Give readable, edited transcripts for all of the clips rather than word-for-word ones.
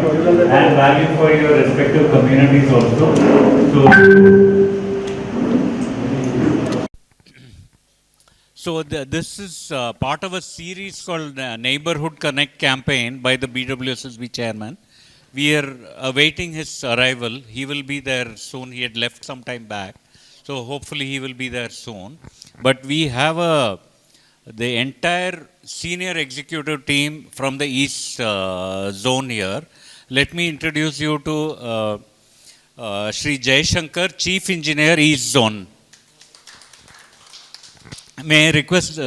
and value for your respective communities also. So this is part of a series called Neighbourhood Connect campaign by the BWSSB Chairman. We are awaiting his arrival. He will be there soon. He had left some time back. So hopefully he will be there soon. But we have the entire senior executive team from the East zone here. Let me introduce you to Shri Jayashankar, Chief Engineer, East Zone. May I request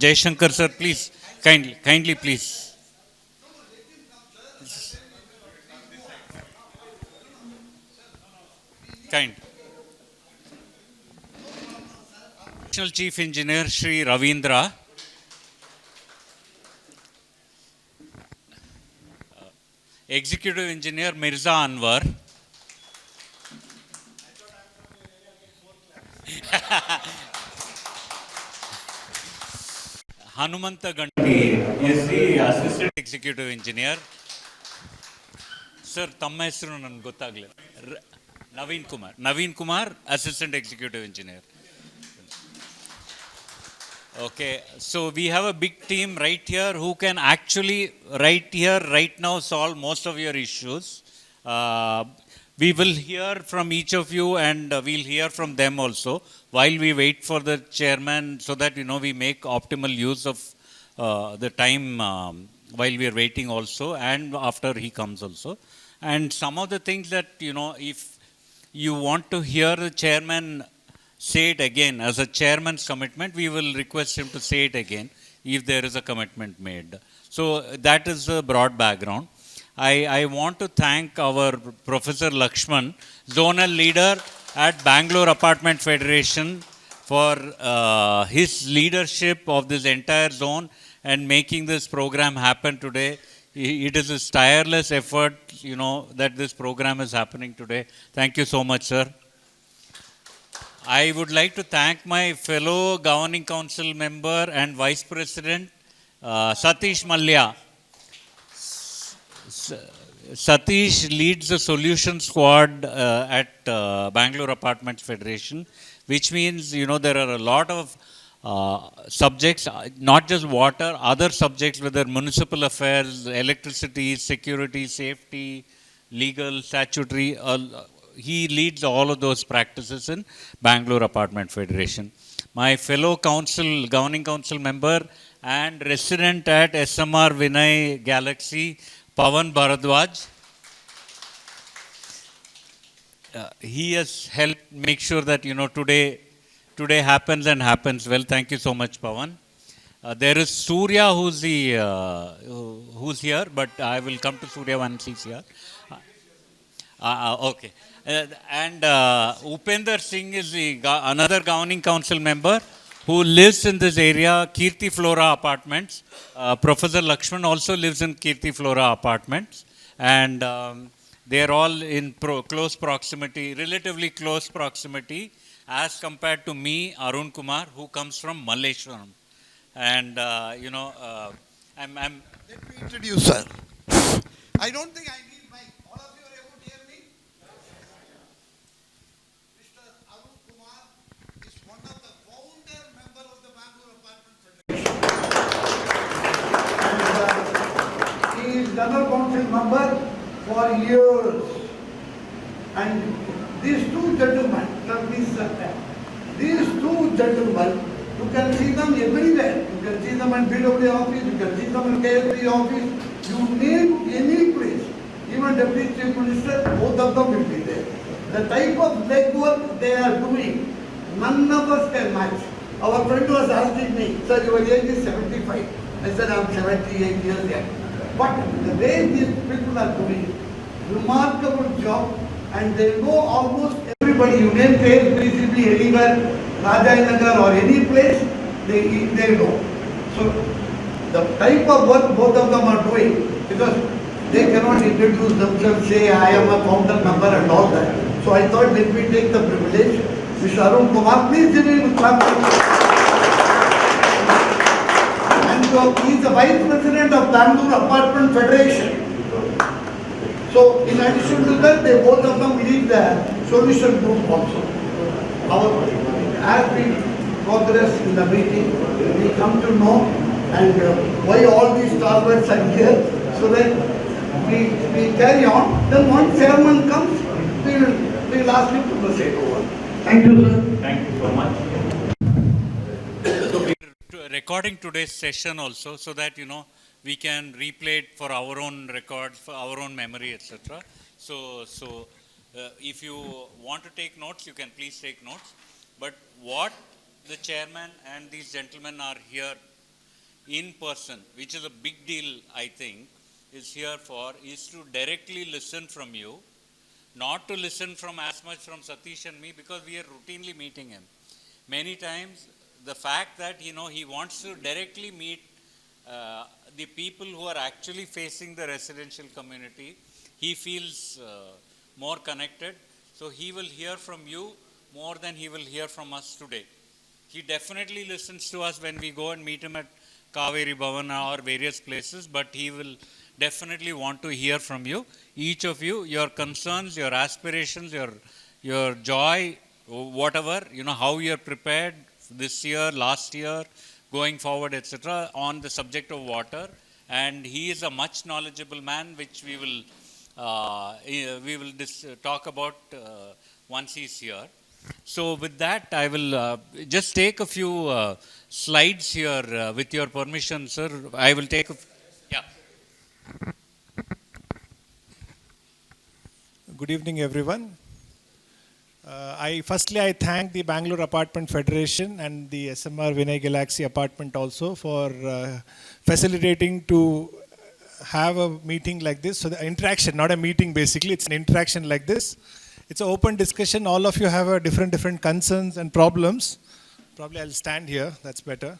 Jayashankar sir, please, kindly please. Kind. National Chief Engineer Shri Ravindra. Executive Engineer Mirza Anwar. Hanumanta Ganti is the Assistant Executive Engineer. Sir, ತಮ್ಮ ಹೆಸರು ನನಗೆ ಗೊತ್ತಾಗಲಿಲ್ಲ. Naveen Kumar, Assistant Executive Engineer. Okay, so we have a big team right here who can actually right now solve most of your issues. We will hear from each of you and we'll hear from them also while we wait for the chairman so that we make optimal use of the time while we are waiting also and after he comes also. And some of the things that if you want to hear the chairman say it again as a chairman's commitment, we will request him to say it again if there is a commitment made. So that is the broad background. I want to thank our Professor Laxman, zonal leader at Bangalore Apartments Federation, for his leadership of this entire zone and making this program happen today. It is his tireless effort, that this program is happening today. Thank you so much, sir. I would like to thank my fellow Governing Council member and Vice President, Satish Malya. Satish leads the solution squad at Bangalore Apartments Federation, which means, there are a lot of subjects, not just water, other subjects, whether municipal affairs, electricity, security, safety, legal, statutory. He leads all of those practices in Bangalore Apartment Federation. My fellow Governing Council member and resident at SMR Vinay Galaxy, Pavan Bharadwaj. He has helped make sure that, today happens and happens well. Thank you so much, Pavan. There is Surya who's here, but I will come to Surya once he's here. Okay. And Upender Singh is another Governing Council member who lives in this area, Kirti Flora Apartments. Professor Laxman also lives in Kirti Flora Apartments. And they are all in close proximity, relatively close proximity, as compared to me, Arun Kumar, who comes from Malleshwaram. And, I'm... Let me introduce, sir. I don't think I need mic. All of you are able to hear me? Mr. Arun Kumar is one of the founder members of the Bangalore Apartments Federation. And he is general council member for years. And these two gentlemen, you can see them everywhere. You can see them in BWSSB office, you can see them in Cauvery office. You name any place, even Deputy Chief Minister, both of them will be there. The type of legwork they are doing, none of us can match. Our friend was asking me, sir, your age is 75. I said, I'm 78 years young. But the way these people are doing, remarkable job, and they know almost everybody. You name KSBCB anywhere, Rajayanagar or any place, they know. So the type of work both of them are doing, because they cannot introduce themselves, say I am a founder member and all that. So I thought let me take the privilege. Mr. Arun Kumar, please give me a clap. And so he is the Vice President of Bangalore Apartments Federation. So in addition to that, they both of them lead the solution group also. As we progress in the meeting, we come to know and why all these targets are here, so that we carry on. Then once chairman comes, we will ask him to proceed over. Thank you, sir. Thank you so much. Recording today's session also, so that we can replay it for our own records, for our own memory, etc. So if you want to take notes, you can please take notes. But what the chairman and these gentlemen are here in person, which is a big deal, I think, is here for, is to directly listen from you, not to listen from as much from Satish and me, because we are routinely meeting him. Many times, the fact that, he wants to directly meet the people who are actually facing the residential community, he feels more connected. So he will hear from you more than he will hear from us today. He definitely listens to us when we go and meet him at Cauvery Bhavana or various places, but he will definitely want to hear from you, each of you, your concerns, your aspirations, your joy, whatever, how you are prepared this year, last year, going forward, etc., on the subject of water. And he is a much knowledgeable man, which we will talk about once he's here. So with that, I will just take a few slides here with your permission, sir. I will take yeah. Good evening, everyone. I thank the Bangalore Apartments Federation and the SMR Vinay Galaxy Apartment also for facilitating to have a meeting like this. So the interaction, not a meeting basically, it's an interaction like this. It's an open discussion. All of you have a different concerns and problems. Probably I'll stand here, that's better.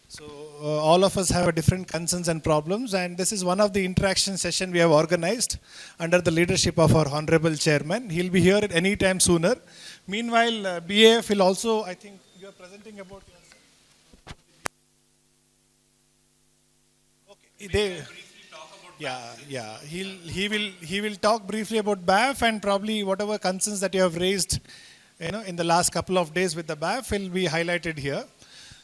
So all of us have a different concerns and problems, and this is one of the interaction session we have organized under the leadership of our Honorable Chairman. He'll be here at any time sooner. Meanwhile, BAF will also, I think you are presenting about yourself. Okay, he will talk briefly about BAF, and probably whatever concerns that you have raised, in the last couple of days with the BAF will be highlighted here.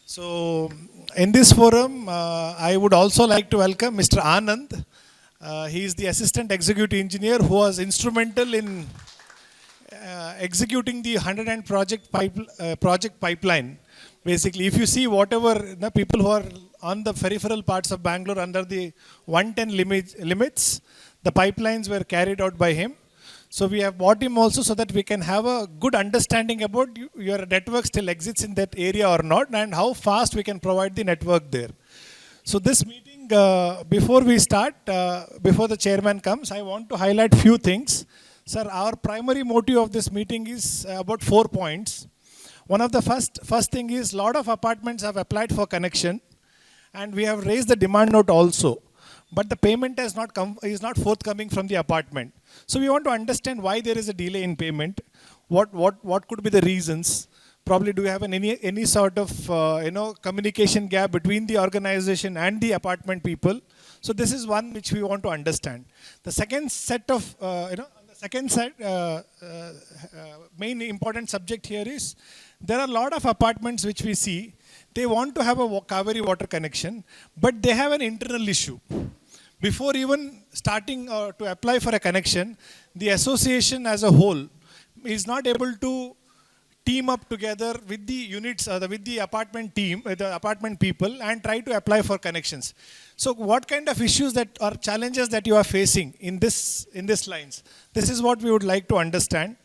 So, in this forum, I would also like to welcome Mr. Anand. He is the Assistant Executive Engineer who was instrumental in executing the 100 project pipeline. Basically, if you see whatever the people who are on the peripheral parts of Bangalore under the 110 limits, the pipelines were carried out by him. So we have bought him also so that we can have a good understanding about your network still exists in that area or not, and how fast we can provide the network there. So this meeting, before we start, before the chairman comes, I want to highlight few things. Sir, our primary motive of this meeting is about 4 points. One of the first thing is, lot of apartments have applied for connection, and we have raised the demand note also. But the payment is not forthcoming from the apartment. So we want to understand why there is a delay in payment. What could be the reasons? Probably do you have any sort of communication gap between the organization and the apartment people? So this is one which we want to understand. The second set of main important subject here is, there are a lot of apartments which we see, they want to have a Cauvery water connection, but they have an internal issue. Before even starting to apply for a connection, the association as a whole is not able to team up together with the units, with the apartment team, the apartment people, and try to apply for connections. So what kind of issues that are challenges that you are facing in this lines? This is what we would like to understand.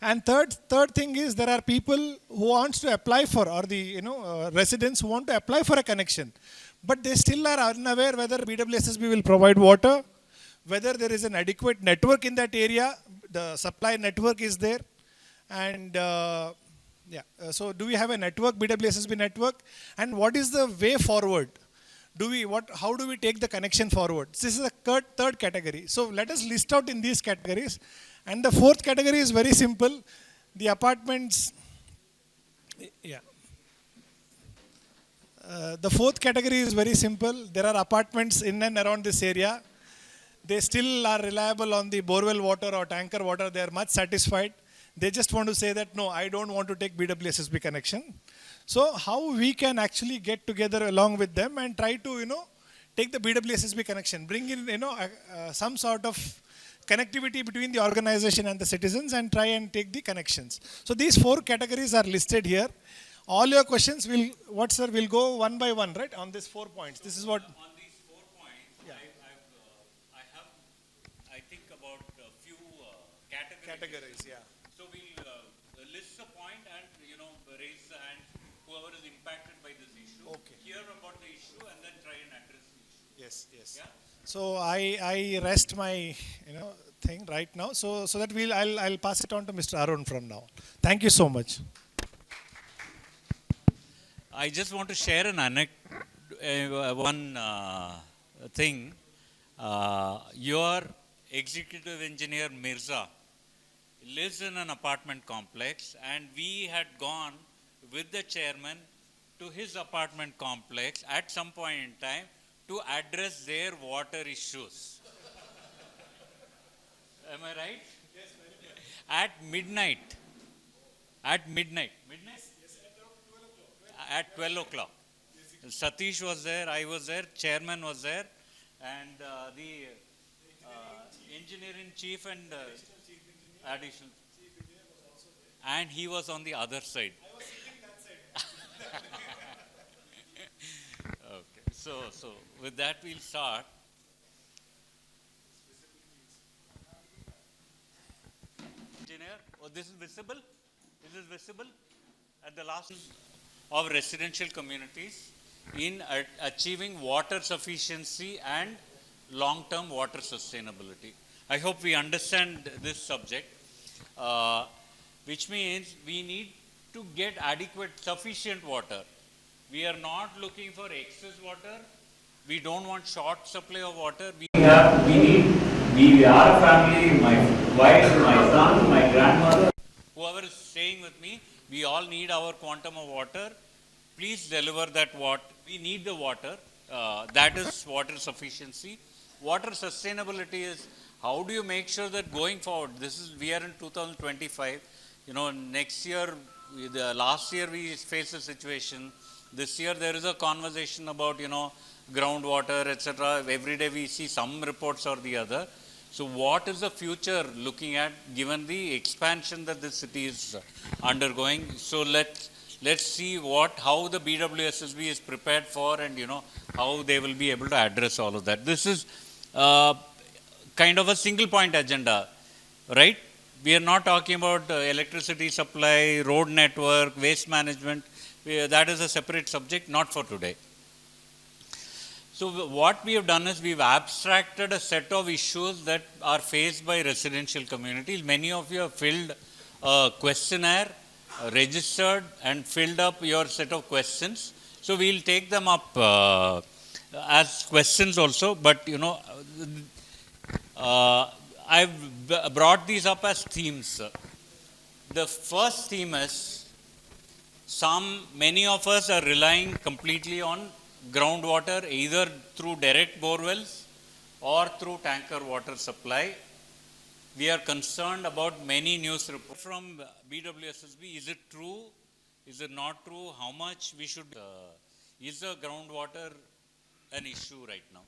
And third thing is, there are people who wants to apply for, or the residents who want to apply for a connection, but they still are unaware whether BWSSB will provide water, whether there is an adequate network in that area, the supply network is there, and so do we have a network, BWSSB network, and what is the way forward? How do we take the connection forward? This is the third category. So let us list out in these categories. And the fourth category is very simple. The apartments, the fourth category is very simple. There are apartments in and around this area. they still are reliable on the borewell water or tanker water. They are much satisfied. They just want to say that, no, I don't want to take BWSSB connection. So how we can actually get together along with them and try to, take the BWSSB connection, bring in, some sort of connectivity between the organization and the citizens and try and take the connections. So these 4 categories are listed here. All your questions will go one by one, right? On these 4 points. This is what. On these 4 points, yeah. I have, I think about a few categories. Yeah. So we'll list a point and, raise the hand, whoever is impacted by this issue. Okay. Hear about the issue and then try and address the issue. Yes, yes. Yeah? So I rest my, thing right now. So that I'll pass it on to Mr. Arun from now. Thank you so much. I just want to share an one thing. Your executive engineer Mirza lives in an apartment complex, and we had gone with the chairman to his apartment complex at some point in time to address their water issues. Am I right? Yes, very good. At midnight. At midnight. Midnight? Yes, At 12 o'clock. Satish was there, I was there, chairman was there, and the engineering chief and additional. And he was on the other side. I was sitting that side. Okay, so with that we'll start. Engineer, this is visible? This is visible at the last of residential communities in achieving water sufficiency and long-term water sustainability. I hope we understand this subject, which means we need to get adequate, sufficient water. We are not looking for excess water. We don't want short supply of water. We are a family, my wife, my son, my grandmother, whoever is staying with me, we all need our quantum of water. Please deliver that water. We need the water. That is water sufficiency. Water sustainability is how do you make sure that going forward, we are in 2025, next year, last year we faced a situation. This year there is a conversation about, groundwater, etc. Every day we see some reports or the other. So what is the future looking at given the expansion that the city is undergoing? So let's see how the BWSSB is prepared for and how they will be able to address all of that. This is kind of a single point agenda, right? We are not talking about electricity supply, road network, waste management. That is a separate subject, not for today. So what we have done is we've abstracted a set of issues that are faced by residential communities. Many of you have filled a questionnaire, registered and filled up your set of questions. So we'll take them up as questions also, but I've brought these up as themes. The first theme is many of us are relying completely on groundwater either through direct borewells or through tanker water supply. We are concerned about many news reports from BWSSB. Is it true? Is it not true? How much we should? Is the groundwater an issue right now?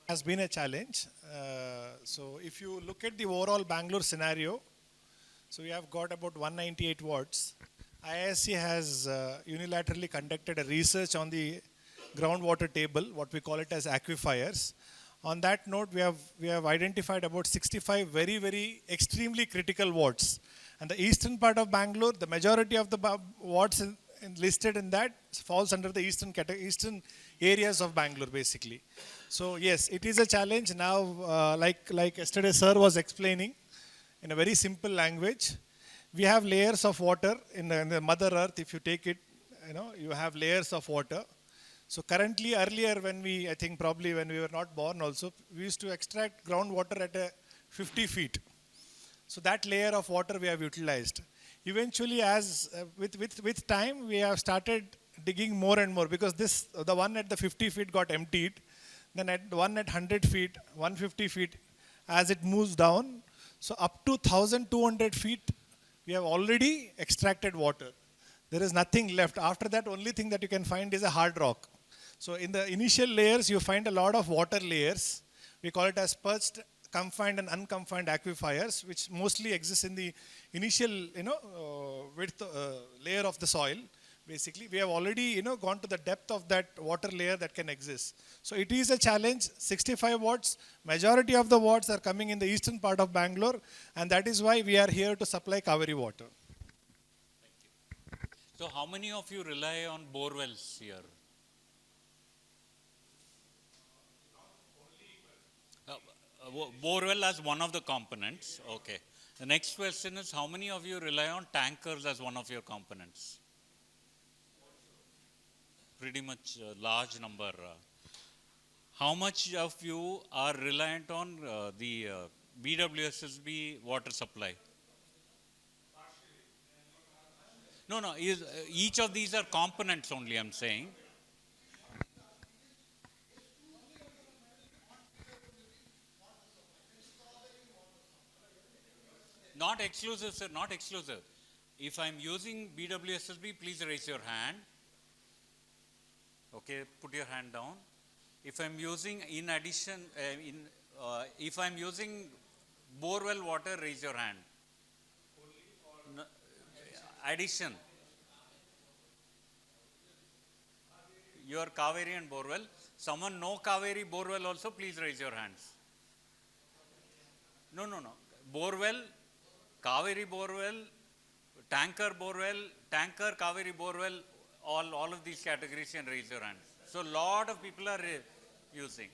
Has been a challenge. So if you look at the overall Bangalore scenario, so we have got about 198 wards. IISc has unilaterally conducted a research on the groundwater table, what we call it as aquifers. On that note, we have identified about 65 very, very extremely critical wards. And the eastern part of Bangalore, the majority of the wards listed in that falls under the eastern areas of Bangalore, basically. So yes, it is a challenge now. Like yesterday, sir was explaining in a very simple language. We have layers of water in the Mother Earth. If you take it, you have layers of water. So currently, earlier when I think probably when we were not born also, we used to extract groundwater at 50 feet. So that layer of water we have utilized. Eventually, as with time, we have started digging more and more because the one at the 50 feet got emptied. Then at one at 100 feet, 150 feet, as it moves down, so up to 1,200 feet, we have already extracted water. There is nothing left. After that, only thing that you can find is a hard rock. So in the initial layers, you find a lot of water layers. We call it as perched, confined and unconfined aquifers, which mostly exist in the initial, width layer of the soil. Basically, we have already, gone to the depth of that water layer that can exist. So it is a challenge. 65 watts. Majority of the watts are coming in the eastern part of Bangalore, and that is why we are here to supply Cauvery water. So how many of you rely on bore wells here? Bore well as one of the components. Okay. The next question is, how many of you rely on tankers as one of your components? Pretty much a large number. How much of you are reliant on the BWSSB water supply? No, each of these are components only, I'm saying. Not exclusive, sir, not exclusive. If I'm using BWSSB, please raise your hand. Okay, put your hand down. If I'm using, in addition, if I'm using borewell water, raise your hand. No, addition. Your Cauvery and borewell. Someone know Cauvery borewell also, please raise your hands. No. Borewell, Cauvery borewell, tanker borewell, tanker Cauvery borewell, all of these categories can raise your hands. So lot of people are using.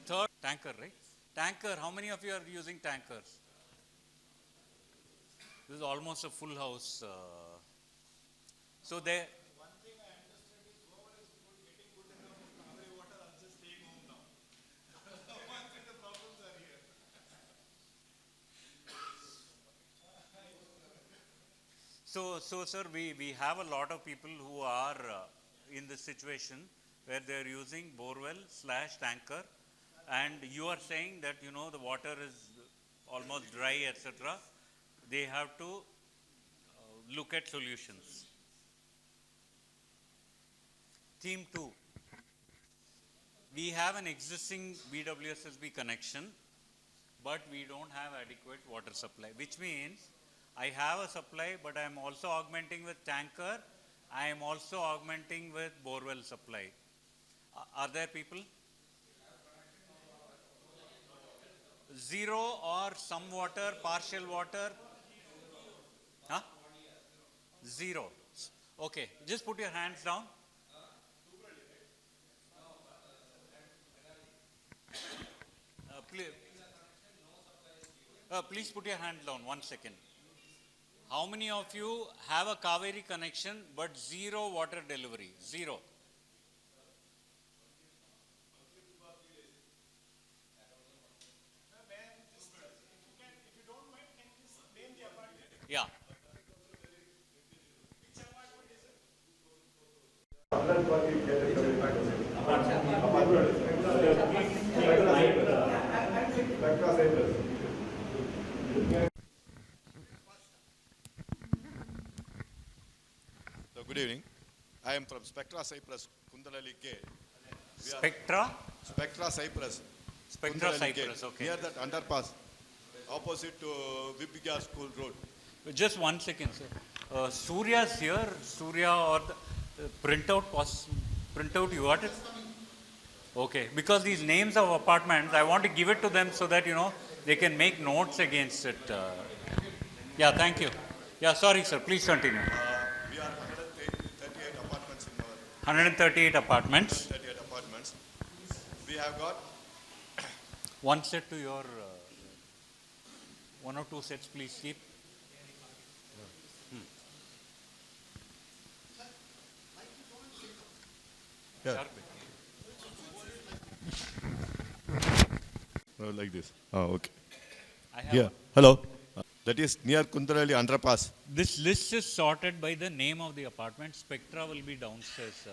Third, tanker, right? Tanker, how many of you are using tankers? This is almost a full house. So there. One thing I understood is whoever is getting good enough of Cauvery water are just staying home now. Once the problems are here. So sir, we have a lot of people who are in this situation where they are using borewell / tanker, and you are saying that the water is almost dry, etc. They have to look at solutions. Theme 2. We have an existing BWSSB connection, but we don't have adequate water supply, which means I have a supply, but I am also augmenting with tanker. I am also augmenting with borewell supply. Are there people? Zero or some water, partial water? Huh? Zero. Okay, just put your hands down. Please put your hands down 1 second. How many of you have a Cauvery connection but zero water delivery? Zero. Yeah. So good evening. I am from Spectra Cyprus, Kundalali K. Spectra? Spectra Cyprus. Spectra Kundalali K. Cyprus, okay. Near that underpass, opposite to Vipiga School Road. Just 1 second, sir. Surya's here. Surya or the printout, you got it? Okay, because these names of apartments, I want to give it to them so that, they can make notes against it. Yeah, thank you. Yeah, sorry, sir. Please continue. We are 138 apartments in our 138 apartments. 138 apartments. We have got One set to your, 1 or 2 sets, please keep. yeah. Like this. Oh, okay. I have Yeah. Hello. that is near Kundalali underpass. This list is sorted by the name of the apartment. Spectra will be downstairs.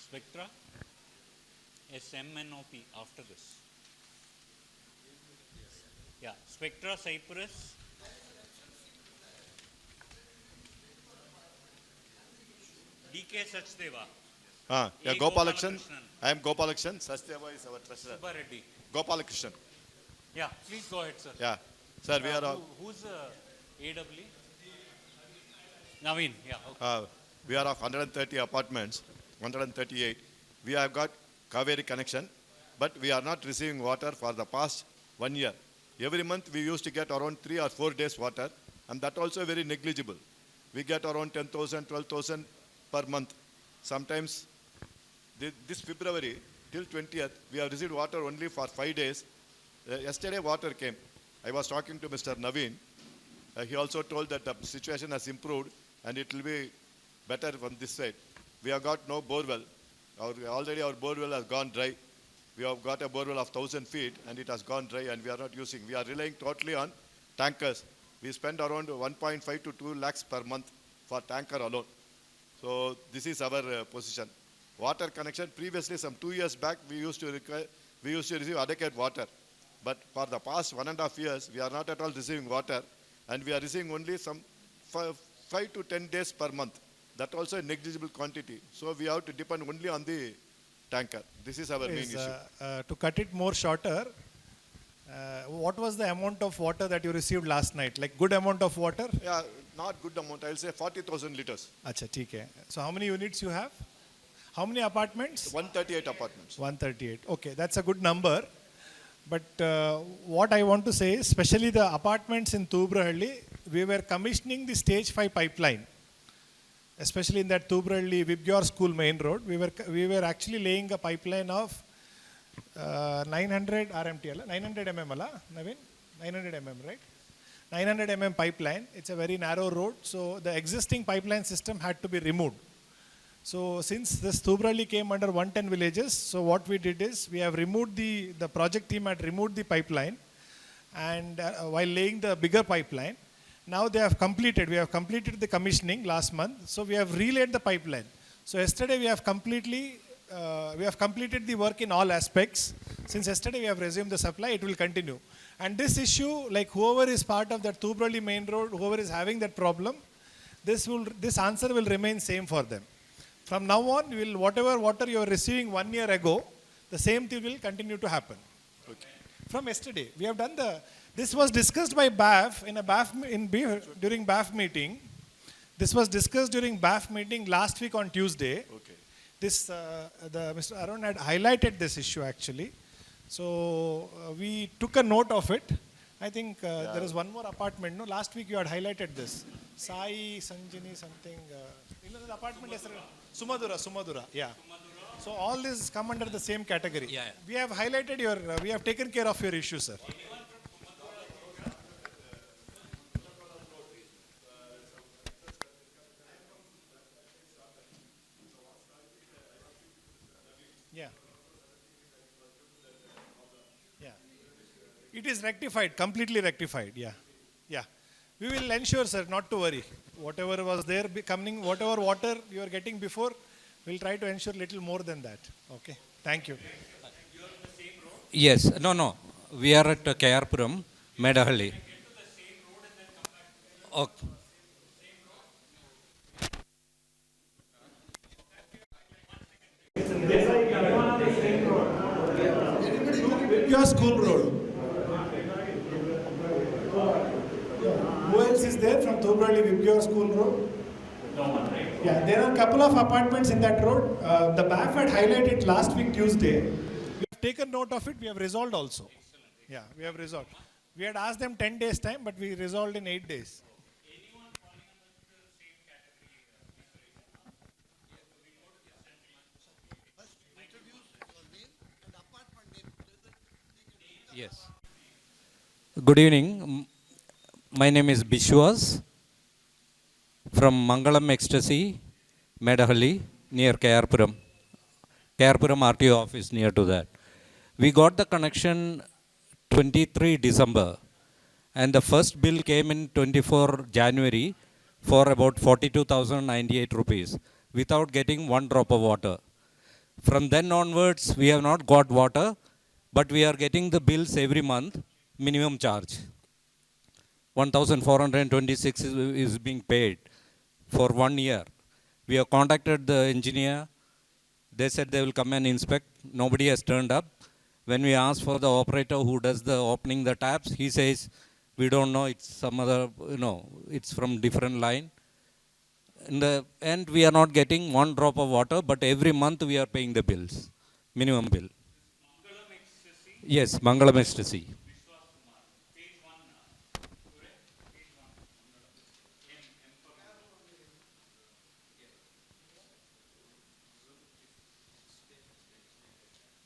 Spectra? SMNOP after this. Yeah, Spectra, Cyprus. DK Sachdeva. Yeah, A. Gopalakrishnan. Gopalakrishnan. I am Gopalakrishnan. Sachdeva is our treasurer. Subba Reddy. Gopalakrishnan. Yeah, please go ahead, sir. Yeah. Sir, we are Who's AW? Naveen, yeah. Okay. we are of 130 apartments, 138. We have got Cauvery connection, but we are not receiving water for the past 1 year. Every month we used to get around 3 or 4 days water, and that also very negligible. We get around 10,000, 12,000 per month. Sometimes this February till 20th, we have received water only for 5 days. Yesterday water came. I was talking to Mr. Naveen. He also told that the situation has improved and it will be better from this side. We have got no borewell. Already our borewell has gone dry. We have got a borewell of 1,000 feet and it has gone dry and we are not using. We are relying totally on tankers. We spend around 1.5 to 2 lakhs per month for tanker alone. So this is our position. Water connection, previously some 2 years back, we used to receive adequate water. But for the past 1.5 years, we are not at all receiving water and we are receiving only some 5 to 10 days per month. That also a negligible quantity. So we have to depend only on the tanker. This is our main issue. To cut it more shorter, what was the amount of water that you received last night? Like good amount of water? Yeah, not good amount. I'll say 40,000 liters. Acha, theek hai. So how many units you have? How many apartments? 138 apartments. 138. Okay, that's a good number. But what I want to say is, especially the apartments in Tubrahalli, we were commissioning the stage 5 pipeline. Especially in that Tubrahalli Vibgyor School main road, we were actually laying a pipeline of 900 RMT, 900 mm, Naveen? 900 mm, right? 900 mm pipeline. It's a very narrow road, so the existing pipeline system had to be removed. So since this Tubrahalli came under 110 villages, so what we did is we have removed the project team had removed the pipeline, and while laying the bigger pipeline, now they have completed. We have completed the commissioning last month, so we have relayed the pipeline. So yesterday we have completed the work in all aspects. Since yesterday we have resumed the supply, it will continue. And this issue, like whoever is part of that Tubrahalli main road, whoever is having that problem, this answer will remain same for them. From now on, whatever water you are receiving 1 year ago, the same thing will continue to happen. Okay. From yesterday, we have done this was discussed by BAF during BAF meeting. This was discussed during BAF meeting last week on Tuesday. Okay. Mr. Arun had highlighted this issue actually. So we took a note of it. I think there is one more apartment. No, last week you had highlighted this. Sai Sanjini something. The apartment is Sumadura. Yeah. So all this come under the same category. Yeah. We have highlighted we have taken care of your issue, sir. Yeah. Yeah. It is rectified, completely rectified. Yeah. Yeah. We will ensure, sir, not to worry. Whatever was there whatever water you are getting before, we'll try to ensure little more than that. Okay. Thank you. Yes. No. We are at Kayarpuram, Medahalli. Okay. Your school road. Who else is there from Tubrahalli Vibgyor School Road? No one, right? Yeah, there are a couple of apartments in that road. The BAF had highlighted last week Tuesday. We have taken note of it. We have resolved also. Yeah, we have resolved. We had asked them 10 days time, but we resolved in 8 days. Yes. Good evening. My name is Bishwas from Mangalam Ecstasy, Medahalli, near Kayarpuram. Kayarpuram RTO office near to that. We got the connection 23 December. And the first bill came in 24 January for about 42,098 rupees without getting one drop of water. From then onwards, we have not got water, but we are getting the bills every month, minimum charge. 1,426 is being paid for 1 year. We have contacted the engineer. They said they will come and inspect. Nobody has turned up. When we ask for the operator who does the opening the taps, he says, we don't know, it's some other, it's from different line. In the end, we are not getting one drop of water, but every month we are paying the bills, minimum bill. Yes, Mangalam Ecstasy.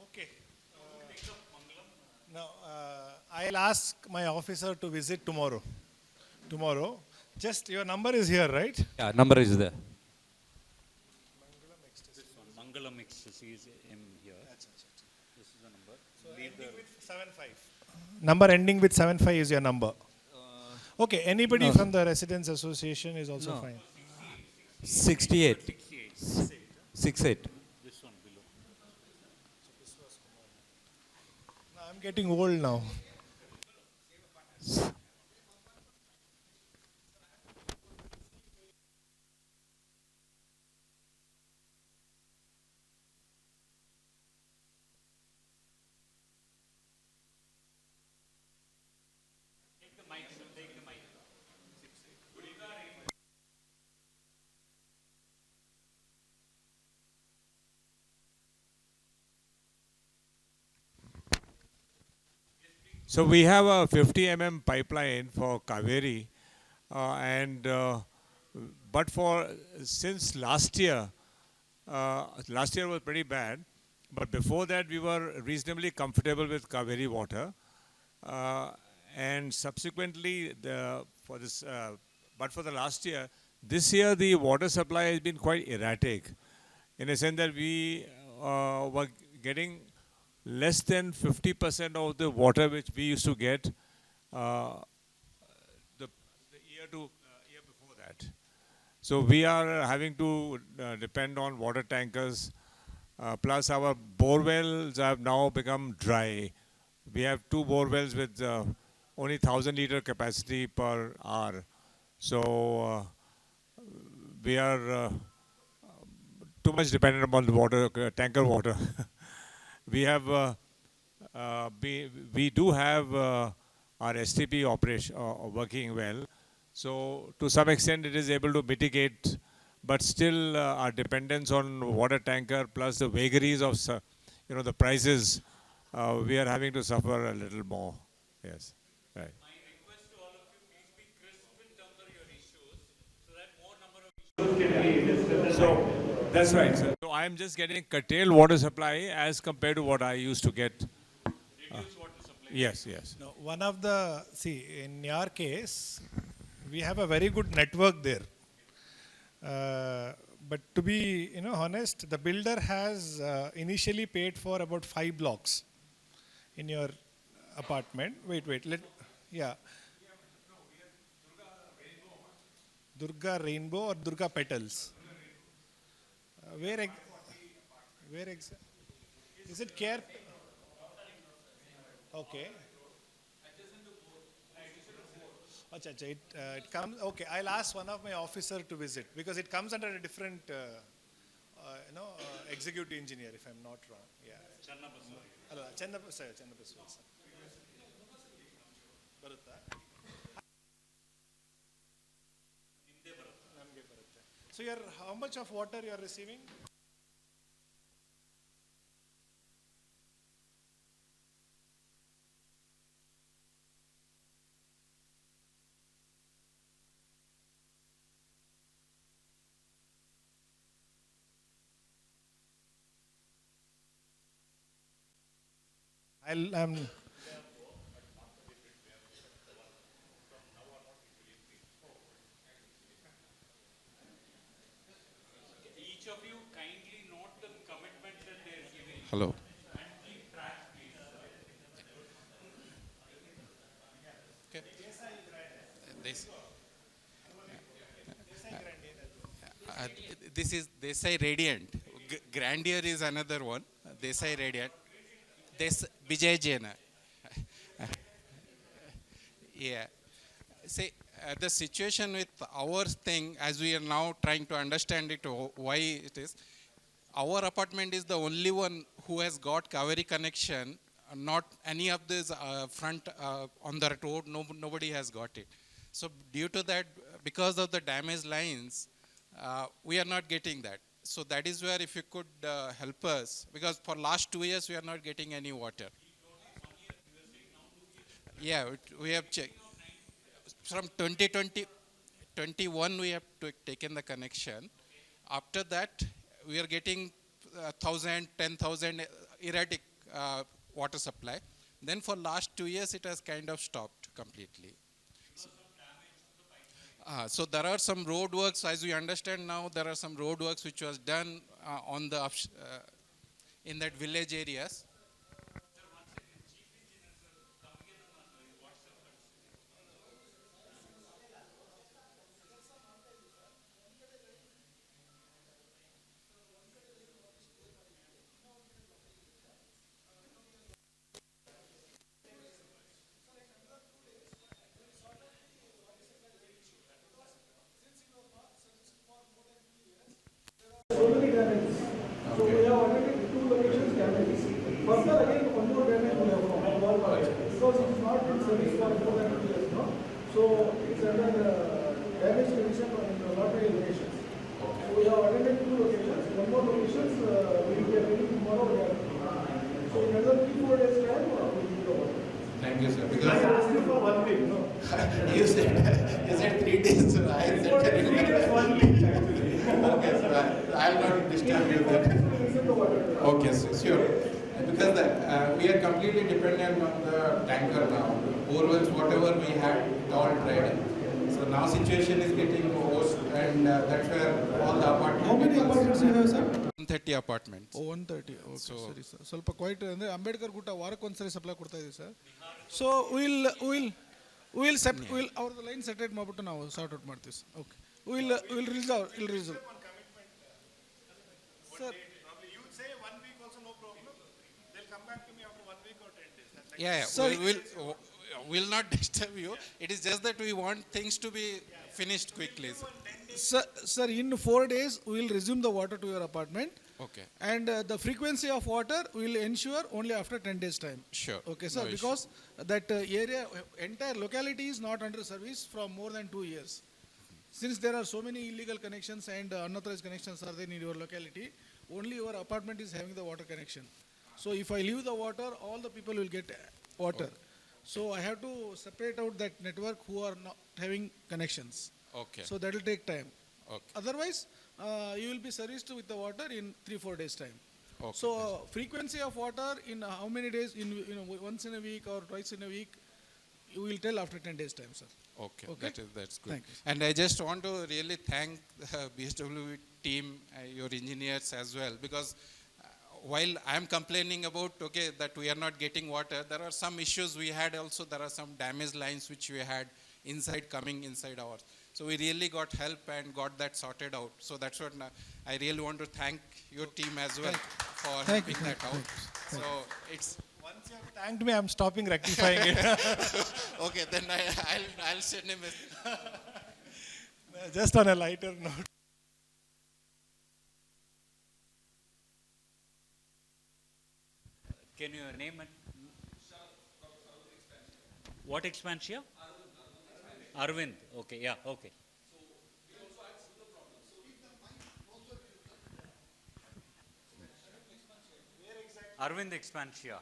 Okay. Now, I'll ask my officer to visit tomorrow. Tomorrow. Just your number is here, right? Yeah, number is there. Mangalam Ecstasy is in here. This is the number. So ending with 75. Number ending with 75 is your number. Okay, anybody from the Residents Association is also fine. 68. 68. This one below. No, I'm getting old now. So we have a 50 pipeline for Cauvery, but since last year was pretty bad, but before that we were reasonably comfortable with Cauvery water, and subsequently for the last year, this year the water supply has been quite erratic, in a sense that we were getting less than 50% of the water which we used to get the year before that. So we are having to depend on water tankers. Plus our bore wells have now become dry. We have 2 bore wells with only 1,000-liter capacity per hour. So we are too much dependent upon the water, tanker water. We have, we do have our STP operation working well. So to some extent it is able to mitigate, but still our dependence on water tanker plus the vagaries of, the prices, we are having to suffer a little more. Yes, right. My request to all of you, please be crisp in terms of your issues, so that more number of issues can be discussed. So that's right, sir. So I'm just getting curtailed water supply as compared to what I used to get. Reduce water supply. Yes, yes. No, one of the, in your case, we have a very good network there. But to be, honest, the builder has initially paid for about 5 blocks in your apartment. Wait, yeah. Durga Rainbow or Durga Petals? Where exactly? Is it care? Okay. It comes. Okay, I'll ask one of my officer to visit because it comes under a different, executive engineer, if I'm not wrong. Yeah. Chennapaswamy. So how much of water you are receiving? Each of you kindly note the commitment that they are giving. Hello. And keep track, please. This, uh, this is Desai Radiant. Grandeur is another one. Desai Radiant. Vijay Jaina. Yeah. See, the situation with our thing, as we are now trying to understand it, why it is, our apartment is the only one who has got Cauvery connection. Not any of this front on the road, nobody has got it. So due to that, because of the damaged lines, we are not getting that. So that is where if you could help us, because for last 2 years we are not getting any water. Yeah, we have checked. From 2021 we have taken the connection. After that, we are getting 1,000, 10,000 erratic water supply. Then for last 2 years, it has kind of stopped completely. So there are some road works, as we understand now, there are some road works which was done on the in that village areas. So many damages. So we have already 2 locations damages. Further again, one more damage we have found, one more. Because it is not in service for more than 2 years, no? So it's under damage condition in a lot of locations. So we have attended 2 locations. One more locations we will be attending tomorrow. So in another 3-4 days time, we will be over. Thank you, sir. I Because asked you for 1 week, no? you said 3 days, so I said 3 days, 1 week actually. okay, so I'll not disturb you then. Okay, so sure. Because we are completely dependent on the tanker now. Borewells, whatever we had, it all dried up. So now situation is getting worse, and that's where all the apartments. How many apartments you have, sir? 130 apartments. Oh, 130. Okay, So- ಸರಿ sir ಸ್ವಲ್ಪ quite ಅಂದರೆ Ambedkar ಗುಟ್ಟ ವಾರಕ್ಕೊಂದ್ಸರಿ supply ಕೊಡ್ತಾ ಇದೀವಿ sir so will ಅವ್ರದ್ದು line ಸೆಟರೇಟ್ ಮಾಡಿಬಿಟ್ಟು ನಾವು sort out ಮಾಡ್ತೀವಿ sir okay will reserve sir Yeah, Sorry. we'll not disturb you. It is just that we want things to be finished quickly. Sir, in 4 days we will resume the water to your apartment Okay, and the frequency of water will ensure only after 10 days time. sure. Okay, sir, No issue. because that area, entire locality is not under service from more than 2 years. Since there are so many illegal connections and unauthorized connections are there in your locality, only your apartment is having the water connection. So if I leave the water, all the people will get water. So I have to separate out that network who are not having connections. Okay, So that will take time. okay, Otherwise, you will be serviced with the water in 3-4 days time. okay. So frequency of water in how many days? In once in a week or twice in a week, you will tell after 10 days time, sir. Okay, Okay. that's good. Thank you. And I just want to really thank the BSW team, your engineers as well, because while I am complaining about, okay, that we are not getting water, there are some issues we had also, there are some damaged lines which we had coming inside ours. So we really got help and got that sorted out. So that's what I really want to thank your team as well for Thank you. helping that out. So it's, Once you have thanked me, I'm stopping rectifying it. okay, then I'll send him a Just on a lighter note. Can you name it? What expansion? Arvind. Okay, yeah, okay. Arvind expansion.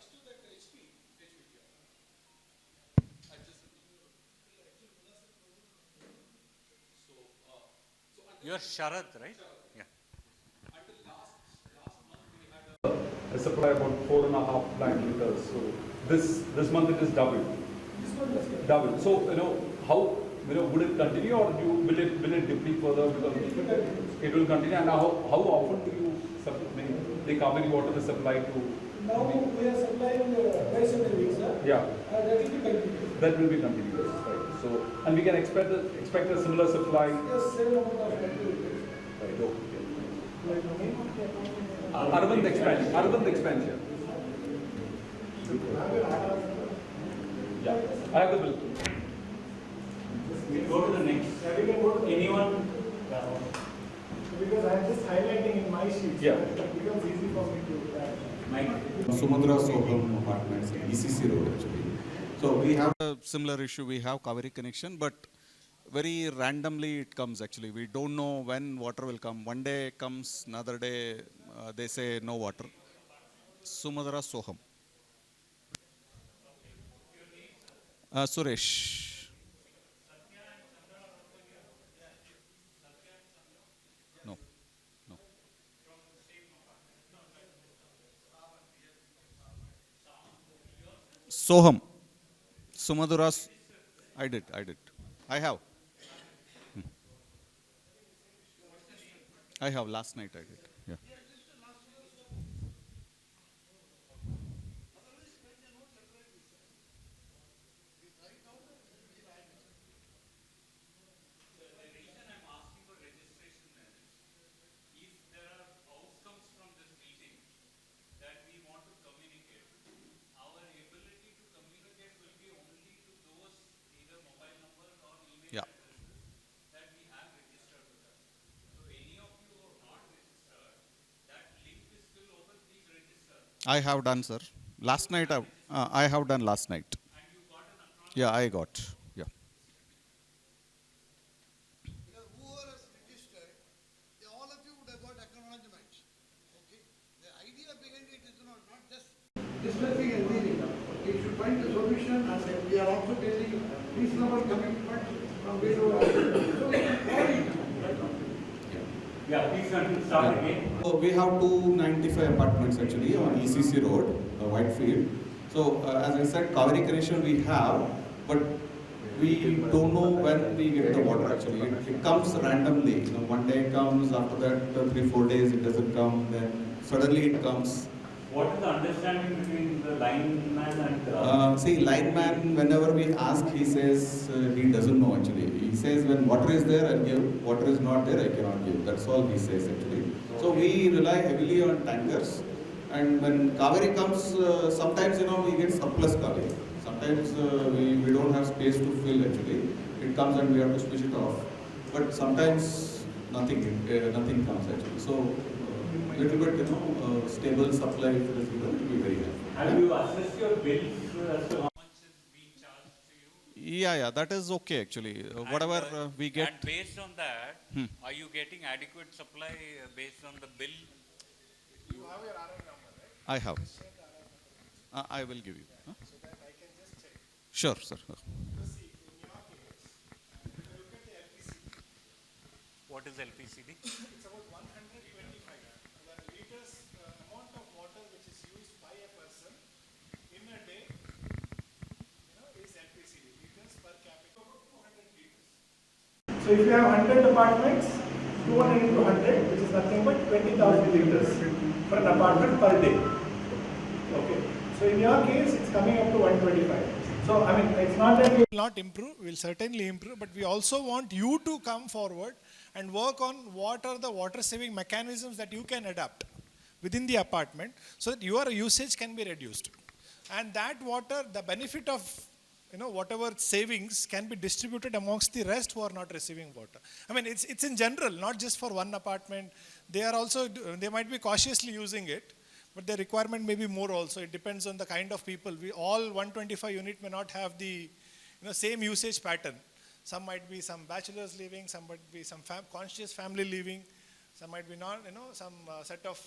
You're Sharad, right? Yeah. I supply about 4.5 lakh liters. So this month it is doubled. Double. So how would it continue or will it deplete further because it will continue? And how often do you the Cauvery water is supplied to? Now we are supplying twice in a week, sir. Yeah, That will be continued. that will be continuous. Right. So, and we can expect a similar supply. Yes, same amount of material. Right, okay. Like the name of the appointment. Urban expansion. Urban expansion. Yeah, I have the bill. We go to the next. Yeah, we can go to the Anyone? because I am just highlighting in my sheet. Yeah. It becomes easy for me to write. Mike. Sumatra Soham Apartments, ECC Road actually. So we have A similar issue, we have Cauvery connection, but very randomly it comes actually. We don't know when water will come. One day it comes, another day they say no water. Sumatra Soham. Suresh. No, no. Soham. Sumaduras. I did. I have. I have. Last night I did. Yeah. Yeah. I have done, sir. Last night I have done last night. Yeah, I got. Yeah. Because whoever has registered, all of you would have got acknowledgement. Okay? The idea behind it is not just discussing and leaving. We should find a solution and we are also getting reasonable commitment from BWSSB. So we can follow it. Yeah, please start again. So we have 295 apartments actually on ECC Road, Whitefield. So as I said, Cauvery connection we have, but we don't know when we get the water actually. It comes randomly. One day it comes, after that 3-4 days it doesn't come, then suddenly it comes. What is the understanding between the lineman and See, lineman, whenever we ask, he says he doesn't know actually. He says when water is there, I'll give. Water is not there, I cannot give. That's all he says actually. So we rely heavily on tankers. And when Cauvery comes, sometimes we get surplus Cauvery. Sometimes we don't have space to fill actually. It comes and we have to switch it off. But sometimes nothing comes actually. So little bit stable supply if it is given, it will be very helpful. have you assessed your bills as to how much is being charged to you? Yeah, that is okay actually. Whatever we get. And based on that, are you getting adequate supply based on the bill? You have your RN number, right? I have. I will give you. Huh? So that I can just check. Sure, sir. Because see, in your case, if you look at the LPCD, What is LPCD? it's about 125. The liters, amount of water which is used by a person in a day, is LPCD, liters per capita, about 200 liters. So if you have 100 apartments, 200 into 100, which is nothing but 20,000 liters for an apartment per day. Okay. So in your case, it's coming up to 125. So I mean, it's not that we will not improve. We'll certainly improve, but we also want you to come forward and work on what are the water saving mechanisms that you can adapt within the apartment so that your usage can be reduced. And that water, the benefit of whatever savings can be distributed amongst the rest who are not receiving water. I mean, it's in general, not just for one apartment. They might be cautiously using it, but the requirement may be more also. It depends on the kind of people. We all 125 unit may not have the same usage pattern. Some might be some bachelors living, some might be some conscious family living, some might be not, some set of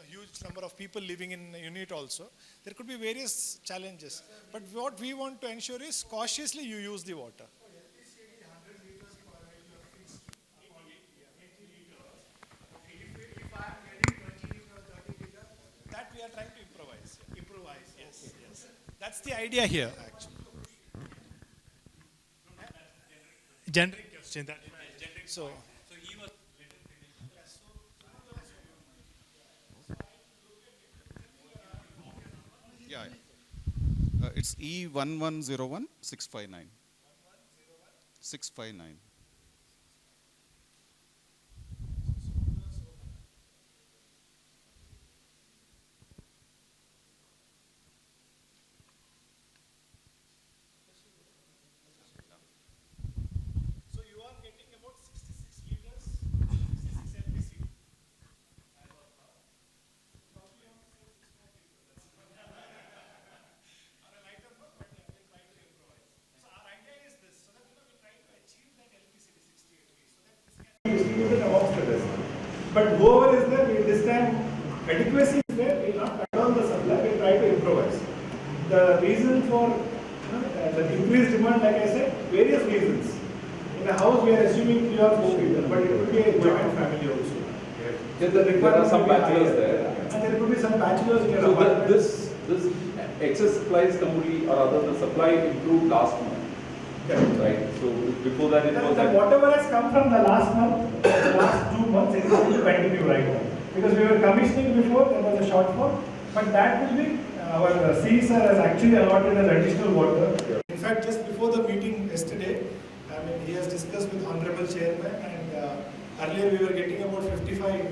huge number of people living in a unit also. There could be various challenges. But what we want to ensure is cautiously you use the water. That we are trying to improvise. Yes. That's the idea here, actually. Generic question. So he was Yeah. It's E1101659. 659. So you are getting about 66 liters, 66 LPC. Probably on the same 640 liters. On a lighter note, but we'll try to improvise. So our idea is this, so that we're trying to achieve that LPC 68 so that this can be distributed amongst the rest. But whoever is there, this time adequacy is there, we'll not cut down the supply, we'll try to improvise. The reason for the increased demand, like I said, various reasons. In a house, we are assuming 3 or 4 people, but it could be a joint family also. There are some bachelors there. And there could be some bachelors in your So apartment. this excess supply is only, or rather the supply improved last month. Right. So before that it was Then whatever has come from the last month, the last 2 months, it is going to continue right now. Because we were commissioning before, there was a shortfall, but that will be, our CE sir has actually allotted as additional water. In fact, just before the meeting yesterday, I mean, he has discussed with Honorable Chairman, and earlier we were getting about 55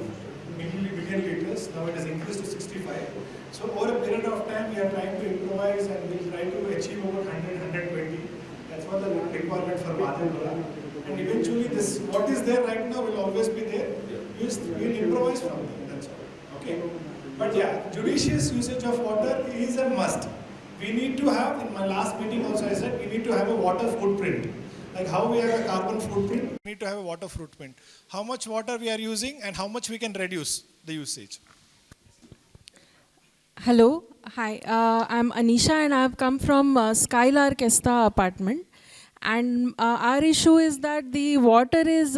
million liters, now it has increased to 65. So over a period of time, we are trying to improvise and we'll try to achieve about 100, 120. That's what the requirement for Madhepura. And eventually this, what is there right now will always be there. We'll improvise from them, that's all. Okay? But yeah, judicious usage of water is a must. We need to have, in my last meeting also I said, we need to have a water footprint. Like how we have a carbon footprint, we need to have a water footprint. How much water we are using and how much we can reduce the usage. Hello, hi, I'm Anisha and I've come from Skylark Esta apartment. And our issue is that the water is,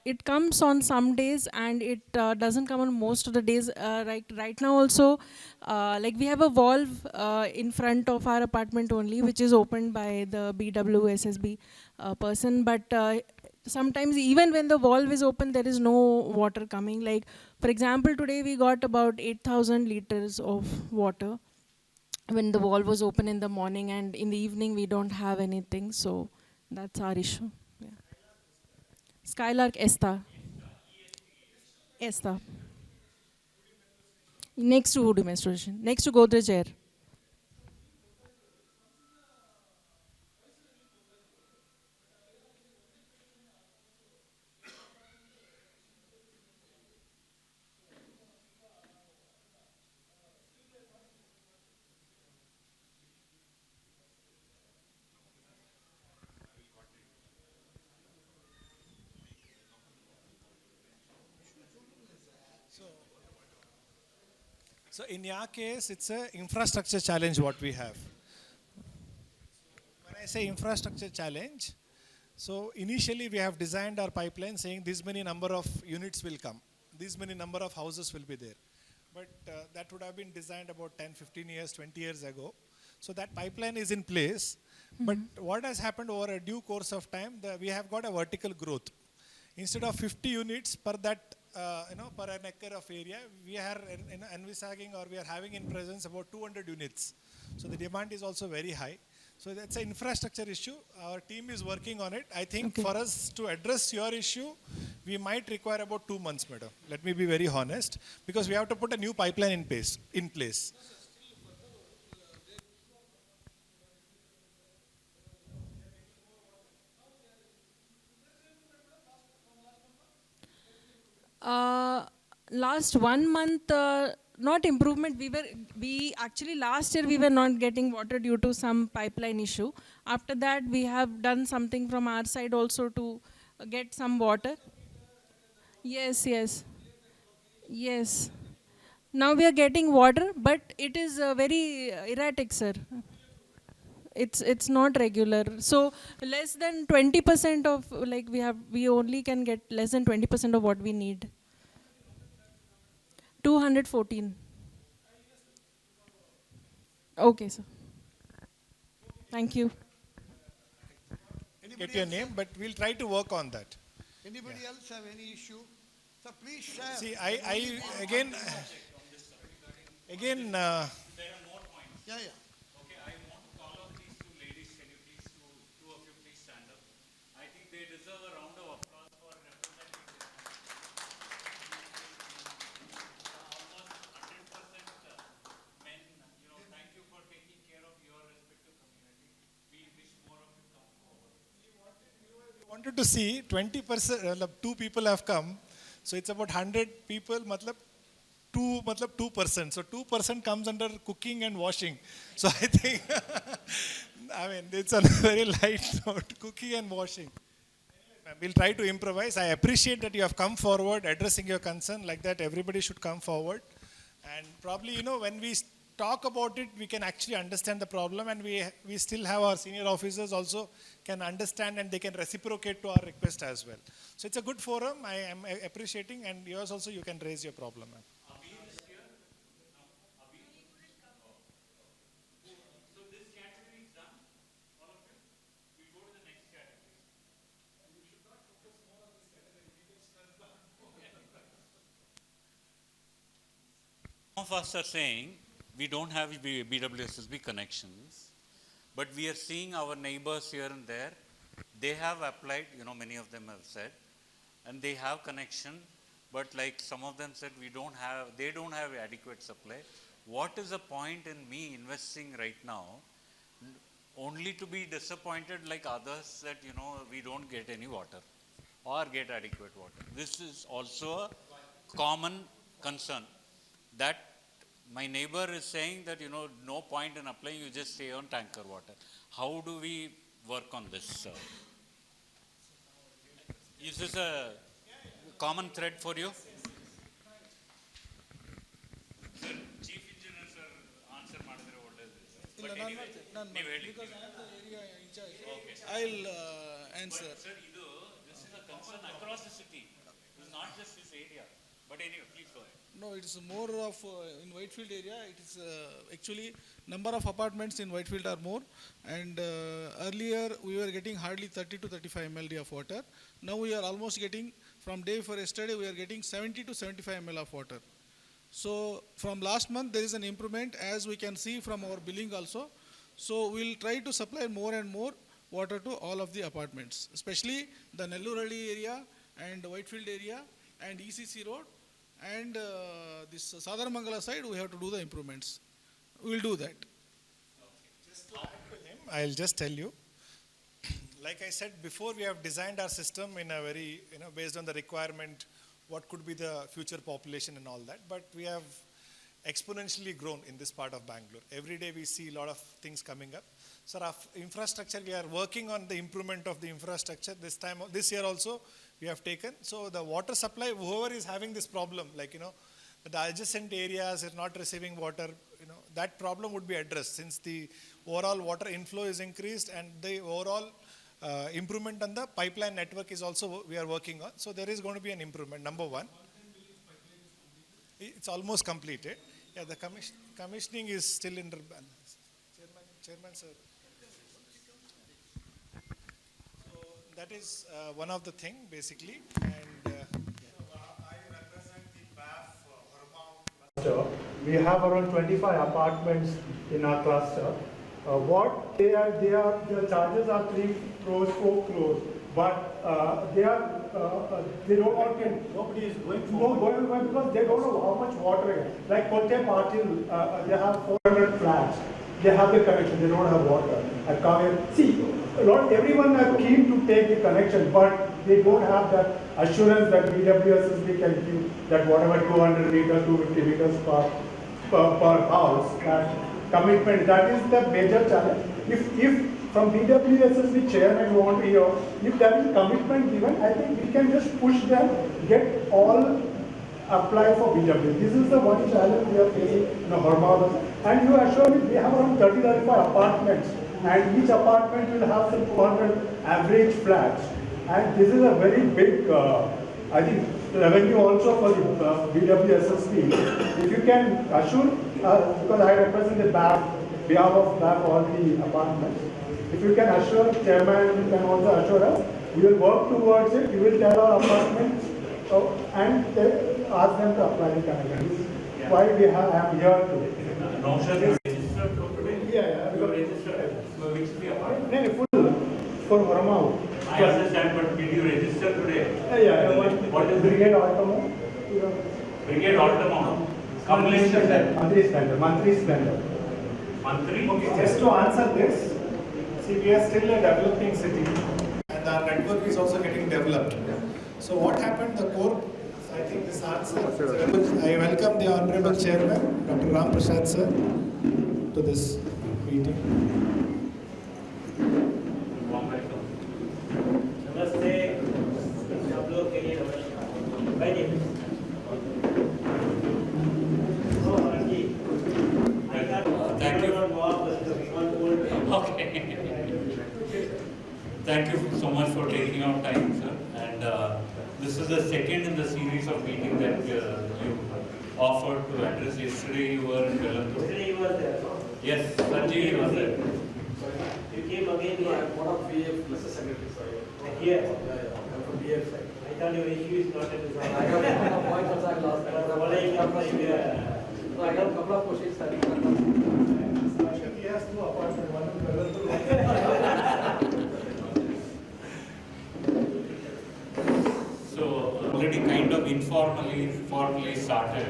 it comes on some days and it doesn't come on most of the days. Right now also, like we have a valve in front of our apartment only, which is opened by the BWSSB person. But sometimes even when the valve is open, there is no water coming. Like for example, today we got about 8,000 liters of water when the valve was open in the morning, and in the evening we don't have anything, so that's our issue. Yeah. Skylark Esta. Esta. Next to Hood Metro Station. Next to Godrej Air. So in your case, it's an infrastructure challenge what we have. When I say infrastructure challenge, so initially we have designed our pipeline saying this many number of units will come, this many number of houses will be there. But that would have been designed about 10, 15 years, 20 years ago. So that pipeline is in place. But what has happened over a due course of time, we have got a vertical growth. Instead of 50 units per that, per an acre of area, we are envisaging or we are having in presence about 200 units. So the demand is also very high. So that's an infrastructure issue. Our team is working on it. I think for us to address your issue, we might require about 2 months, madam. Let me be very honest, because we have to put a new pipeline in place. Last 1 month, not improvement. We actually last year we were not getting water due to some pipeline issue. After that, we have done something from our side also to get some water. Yes, yes, yes. Now we are getting water, but it is very erratic, sir. It's not regular. So less than 20% of, like, we only can get less than 20% of what we need. 214. Okay, sir. Thank you. Get your name, but we'll try to work on that. Anybody else have any issue? So please share. See, I again. There are more points. Yeah, yeah. Okay, I want to call out these two ladies. Can you please, two of you please stand up? wanted to see 20%, 2 people have come. So it's about 100 people, 2%. So 2% comes under cooking and washing. So I think, I mean, it's on a very light note, cooking and washing. We'll try to improvise. I appreciate that you have come forward, addressing your concern. Like that, everybody should come forward. And probably, when we talk about it, we can actually understand the problem, and we still have our senior officers also can understand, and they can reciprocate to our request as well. So it's a good forum. I am appreciating, and yours also, you can raise your problem. Some of us are saying we don't have BWSSB connections, but we are seeing our neighbors here and there. They have applied, many of them have said, and they have connection, but like some of them said, they don't have adequate supply. What is the point in me investing right now only to be disappointed like others that, we don't get any water or get adequate water? This is also a common concern. That my neighbor is saying that, no point in applying, you just stay on tanker water. How do we work on this? Is this a common thread for you? Sir, Chief Engineer sir answer ಮಾಡಿದ್ರೆ ಒಳ್ಳೆಯದು. But anyway, ನೀವು ಹೇಳಿ. Because I am the area in charge. Okay. I'll answer. But sir, this is a concern across the city. It's not just this area. But anyway, please go ahead. No, it is more of in Whitefield area. It is actually number of apartments in Whitefield are more, and earlier we were getting hardly 30 to 35 ml of water. Now we are almost getting, from day before yesterday, we are getting 70 to 75 ml of water. So from last month there is an improvement, as we can see from our billing also. So we'll try to supply more and more water to all of the apartments, especially the Nellore area and Whitefield area and ECC road. And this Sadarmangala side, we have to do the improvements. We will do that. Just to add to him, I'll just tell you, like I said before, we have designed our system in a very, based on the requirement, what could be the future population and all that. But we have exponentially grown in this part of Bangalore. Every day we see a lot of things coming up. So our infrastructure, we are working on the improvement of the infrastructure. This year also, we have taken. So the water supply, whoever is having this problem, the adjacent areas are not receiving water, that problem would be addressed, since the overall water inflow is increased, and the overall improvement on the pipeline network is also we are working on. So there is going to be an improvement, number one. It's almost completed. Yeah, the commissioning is still in the balance. Chairman, sir. That is one of the thing, basically. And I represent the BAF cluster. We have around 25 apartments in our cluster. What they are, the charges are 3 crores, 4 crores, but they don't want to. Nobody is going for. No, because they don't know how much water is. Like Kotte Patil, they have 400 flats. They have the connection, they don't have water. At Cauvery, see, everyone are keen to take the connection, but they don't have that assurance that BWSSB can give that whatever 200 meters, 250 meters per house, that commitment, that is the major challenge. If from BWSSB Chairman you want to hear, if there is commitment given, I think we can just push them, get all apply for BW. This is the one challenge we are facing in Hormuz. And you assure me we have around 30-35 apartments, and each apartment will have some 200 average flats. And this is a very big, I think, revenue also for the BWSSB. If you can assure, because I represent the BAF, behalf of BAF all the apartments. If you can assure Chairman, you can also assure us, we will work towards it. We will tell our apartments and ask them to apply the connection. Why we have, I am here today. No, sir, you registered for today? Yeah, you registered. Which the apartment? No, full for Hormuz. I understand, but did you register today? Yeah. What is Brigade Altamont? Brigade Altamont. Complaint sender. Monthly spender. Monthly? Okay, just to answer this, see, we are still a developing city, and the network is also getting developed. So what happened, the core, I think this answer, I welcome the Honorable Chairman, Dr. Ram Prasad sir, to this meeting. Namaste. सब लोग के लिए नमस्कार. बैठिए. Thank you. Okay. Thank you so much for taking out time, sir. And this is the second in the series of meetings that you offered to address. Yesterday you were in Bengaluru. Yesterday you were there. Yes, Sanjeev was there. You came again here. What of BF, Mr. Secretary, sorry. Here. I'm from BF side. I thought your issue is not at the I got a couple of points also I lost. I got a couple of questions studying. He has two apartments, one in Bengaluru. So already kind of informally, formally started.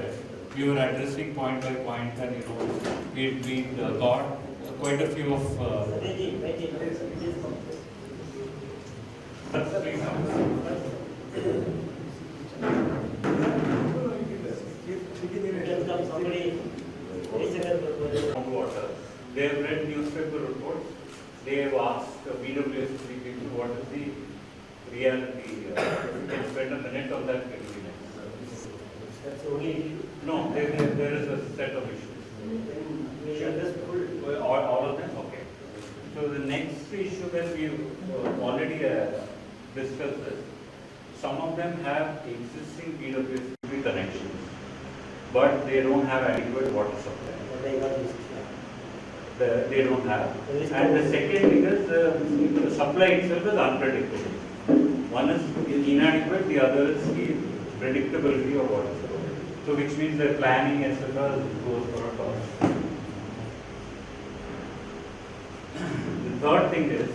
We were addressing point by point, and we got quite a few of. Groundwater. They have read newspaper reports. They have asked BWSSB people what is the reality. We can spend a minute on that. That's the only issue. No, there is a set of issues. All of them? Okay. So the next issue that we already discussed is, some of them have existing BWSSB connections, but they don't have adequate water supply. They don't have. And the second thing is the supply itself is unpredictable. One is inadequate, the other is the predictability of water supply. So which means the planning, etc. goes for a toss. The third thing is,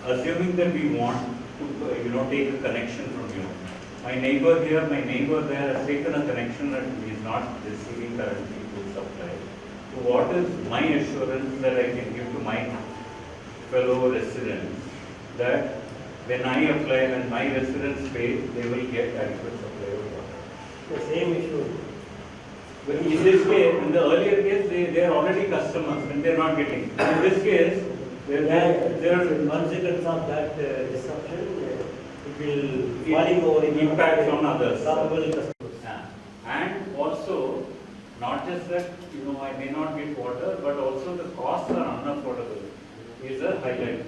assuming that we want to take a connection from you. My neighbor here, my neighbor there has taken a connection and he is not receiving currently good supply. So what is my assurance that I can give to my fellow residents that when I apply, when my residents pay, they will get adequate supply of water? The same issue. But in this case, in the earlier case, they are already customers and they are not getting. In this case, there are consequences of that disruption. It will falling over impact on others. Probable customers. And also, not just that, I may not get water, but also the costs are unaffordable. Is a highlight.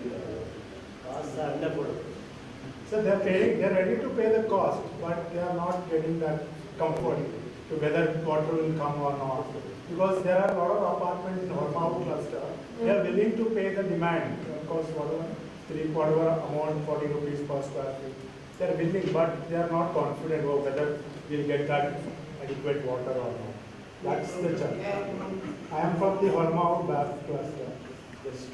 Costs are unaffordable. So they're ready to pay the cost, but they are not getting that comfort to whether water will come or not. Because there are a lot of apartments in Hormao cluster, they are willing to pay the demand, of course, whatever amount, 40 rupees per square feet. They are willing, but they are not confident of whether we'll get that adequate water or not. That's the challenge. I am from the Hormao BAF cluster, just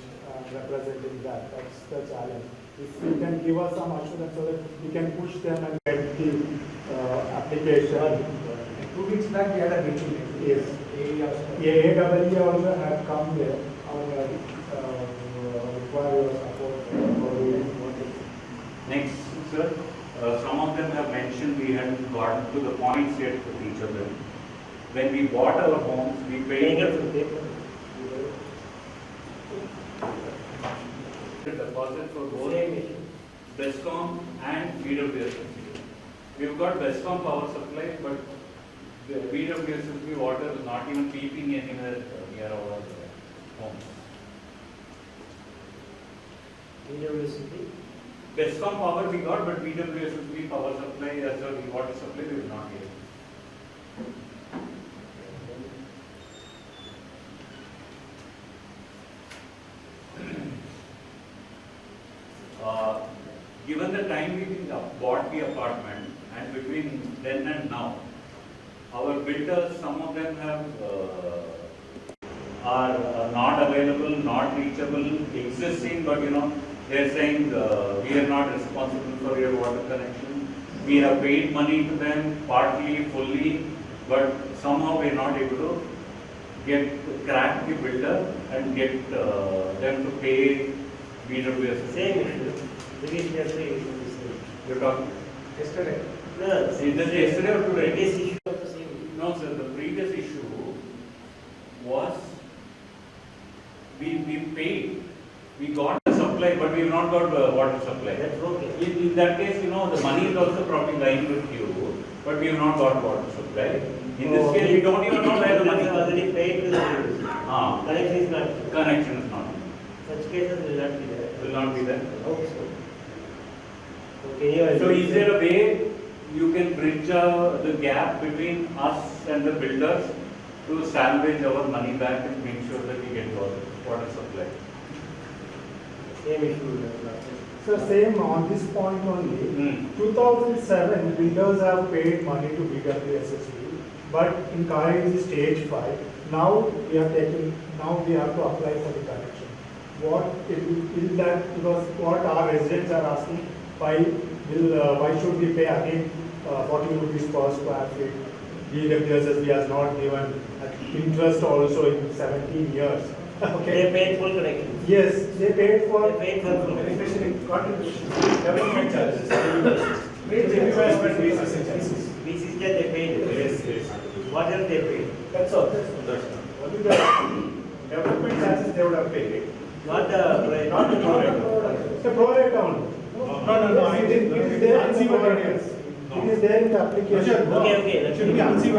representing that. That's the challenge. If you can give us some assurance so that we can push them and get the application. 2 weeks back we had a meeting. Yes. AAE also had come there. Require your support. Next, sir, some of them have mentioned we hadn't gotten to the points yet with each of them. When we bought our homes, we paid deposit for both BESCOM and BWSSB. We've got BESCOM power supply, but the BWSSB water is not even peeping anywhere near our homes. BWSSB? BESCOM power we got, but BWSSB power supply, sorry, water supply we will not get. Given the time we bought the apartment and between then and now, our builders, some of them are not available, not reachable, existing, but they're saying we are not responsible for your water connection. We have paid money to them, partly, fully, but somehow we are not able to crack the builder and get them to pay BWSSB. Same issue. Yesterday issue. You're talking? Yesterday. No, Is that yesterday or today? previous issue of the same. No, sir. The previous issue was we paid. We got the supply, but we have not got the water supply. That's okay. In that case, the money is also probably lying with you, but we have not got water supply. In this case, we don't even know where the money is. Already paid to the connection is not. Connection is not. Such cases will not be there. Will not be there. Okay, so. Okay, So is there a way you can bridge the gap between us and the builders to salvage our money back and make sure that we get water supply? Same issue. So same on this point only. 2007, builders have paid money to BWSSB, but in Cauvery is stage 5. Now we have to apply for the connection. What is that? Because what our residents are asking, why should we pay again 40 rupees per square feet? BWSSB has not given interest also in 17 years. Okay. They paid full connection. Yes, they paid for full beneficiary contribution, development charges, investment basis. BCC they paid. Yes. What else they paid? That's all. Only the development charges they would have paid. Not the pro rata. The pro rata only. No. It is there in the ordinance. It is there in the application. Okay. It should be unseen.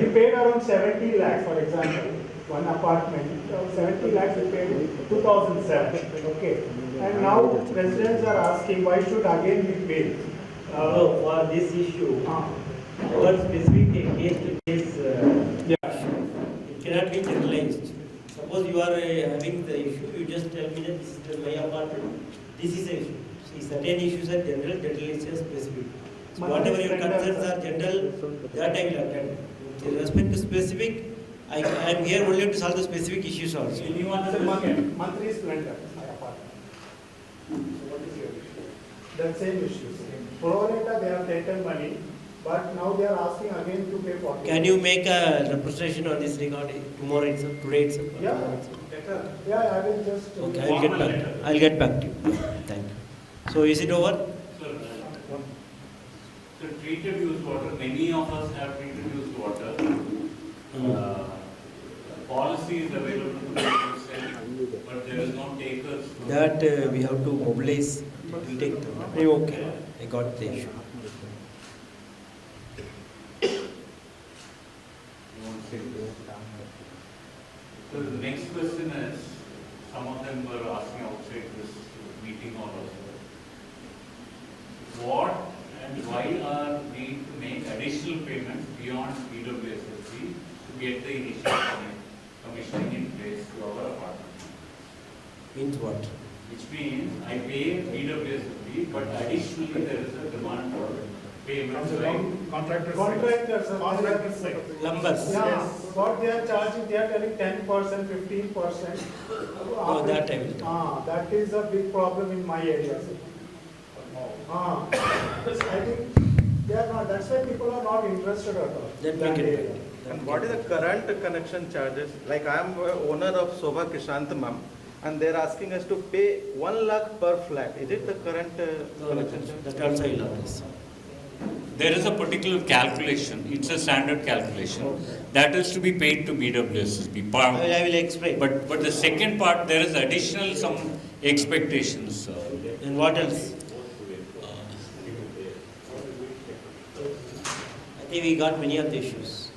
He paid around 70 lakhs, for example. One apartment, 70 lakhs we paid in 2007. Okay. And now residents are asking why should again be paid? For this issue, our specific case to case it cannot be generalized. Suppose you are having the issue, you just tell me that this is my apartment, this is the issue. See, certain issues are general is specific. So whatever your concerns are general, that I will attend. With respect to specific, I am here only to solve the specific issues also. Monthly splendor, my apartment. So what is your issue? That same issue. Pro rata they have taken money, but now they are asking again to pay 40. Can you make a representation on this regard tomorrow itself, today itself? Yeah, I will just. Okay, I'll get back to you. Thank you. So is it over? So treated used water, many of us have treated used water. Policy is available to sell, but there is no takers. That we have to mobilize. It will take time. Okay, I got the issue. So the next question is, some of them were asking outside this meeting also. What and why are we to make additional payments beyond BWSSB to get the initial commissioning in place to our apartment? Means what? Which means I pay BWSSB, but additionally there is a demand for payments by Contractors. Numbers. Yeah, what they are charging, they are telling 10%, 15%. Oh, that I will. That is a big problem in my area. I think they are not, that's why people are not interested at all. That make it. And what is the current connection charges? Like I am owner of Sobha Krishantamam, and they are asking us to pay 1 lakh per flat. Is it the current connection charge? That also I will address. There is a particular calculation, it's a standard calculation, that is to be paid to BWSSB. I will explain. But the second part, there is additional some expectations. And what else? I think we got many of the issues.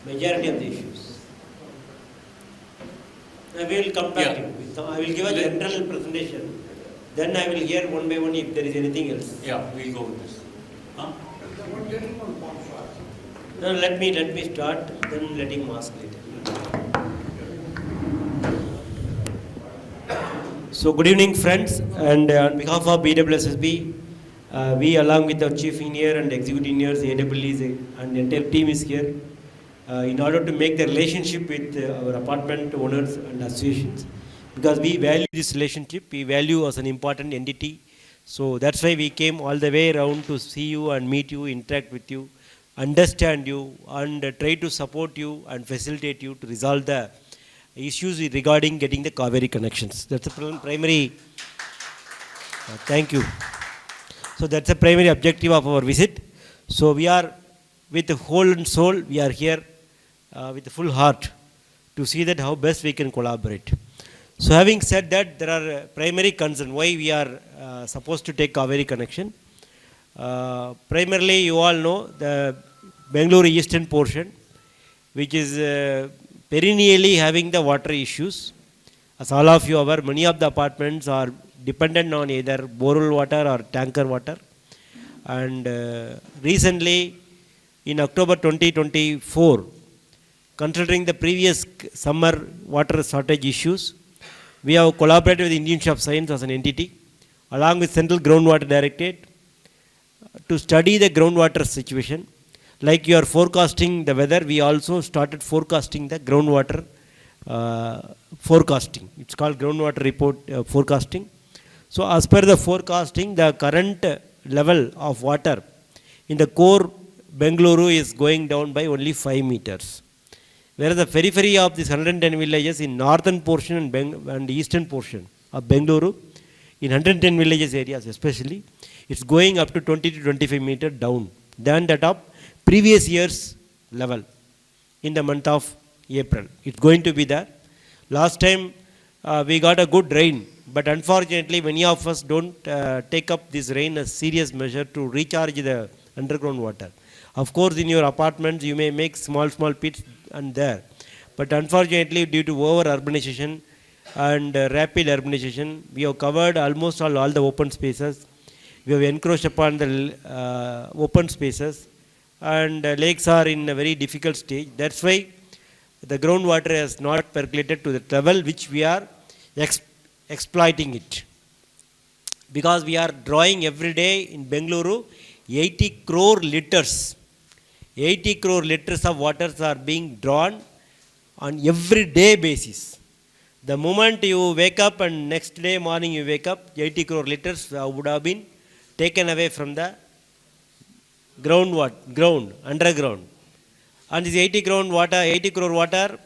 Majority of the issues. I will come back to you. So I will give a general presentation. Then I will hear one by one if there is anything else. Yeah, we'll go with this. Huh? No, let me start, then let him ask later. So good evening friends, and on behalf of BWSSB, we along with our chief engineer and executive engineers, AWEs and the entire team is here in order to make the relationship with our apartment owners and associations. Because we value this relationship, we value as an important entity. So that's why we came all the way around to see you and meet you, interact with you, understand you, and try to support you and facilitate you to resolve the issues regarding getting the Cauvery connections. That's the primary. Thank you. So that's the primary objective of our visit. So we are with the whole and soul, we are here with the full heart to see that how best we can collaborate. So having said that, there are primary concerns why we are supposed to take Cauvery connection. Primarily, you all know the Bengaluru eastern portion, which is perennially having the water issues. As all of you are aware, many of the apartments are dependent on either borehole water or tanker water. And recently, in October 2024, considering the previous summer water shortage issues, we have collaborated with the Indian Institute of Science as an entity, along with Central Groundwater Directorate, to study the groundwater situation. Like you are forecasting the weather, we also started forecasting the groundwater forecasting. It's called groundwater report forecasting. So as per the forecasting, the current level of water in the core Bengaluru is going down by only 5 meters. Whereas the periphery of these 110 villages in northern portion and eastern portion of Bengaluru, in 110 villages areas especially, it's going up to 20 to 25 meters down than that of previous year's level in the month of April. It's going to be there. Last time we got a good rain, but unfortunately many of us don't take up this rain as serious measure to recharge the underground water. Of course, in your apartments you may make small pits and there, but unfortunately due to over urbanization and rapid urbanization, we have covered almost all the open spaces. We have encroached upon the open spaces, and lakes are in a very difficult stage. That's why the groundwater has not percolated to the level which we are exploiting it. Because we are drawing every day in Bengaluru 80 crore liters. 80 crore liters of waters are being drawn on every day basis. The moment you wake up and next day morning you wake up, 80 crore liters would have been taken away from the underground. And this 80 crore water,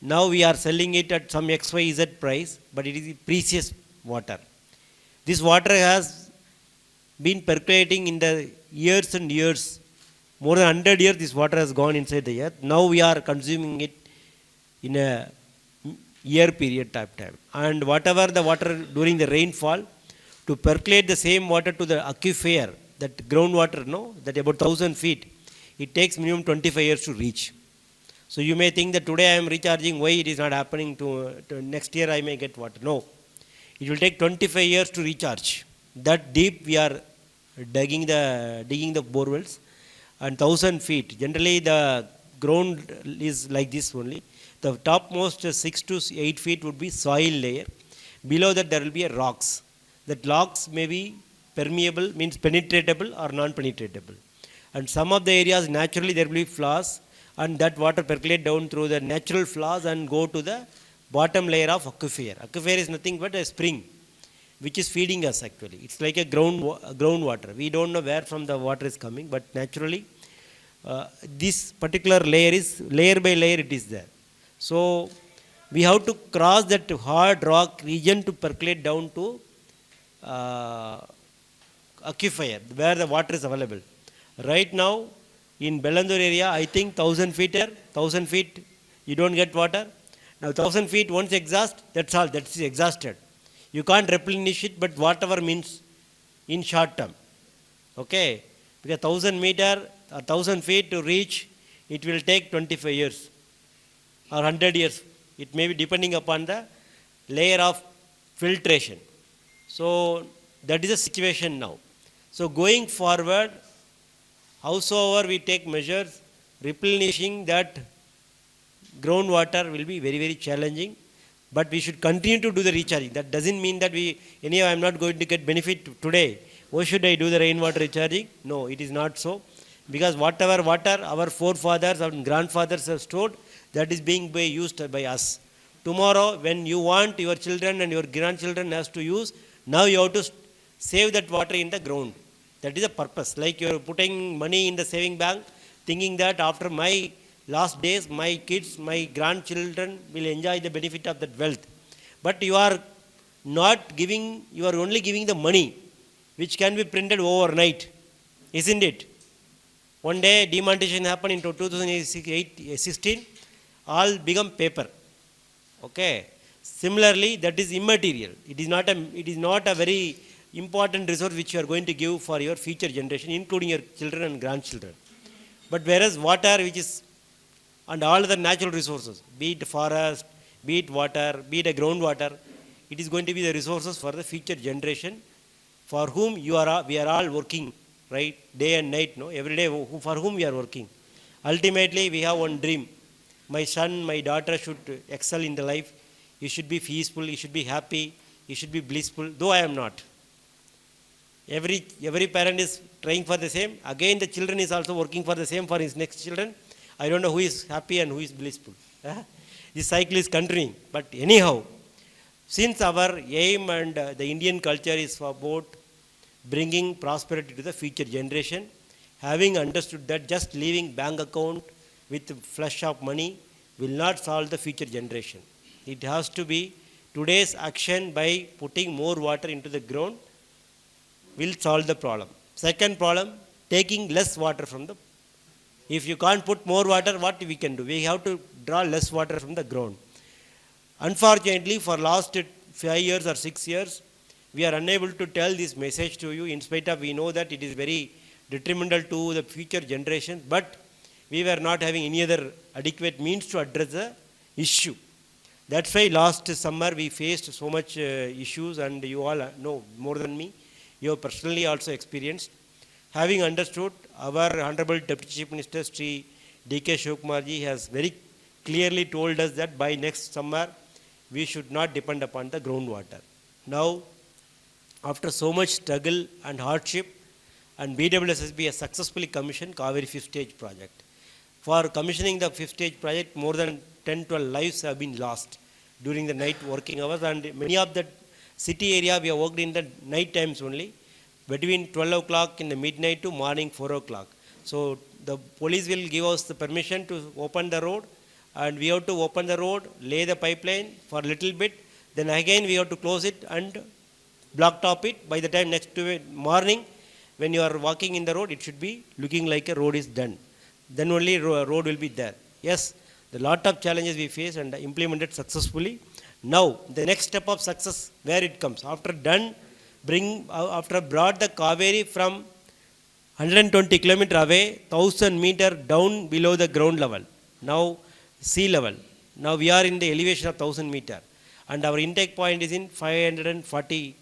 now we are selling it at some XYZ price, but it is precious water. This water has been percolating in the years and years. More than 100 years this water has gone inside the earth. Now we are consuming it in a year period type time. And whatever the water during the rainfall, to percolate the same water to the aquifer, that groundwater, that about 1,000 feet, it takes minimum 25 years to reach. So you may think that today I am recharging, why it is not happening to next year I may get water. No, it will take 25 years to recharge. That deep we are digging the borewells, and 1,000 feet. Generally the ground is like this only. The topmost 6 to 8 feet would be soil layer. Below that there will be a rocks. That rocks may be permeable, means penetratable or non-penetratable. And some of the areas naturally there will be flaws, and that water percolate down through the natural flaws and go to the bottom layer of aquifer. Aquifer is nothing but a spring which is feeding us actually. It's like a groundwater. We don't know where from the water is coming, but naturally this particular layer is, layer by layer it is there. So we have to cross that hard rock region to percolate down to aquifer where the water is available. Right now in Bengaluru area, I think 1,000 feet you don't get water. Now 1,000 feet once exhaust, that's all, that's exhausted. You can't replenish it, but whatever means in short term. Okay, because 1,000 feet to reach, it will take 25 years or 100 years. It may be depending upon the layer of filtration. So that is the situation now. So going forward, howsoever we take measures, replenishing that groundwater will be very, very challenging. But we should continue to do the recharging. That doesn't mean that anyhow I am not going to get benefit today. Why should I do the rainwater recharging? No, it is not so. Because whatever water our forefathers and grandfathers have stored, that is being used by us. Tomorrow when you want, your children and your grandchildren has to use, now you have to save that water in the ground. That is the purpose. Like you are putting money in the saving bank, thinking that after my last days, my kids, my grandchildren will enjoy the benefit of that wealth. But you are not giving, you are only giving the money, which can be printed overnight, isn't it? One day demonetization happened in 2016, all become paper. Okay. Similarly, that is immaterial. It is not a very important resource which you are going to give for your future generation, including your children and grandchildren. But whereas water, which is, and all other natural resources, be it forest, be it water, be it a groundwater, it is going to be the resources for the future generation, for whom we are all working, right, day and night, no, every day, for whom we are working. Ultimately, we have one dream. My son, my daughter should excel in the life. He should be peaceful, he should be happy, he should be blissful, though I am not. Every parent is trying for the same. Again, the children is also working for the same for his next children. I don't know who is happy and who is blissful. This cycle is continuing. But anyhow, since our aim and the Indian culture is about bringing prosperity to the future generation, having understood that just leaving bank account with flush of money will not solve the future generation. It has to be today's action by putting more water into the ground will solve the problem. Second problem, taking less water from the, if you can't put more water, what we can do? We have to draw less water from the ground. Unfortunately, for last 5 years or 6 years, we are unable to tell this message to you, in spite of we know that it is very detrimental to the future generation, but we were not having any other adequate means to address the issue. That's why last summer we faced so much issues, and you all know more than me. You have personally also experienced. Having understood, our Honorable Deputy Chief Minister Sri D.K. Shivakumarji has very clearly told us that by next summer we should not depend upon the groundwater. Now, after so much struggle and hardship, and BWSSB has successfully commissioned Cauvery 5th stage project. For commissioning the 5th stage project, more than 10-12 lives have been lost during the night working hours, and many of the city area we have worked in the night times only, between 12 o'clock in the midnight to morning 4 o'clock. So the police will give us the permission to open the road, and we have to open the road, lay the pipeline for a little bit, then again we have to close it and block top it. By the time next morning, when you are walking in the road, it should be looking like a road is done. Then only road will be there. Yes, the lot of challenges we face and implemented successfully. Now, the next step of success, where it comes. After brought the Cauvery from 120 kilometer away, 1000 meter down below the ground level. Now, sea level. Now we are in the elevation of 1000 meter. And our intake point is in 540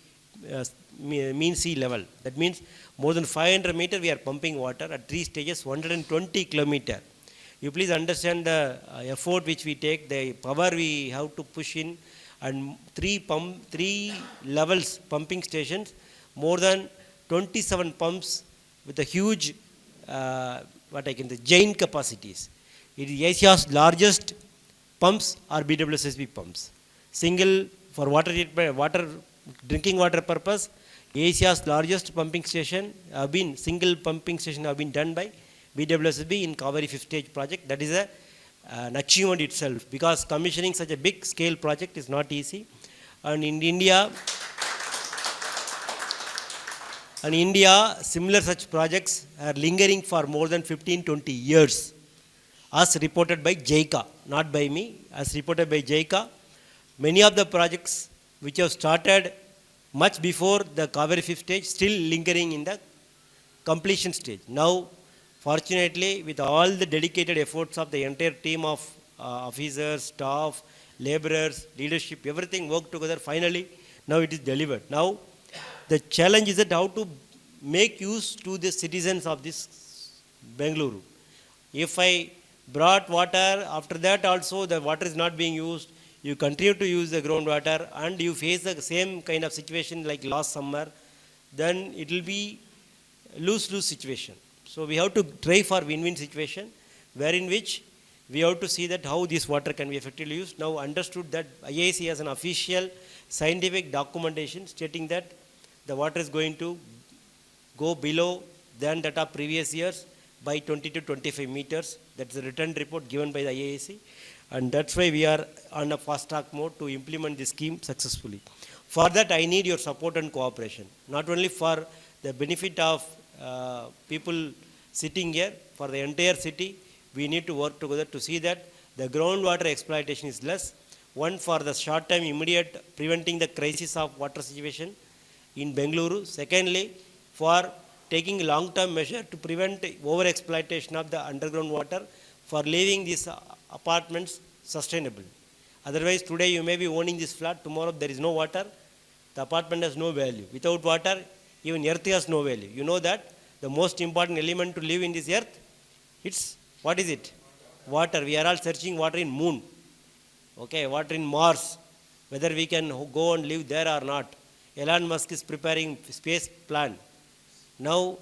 mean sea level. That means more than 500 meter we are pumping water at 3 stages, 120 kilometer. You please understand the effort which we take, the power we have to push in, and 3 levels pumping stations, more than 27 pumps with a huge giant capacities. It is Asia's largest pumps are BWSSB pumps. Single for drinking water purpose, Asia's largest pumping station single pumping station have been done by BWSSB in Cauvery 5th stage project. That is an achievement itself, because commissioning such a big scale project is not easy. And in India, similar such projects are lingering for more than 15-20 years, as reported by JICA, not by me, as reported by JICA. Many of the projects which have started much before the Cauvery 5th stage, still lingering in the completion stage. Now, fortunately, with all the dedicated efforts of the entire team of officers, staff, laborers, leadership, everything worked together, finally, now it is delivered. Now, the challenge is that how to make use to the citizens of this Bengaluru. If I brought water, after that also the water is not being used, you continue to use the groundwater, and you face the same kind of situation like last summer, then it will be lose-lose situation. So we have to try for win-win situation, wherein which we have to see that how this water can be effectively used. Now understood that IIC has an official scientific documentation stating that the water is going to go below than that of previous years by 20 to 25 meters. That's the written report given by the IAAC. And that's why we are on a fast track mode to implement this scheme successfully. For that, I need your support and cooperation, not only for the benefit of people sitting here, for the entire city. We need to work together to see that the groundwater exploitation is less. One, for the short time immediate preventing the crisis of water situation in Bengaluru. Secondly, for taking long-term measure to prevent over-exploitation of the underground water, for leaving these apartments sustainable. Otherwise, today you may be owning this flat, tomorrow there is no water, the apartment has no value. Without water, even earth has no value. You know that the most important element to live in this earth, it's, what is it? Water. We are all searching water in moon. Okay, water in Mars. Whether we can go and live there or not. Elon Musk is preparing space plan. Now,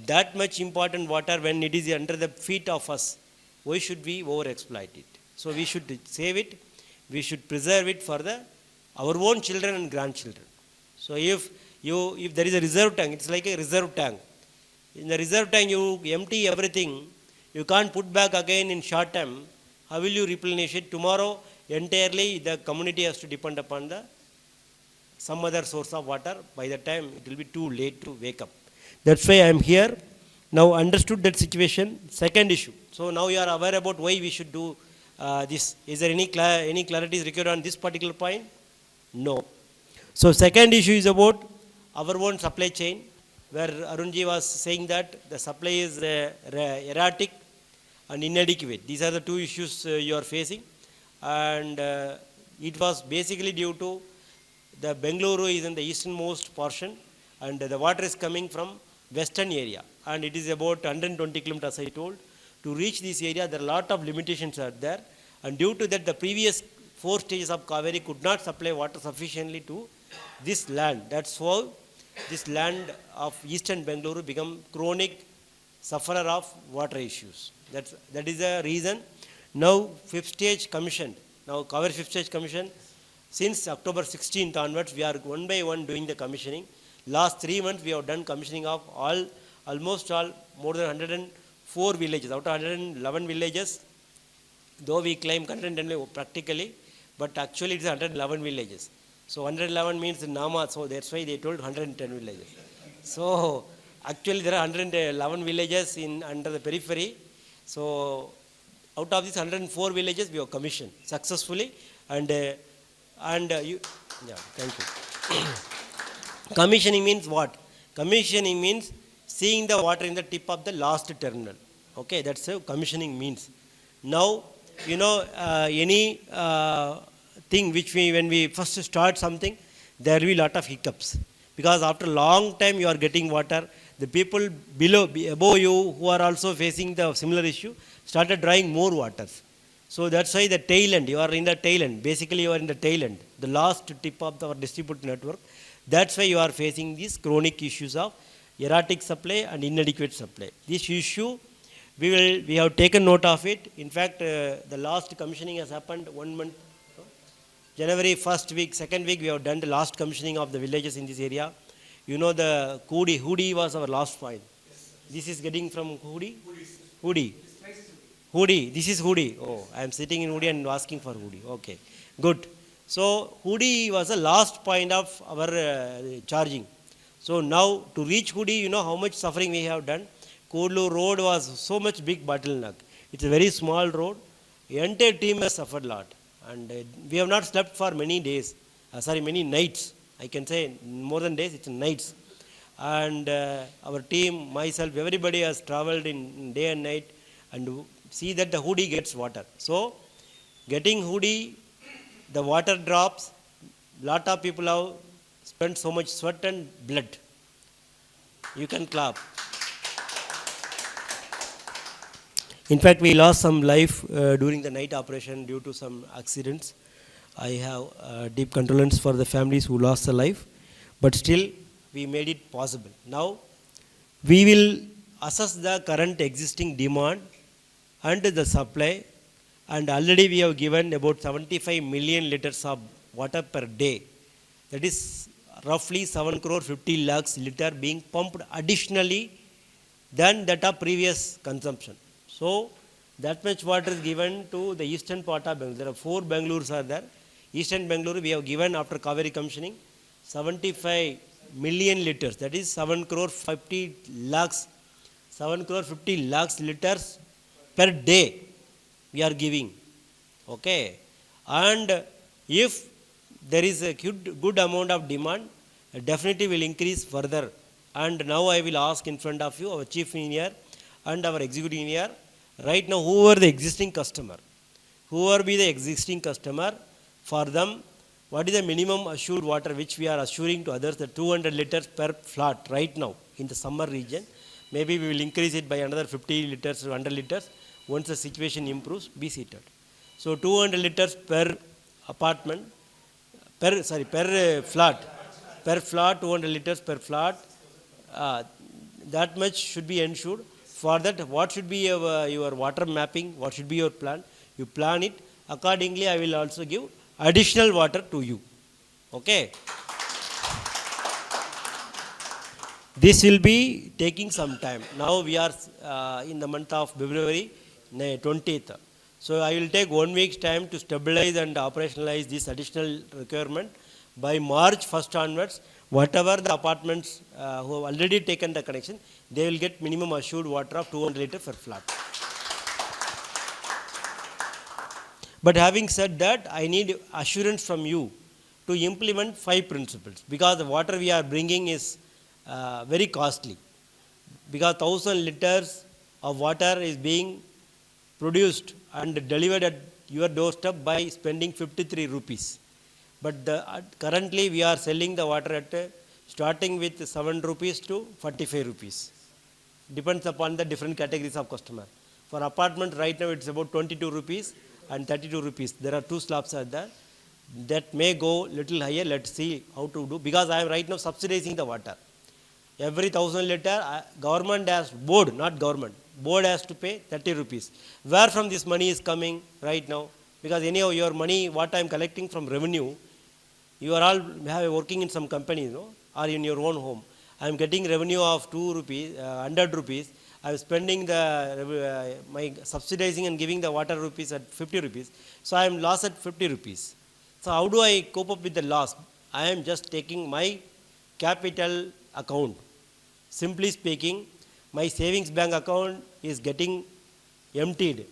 that much important water, when it is under the feet of us, why should we over-exploit it? So we should save it. We should preserve it for our own children and grandchildren. So if there is a reserve tank, it's like a reserve tank. In the reserve tank, you empty everything. You can't put back again in short term. How will you replenish it? Tomorrow, entirely the community has to depend upon some other source of water. By the time, it will be too late to wake up. That's why I am here. Now understood that situation. Second issue. So now you are aware about why we should do this. Is there any clarity is required on this particular point? No. So second issue is about our own supply chain, where Arunji was saying that the supply is erratic and inadequate. These are the two issues you are facing. And it was basically due to the Bengaluru is in the easternmost portion, and the water is coming from western area. And it is about 120 kilometers, as I told. To reach this area, there are a lot of limitations are there. And due to that, the previous 4 stages of Cauvery could not supply water sufficiently to this land. That's why this land of eastern Bengaluru become chronic sufferer of water issues. That is the reason. Now, 5th stage commissioned. Now, Cauvery 5th stage commission. Since October 16th onwards, we are one by one doing the commissioning. Last 3 months, we have done commissioning of almost all more than 104 villages. Out of 111 villages, though we claim 110 practically, but actually it's 111 villages. So 111 means Nama, so that's why they told 110 villages. So actually there are 111 villages under the periphery. So out of these 104 villages, we have commissioned successfully. And thank you. Commissioning means what? Commissioning means seeing the water in the tip of the last terminal. Okay, that's what commissioning means. Now, you know, any thing which when we first start something, there will be a lot of hiccups. Because after a long time you are getting water, the people above you who are also facing the similar issue started drawing more waters. So that's why the tail end, you are in the tail end. Basically you are in the tail end, the last tip of our distributed network. That's why you are facing these chronic issues of erratic supply and inadequate supply. This issue, we have taken note of it. In fact, the last commissioning has happened 1 month. January 1st week, 2nd week, we have done the last commissioning of the villages in this area. You know the Hoodi was our last point. Yes, this is getting from Hoodi? Hoodi. Hoodi. This is Hoodi. Oh, I am sitting in Hoodi and asking for Hoodi. Okay, good. So Hoodi was the last point of our charging. So now to reach Hoodi, you know how much suffering we have done. Kodlu road was so much big bottleneck. It's a very small road. The entire team has suffered a lot. And we have not slept for many days, many nights. I can say more than days, it's nights. And our team, myself, everybody has traveled in day and night and see that the Hoodi gets water. So, getting Hoodi, the water drops, lot of people have spent so much sweat and blood. You can clap. In fact, we lost some life during the night operation due to some accidents. I have deep condolence for the families who lost their life, but still we made it possible. Now, we will assess the current existing demand and the supply, and already we have given about 75 million liters of water per day. That is roughly 7 crore 50 lakhs liter being pumped additionally than that of previous consumption. So that much water is given to the eastern part of Bengaluru. There are 4 Bengalurus are there. Eastern Bengaluru we have given after Cauvery commissioning 75 million liters. That is 7 crore 50 lakhs liters per day we are giving. Okay. And if there is a good amount of demand, definitely will increase further. And now I will ask in front of you, our chief engineer and our executive engineer, right now who are the existing customer? Who are be the existing customer? For them, what is the minimum assured water which we are assuring to others, the 200 liters per flat right now in the summer region. Maybe we will increase it by another 50 liters, 100 liters. Once the situation improves, be seated. So 200 liters per apartment, per flat, 200 liters per flat. That much should be ensured. For that, what should be your water mapping? What should be your plan? You plan it. Accordingly, I will also give additional water to you. Okay. This will be taking some time. Now we are in the month of February 20th. So I will take 1 week's time to stabilize and operationalize this additional requirement. By March 1st onwards, whatever the apartments who have already taken the connection, they will get minimum assured water of 200 liters per flat. But having said that, I need assurance from you to implement 5 principles, because the water we are bringing is very costly. Because 1000 liters of water is being produced and delivered at your doorstep by spending 53 rupees. But currently we are selling the water at starting with 7 rupees to 45 rupees. Depends upon the different categories of customer. For apartment right now it's about 22 rupees and 32 rupees. There are 2 slabs are there. That may go little higher. Let's see how to do. Because I am right now subsidizing the water. Every 1000 liter, government has, board, not government, board has to pay 30 rupees. Where from this money is coming right now? Because anyhow your money, what I am collecting from revenue, you are all working in some company, no? Or in your own home. I am getting revenue of 2 rupees, 100 rupees. I am spending the, my subsidizing and giving the water rupees at 50 rupees. So I am lost at 50 rupees. So how do I cope up with the loss? I am just taking my capital account. Simply speaking, my savings bank account is getting emptied.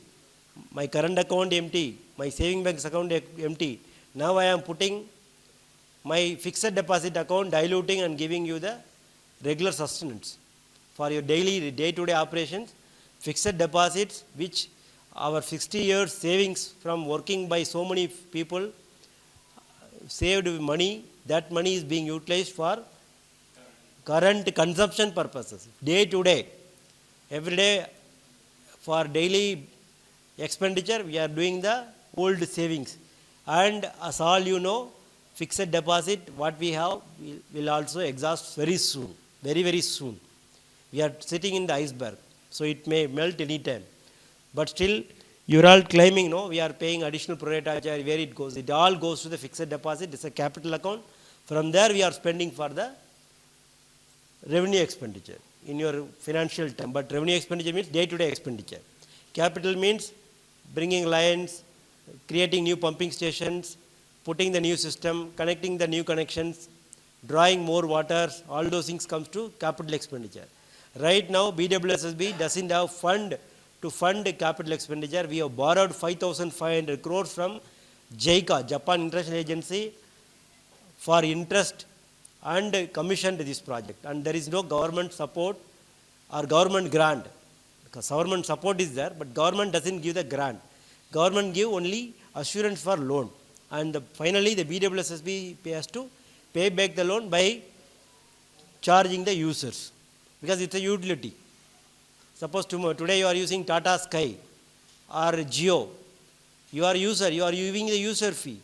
My current account empty. My saving bank account empty. Now I am putting my fixed deposit account, diluting and giving you the regular sustenance. For your daily, day-to-day operations, fixed deposits, which our 60 years savings from working by so many people saved money, that money is being utilized for current consumption purposes. Day to day, every day for daily expenditure, we are doing the old savings. And as all you know, fixed deposit, what we have, will also exhaust very soon, very, very soon. We are sitting in the iceberg, so it may melt any time. But still, you are all claiming, no, we are paying additional pro rata charge, where it goes. It all goes to the fixed deposit. It's a capital account. From there, we are spending for the revenue expenditure in your financial term. But revenue expenditure means day-to-day expenditure. Capital means bringing lines, creating new pumping stations, putting the new system, connecting the new connections, drawing more waters, all those things comes to capital expenditure. Right now, BWSSB doesn't have fund to fund capital expenditure. We have borrowed 5,500 crores from JICA, Japan International Agency, for interest and commissioned this project. And there is no government support or government grant. Because government support is there, but government doesn't give the grant. Government give only assurance for loan. And finally, the BWSSB has to pay back the loan by charging the users, because it's a utility. Suppose today you are using Tata Sky or Jio, you are user, you are giving the user fee.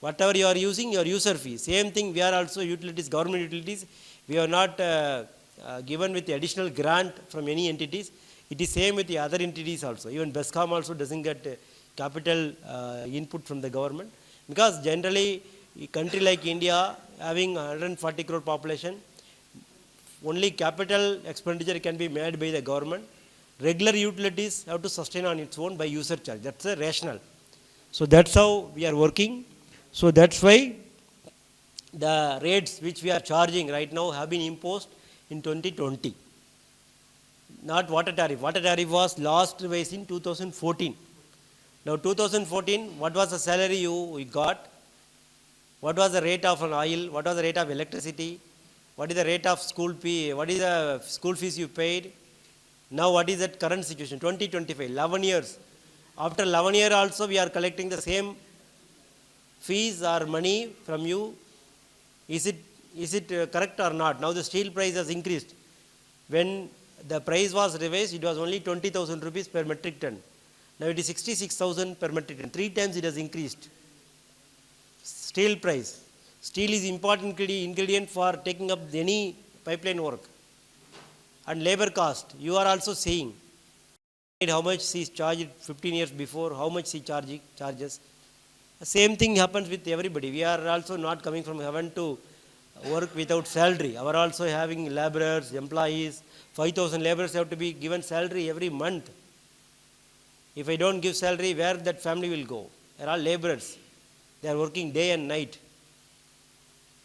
Whatever you are using, your user fee. Same thing, we are also utilities, government utilities. We are not given with the additional grant from any entities. It is same with the other entities also. Even BESCOM also doesn't get capital input from the government. Because generally, a country like India, having 140 crore population, only capital expenditure can be made by the government. Regular utilities have to sustain on its own by user charge. That's the rationale. So that's how we are working. So that's why the rates which we are charging right now have been imposed in 2020. Not water tariff. Water tariff was last revised in 2014. Now 2014, what was the salary you got? What was the rate of an oil? What was the rate of electricity? What is the rate of school fee? What is the school fees you paid? Now what is that current situation? 2025, 11 years. After 11 years also we are collecting the same fees or money from you. Is it correct or not? Now the steel price has increased. When the price was revised, it was only 20,000 rupees per metric ton. Now it is 66,000 per metric ton. 3 times it has increased. Steel price. Steel is important ingredient for taking up any pipeline work. And labor cost, you are also seeing how much he charged 15 years before, how much he charges. The same thing happens with everybody. We are also not coming from heaven to work without salary. Our also having laborers, employees, 5,000 laborers have to be given salary every month. If I don't give salary, where that family will go? They are all laborers. They are working day and night.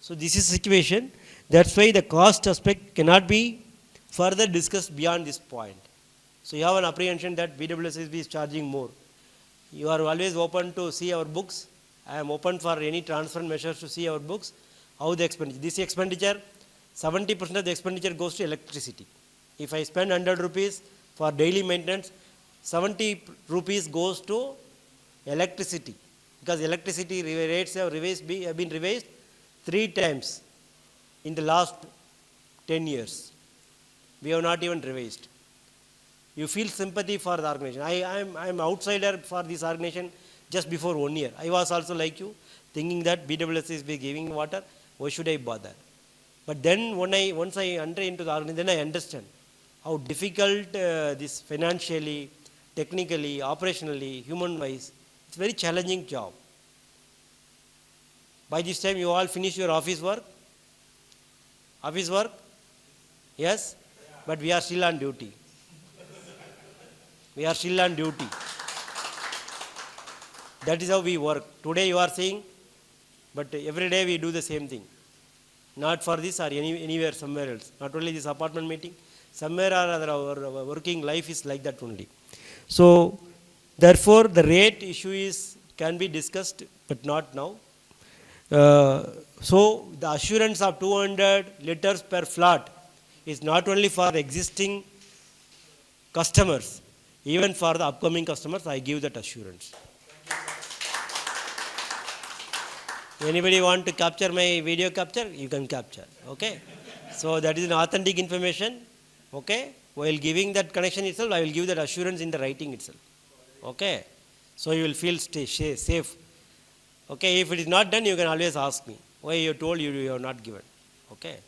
So this is the situation. That's why the cost aspect cannot be further discussed beyond this point. So you have an apprehension that BWSSB is charging more. You are always open to see our books. I am open for any transfer measures to see our books. How the expenditure. This expenditure, 70% of the expenditure goes to electricity. If I spend 100 rupees for daily maintenance, 70 rupees goes to electricity. Because electricity rates have been revised 3 times in the last 10 years. We have not even revised. You feel sympathy for the organization. I am outsider for this organization just before 1 year. I was also like you, thinking that BWSSB is giving water, why should I bother? But then once I enter into the organization, then I understand how difficult this financially, technically, operationally, human-wise, it's a very challenging job. By this time, you all finish your office work? Office work? Yes? But we are still on duty. We are still on duty. That is how we work. Today you are saying, but every day we do the same thing. Not for this or anywhere, somewhere else. Not only this apartment meeting, somewhere or other our working life is like that only. So, therefore, the rate issue can be discussed, but not now. So, the assurance of 200 liters per flat is not only for the existing customers, even for the upcoming customers, I give that assurance. Anybody want to capture my video capture? You can capture, okay? So that is an authentic information, okay? While giving that connection itself, I will give that assurance in the writing itself, okay? So you will feel safe, okay? If it is not done, you can always ask me, why you told you have not given, okay?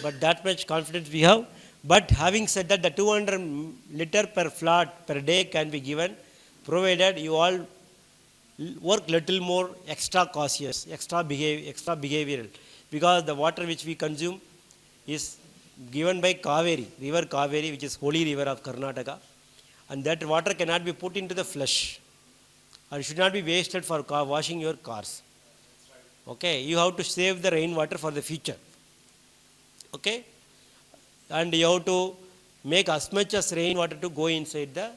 But that much confidence we have. But having said that, the 200 liter per flat per day can be given, provided you all work little more extra cautious, extra behavioral, because the water which we consume is given by Cauvery, river Cauvery, which is holy river of Karnataka, and that water cannot be put into the flush, or should not be wasted for washing your cars. Okay, you have to save the rainwater for the future. Okay, and you have to make as much as rainwater to go inside the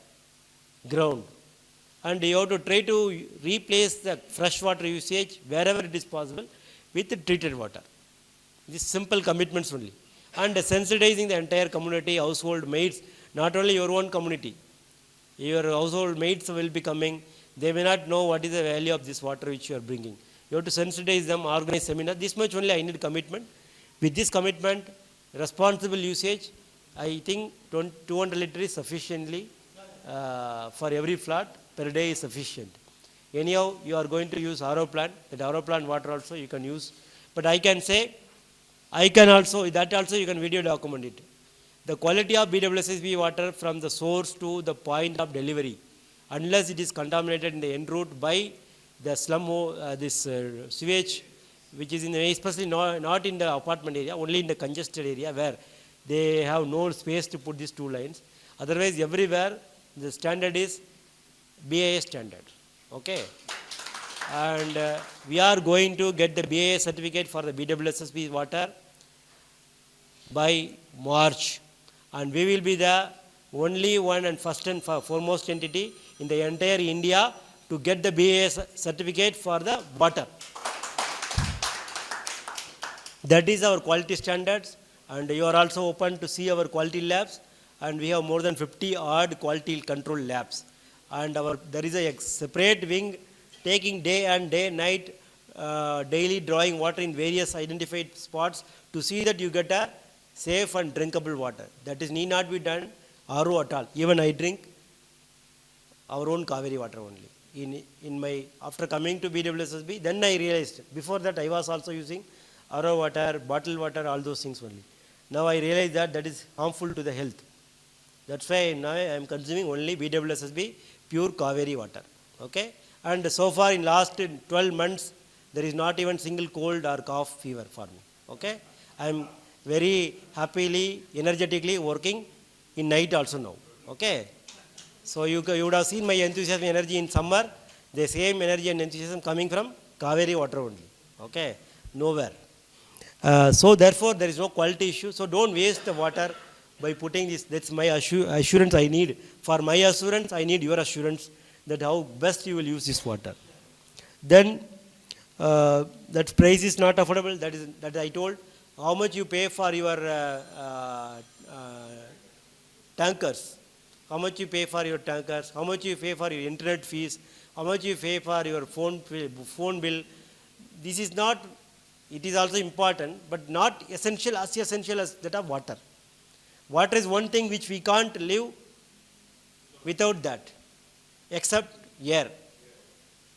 ground. And you have to try to replace the fresh water usage wherever it is possible with the treated water. These simple commitments only. And sensitizing the entire community, household mates, not only your own community. Your household mates will be coming. They may not know what is the value of this water which you are bringing. You have to sensitize them, organize seminars. This much only I need commitment. With this commitment, responsible usage, I think 200 liters is sufficiently for every flat per day is sufficient. Anyhow, you are going to use RO plant. That RO plant water also you can use. But I can say, that also you can video document it. The quality of BWSSB water from the source to the point of delivery, unless it is contaminated in the en route by the slum, sewage, which is especially not in the apartment area, only in the congested area where they have no space to put these 2 lines. Otherwise, everywhere the standard is BIS standard. Okay. And we are going to get the BIS certificate for the BWSSB water by March. And we will be the only one and first and foremost entity in the entire India to get the BIS certificate for the water. That is our quality standards, and you are also open to see our quality labs, and we have more than 50 odd quality control labs. And there is a separate wing taking day and night, daily drawing water in various identified spots to see that you get a safe and drinkable water. That is need not be done RO at all. Even I drink our own Cauvery water only. After coming to BWSSB, then I realized, before that I was also using RO water, bottled water, all those things only. Now I realize that is harmful to the health. That's why now I am consuming only BWSSB pure Cauvery water. Okay? And so far in last 12 months, there is not even single cold or cough fever for me. Okay? I am very happily, energetically working in night also now. Okay? So you would have seen my enthusiasm, energy in summer, the same energy and enthusiasm coming from Cauvery water only. Okay? Nowhere. So therefore there is no quality issue. So don't waste the water by putting this. That's my assurance I need. For my assurance, I need your assurance that how best you will use this water. Then that price is not affordable. That I told. How much you pay for your tankers? How much you pay for your tankers? How much you pay for your internet fees? How much you pay for your phone bill? This is not. It is also important, but not essential as that of water. Water is one thing which we can't live without that, except air.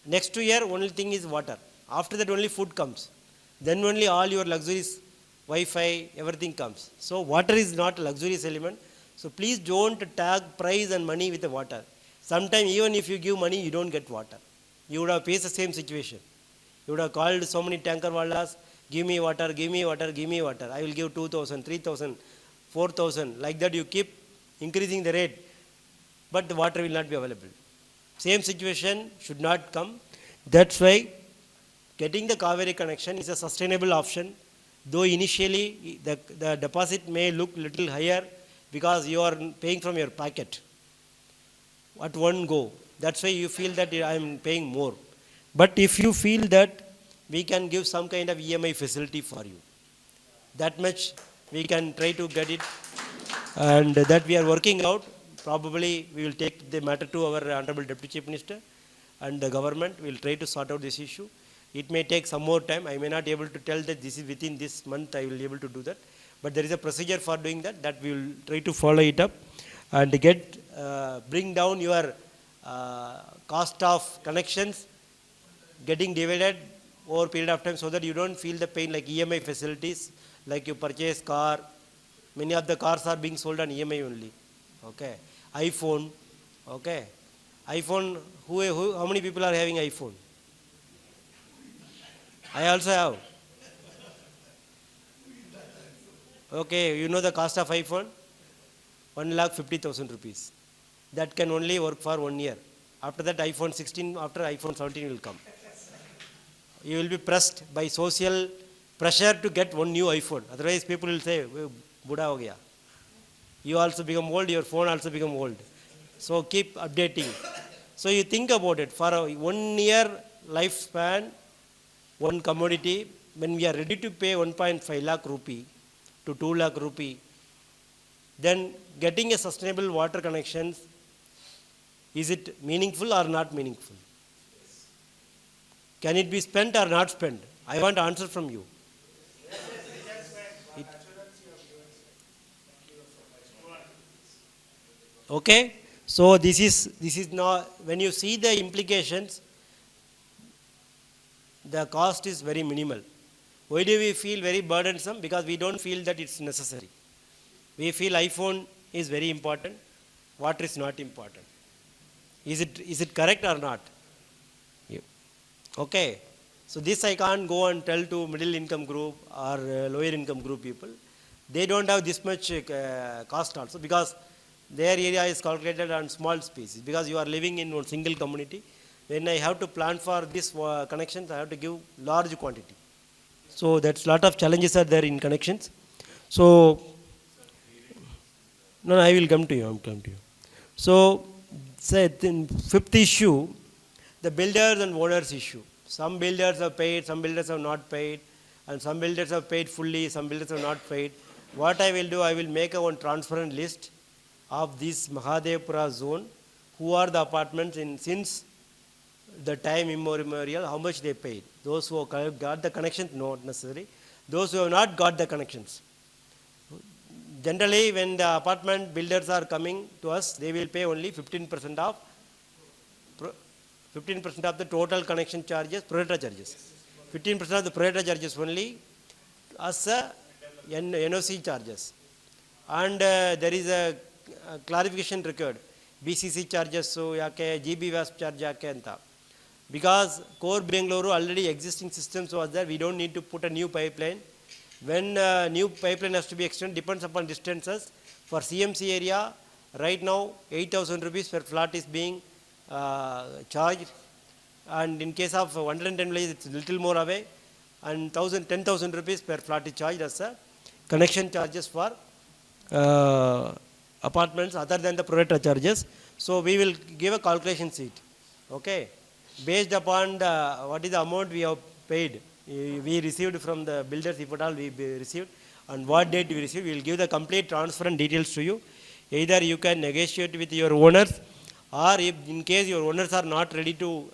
Next to air, only thing is water. After that, only food comes. Then only all your luxuries, Wi-Fi, everything comes. So water is not a luxurious element. So please don't tag price and money with the water. Sometimes even if you give money, you don't get water. You would have faced the same situation. You would have called so many tanker wallas, give me water, give me water, give me water. I will give 2,000, 3,000, 4,000. Like that you keep increasing the rate, but the water will not be available. Same situation should not come. That's why getting the Cauvery connection is a sustainable option. Though initially the deposit may look little higher because you are paying from your pocket at one go. That's why you feel that I am paying more. But if you feel that we can give some kind of EMI facility for you, that much we can try to get it, and that we are working out. Probably we will take the matter to our Honorable Deputy Chief Minister and the government. We will try to sort out this issue. It may take some more time. I may not be able to tell that this is within this month I will be able to do that. But there is a procedure for doing that we will try to follow it up and bring down your cost of connections getting divided over a period of time so that you don't feel the pain like EMI facilities, like you purchase car. Many of the cars are being sold on EMI only. Okay. iPhone. Okay. iPhone, how many people are having iPhone? I also have. Okay, you know the cost of iPhone? 1,50,000 rupees. That can only work for 1 year. After that iPhone 16, after iPhone 17 will come. You will be pressed by social pressure to get one new iPhone. Otherwise people will say, Buddha ho gaya. You also become old, your phone also become old. So keep updating. So you think about it. For a 1 year lifespan, one commodity, when we are ready to pay 1.5 lakh rupee to 2 lakh rupee, then getting a sustainable water connections, is it meaningful or not meaningful? Can it be spent or not spent? I want answer from you. Okay, so this is now, when you see the implications, the cost is very minimal. Why do we feel very burdensome? Because we don't feel that it's necessary. We feel iPhone is very important, water is not important. Is it correct or not? Yeah. Okay, so this I can't go and tell to middle income group or lower income group people. they don't have this much cost also, because their area is calculated on small spaces, because you are living in one single community. When I have to plan for this connections, I have to give large quantity. So that's lot of challenges are there in connections. So, no, I will come to you, I will come to you. So, say, fifth issue, the builders and owners issue. Some builders have paid, some builders have not paid, and some builders have paid fully, some builders have not paid. What I will do, I will make a one transparent list of this Mahadevpura zone, who are the apartments in since the time immemorial, how much they paid. Those who have got the connections, not necessary. Those who have not got the connections. Generally, when the apartment builders are coming to us, they will pay only 15% of 15% of the total connection charges, prorata charges. 15% of the prorata charges only as a NOC charges. And there is a clarification required. BCC charges, so yake, GBWSSB charge yake anta. Because core Bengaluru already existing systems was there, we don't need to put a new pipeline. When new pipeline has to be extended, depends upon distances. For CMC area, right now 8,000 rupees per flat is being charged, and in case of 110 villages, it's a little more away, and 10,000 rupees per flat is charged as a connection charges for apartments other than the prorata charges. So we will give a calculation sheet, okay, based upon what is the amount we have paid, we received from the builders, if at all we received, and what date we received. We will give the complete transparent details to you. Either you can negotiate with your owners, or if in case your owners are not ready to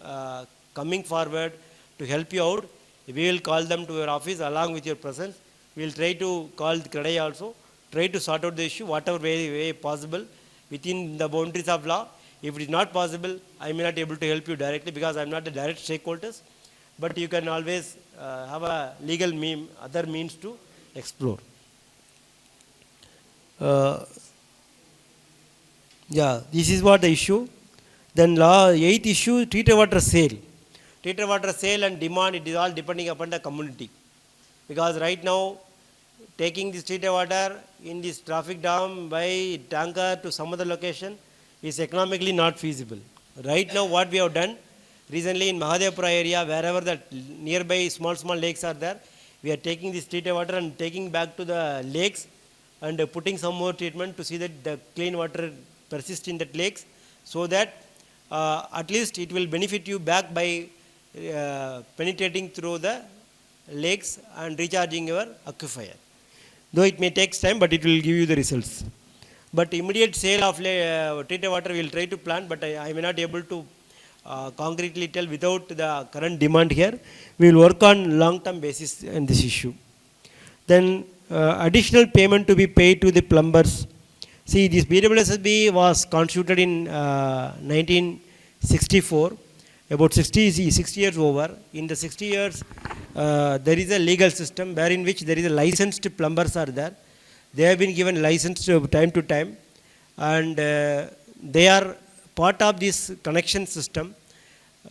coming forward to help you out, we will call them to your office along with your presence. We will try to call the Kadai also, try to sort out the issue whatever way possible within the boundaries of law. If it is not possible, I may not be able to help you directly because I am not the direct stakeholders, but you can always have a legal other means to explore. Yeah, this is what the issue. Then eighth issue, treated water sale. Treated water sale and demand, it is all depending upon the community. Because right now, taking this treated water in this traffic dam by tanker to some other location is economically not feasible. Right now, what we have done, recently in Mahadevpura area, wherever the nearby small lakes are there, we are taking this treated water and taking back to the lakes and putting some more treatment to see that the clean water persists in that lakes, so that at least it will benefit you back by penetrating through the lakes and recharging your aquifer. Though it may take time, but it will give you the results. But immediate sale of treated water we will try to plan, but I may not be able to concretely tell without the current demand here. We will work on long-term basis on this issue. Then additional payment to be paid to the plumbers. See, this BWSSB was constituted in 1964, about 60 years over. In the 60 years, there is a legal system wherein which there is a licensed plumbers are there. They have been given license time to time, and they are part of this connection system.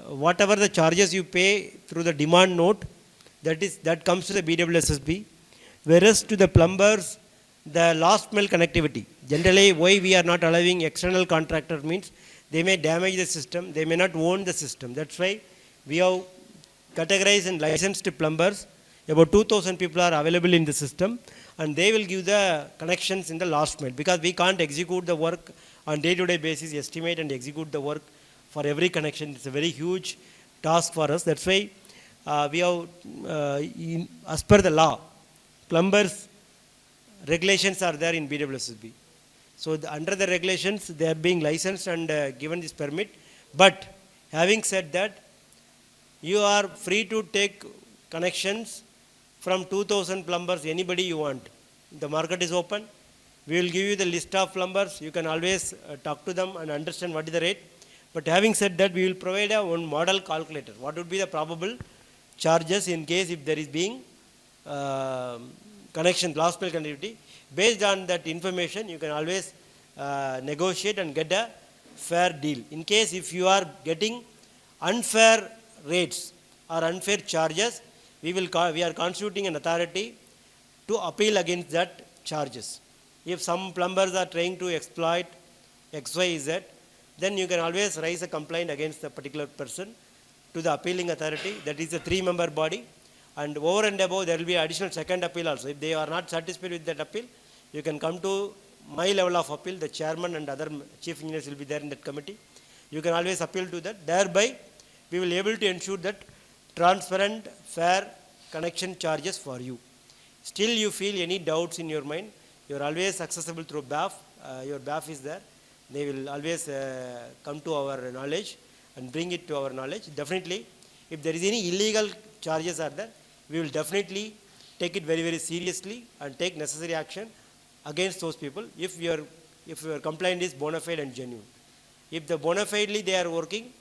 Whatever the charges you pay through the demand note, that comes to the BWSSB. Whereas to the plumbers, the last mile connectivity. Generally, why we are not allowing external contractor means they may damage the system, they may not own the system. That's why we have categorized and licensed plumbers. About 2,000 people are available in the system, and they will give the connections in the last mile, because we can't execute the work on day-to-day basis, estimate and execute the work for every connection. It's a very huge task for us. That's why we have, as per the law, plumbers regulations are there in BWSSB. So under the regulations, they are being licensed and given this permit. But having said that, you are free to take connections from 2,000 plumbers, anybody you want. The market is open. We will give you the list of plumbers. You can always talk to them and understand what is the rate. But having said that, we will provide one model calculator. What would be the probable charges in case if there is being connection, last mile connectivity. Based on that information, you can always negotiate and get a fair deal. In case if you are getting unfair rates or unfair charges, we are constituting an authority to appeal against that charges. If some plumbers are trying to exploit XYZ, then you can always raise a complaint against the particular person to the appealing authority. That is a 3-member body. And over and above, there will be additional second appeal also. If they are not satisfied with that appeal, you can come to my level of appeal. The chairman and other chief engineers will be there in that committee. You can always appeal to that. Thereby, we will be able to ensure that transparent, fair connection charges for you. Still you feel any doubts in your mind, you are always accessible through BAF. Your BAF is there. They will always come to our knowledge and bring it to our knowledge. Definitely, if there is any illegal charges are there, we will definitely take it very, very seriously and take necessary action against those people if your complaint is bona fide and genuine. If the bona fidely they are working,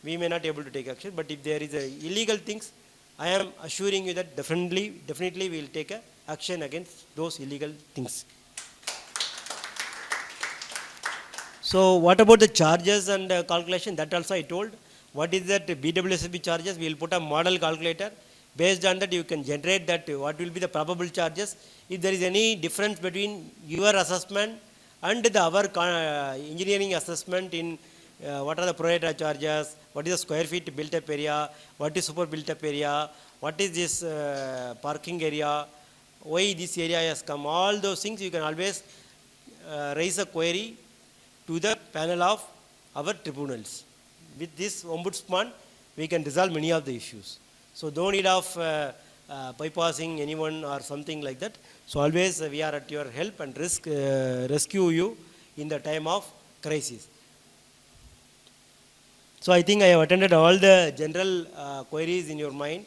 we may not be able to take action. But if there is illegal things, I am assuring you that definitely we will take action against those illegal things. So what about the charges and calculation? That also I told. What is that BWSSB charges? We will put a model calculator. Based on that, you can generate that what will be the probable charges. If there is any difference between your assessment and our engineering assessment in what are the pro rata charges, what is the square feet built up area, what is super built up area, what is this parking area, why this area has come, all those things you can always raise a query to the panel of our tribunals. With this Ombudsman, we can resolve many of the issues. So no need of bypassing anyone or something like that. So always we are at your help and rescue you in the time of crisis. So I think I have attended all the general queries in your mind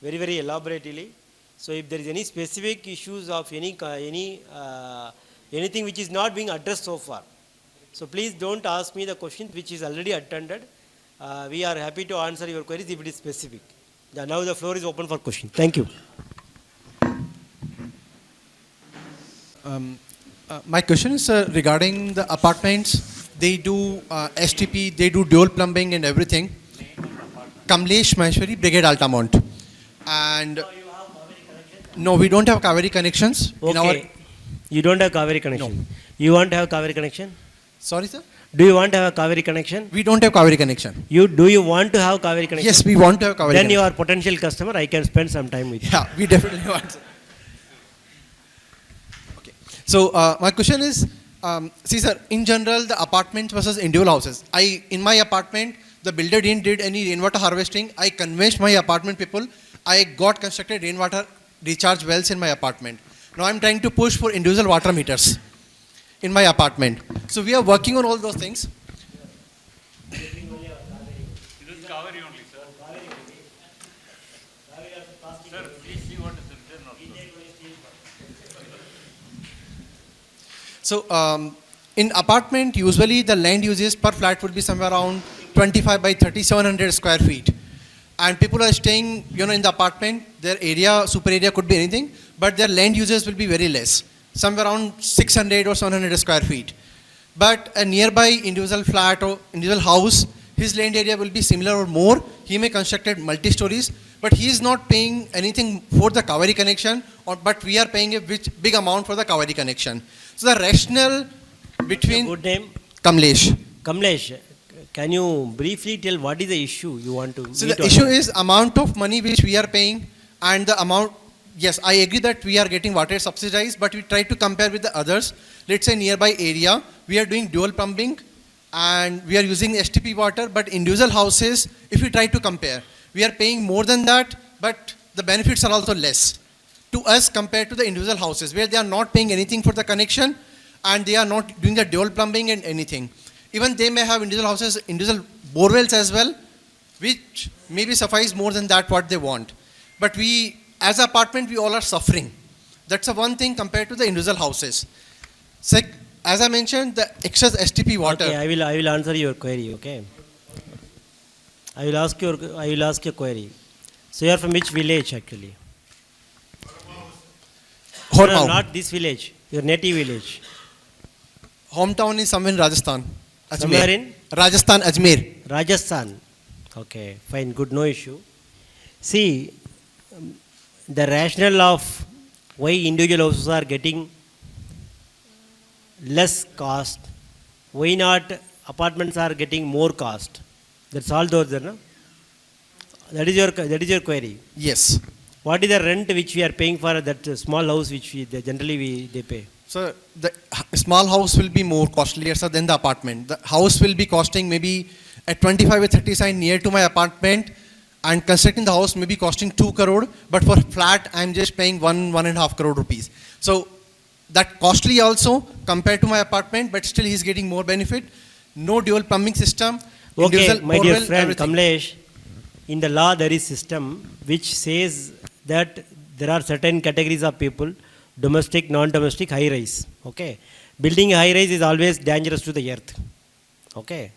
very, very elaborately. So if there is any specific issues of anything which is not being addressed so far, so please don't ask me the questions which is already attended. We are happy to answer your queries if it is specific. Now the floor is open for questions. Thank you. My question is regarding the apartments. They do STP, they do dual plumbing and everything. Kamlesh Maheshwari, Brigade Altamont. And no, we don't have Cauvery connections. Okay. You don't have Cauvery connection. No. You want to have Cauvery connection? Sorry, sir? Do you want to have a Cauvery connection? We don't have Cauvery connection. Do you want to have Cauvery connection? Yes, we want to have Cauvery connection. Then you are potential customer. I can spend some time with you. Yeah, we definitely want to. Okay. So my question is, see sir, in general, the apartments versus individual houses. In my apartment, the builder didn't did any rainwater harvesting. I convinced my apartment people. I got constructed rainwater recharge wells in my apartment. Now I'm trying to push for individual water meters in my apartment. So we are working on all those things. It is Cauvery only, sir. Sir, please see what is written also. So in apartment, usually the land uses per flat would be somewhere around 25 by 3700 square feet. And people are staying, in the apartment, their area, super area could be anything, but their land uses will be very less, somewhere around 600 or 700 square feet. But a nearby individual flat or individual house, his land area will be similar or more. He may construct multi-stories, but he is not paying anything for the Cauvery connection, but we are paying a big amount for the Cauvery connection. So the rationale between... Good name? Kamlesh. Kamlesh, can you briefly tell what is the issue you want to... So the issue is amount of money which we are paying and the amount... Yes, I agree that we are getting water subsidized, but we try to compare with the others. Let's say nearby area, we are doing dual pumping and we are using STP water, but individual houses, if we try to compare, we are paying more than that, but the benefits are also less to us compared to the individual houses, where they are not paying anything for the connection and they are not doing the dual plumbing and anything. Even they may have individual houses, individual borewells as well, which maybe suffice more than that what they want. But we, as an apartment, we all are suffering. That's the one thing compared to the individual houses. As I mentioned, the excess STP water. Okay, I will answer your query. Okay. I will ask your query. So you are from which village actually? No, not this village. Your native village. Hometown is somewhere in Rajasthan. Ajmer. Somewhere in? Rajasthan, Ajmer. Rajasthan. Okay, fine, good, no issue. See, the rationale of why individual houses are getting less cost? Why not apartments are getting more cost? That's all those, no? That is your query. Yes. What is the rent which we are paying for that small house which they pay? So the small house will be more costlier than the apartment. The house will be costing maybe at 25 or 30 sign near to my apartment, and constructing the house may be costing 2 crore, but for flat I'm just paying 1.5 crore rupees. So that costly also compared to my apartment, but still he's getting more benefit. No dual plumbing system. Okay, my dear borewell, friend everything. Kamlesh, in the law there is system which says that there are certain categories of people, domestic, non-domestic, high-rise. Okay, building a high-rise is always dangerous to the earth. Okay,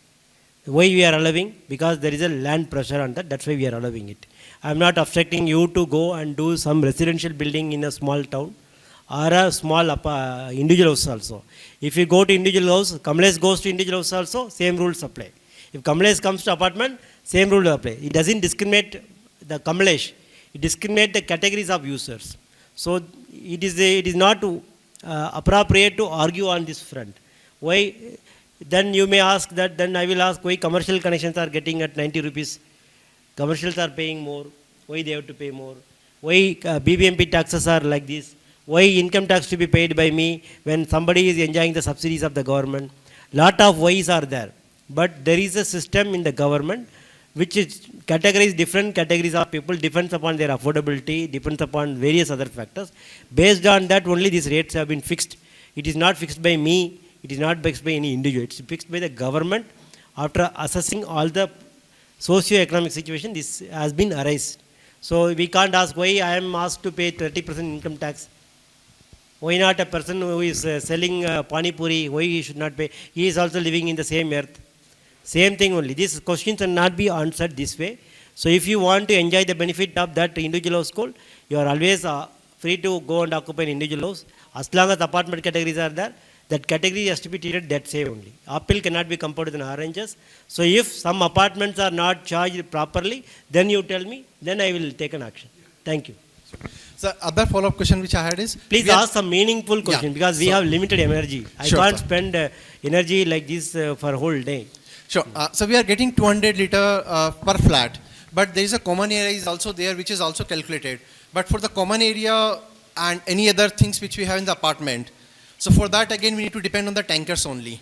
why we are allowing? Because there is a land pressure on that. That's why we are allowing it. I am not obstructing you to go and do some residential building in a small town or a small individual house also. If you go to individual house, Kamlesh goes to individual house also, same rules apply. If Kamlesh comes to apartment, same rule apply. It doesn't discriminate the Kamlesh. It discriminates the categories of users. So it is not appropriate to argue on this front. Why? Then you may ask that, then I will ask why commercial connections are getting at 90 rupees. Commercials are paying more. Why they have to pay more? Why BBMP taxes are like this? Why income tax to be paid by me when somebody is enjoying the subsidies of the government? Lot of whys are there. But there is a system in the government which is categories, different categories of people, depends upon their affordability, depends upon various other factors. Based on that only these rates have been fixed. It is not fixed by me, it is not fixed by any individual, it's fixed by the government. After assessing all the socio-economic situation, this has been arised. So we can't ask why I am asked to pay 30% income tax. Why not a person who is selling pani puri, why he should not pay? He is also living in the same earth. Same thing only. These questions will not be answered this way. So if you want to enjoy the benefit of that individual house code, you are always free to go and occupy an individual house. As long as apartment categories are there, that category has to be treated that same only. Apple cannot be compared with oranges. So if some apartments are not charged properly, then you tell me, then I will take an action. Thank you. So other follow-up question which I had is, please ask some meaningful question, because we have limited energy. I can't spend energy like this for a whole day. Sure. So we are getting 200 liter per flat, but there is a common area is also there which is also calculated. But for the common area and any other things which we have in the apartment, so for that again we need to depend on the tankers only.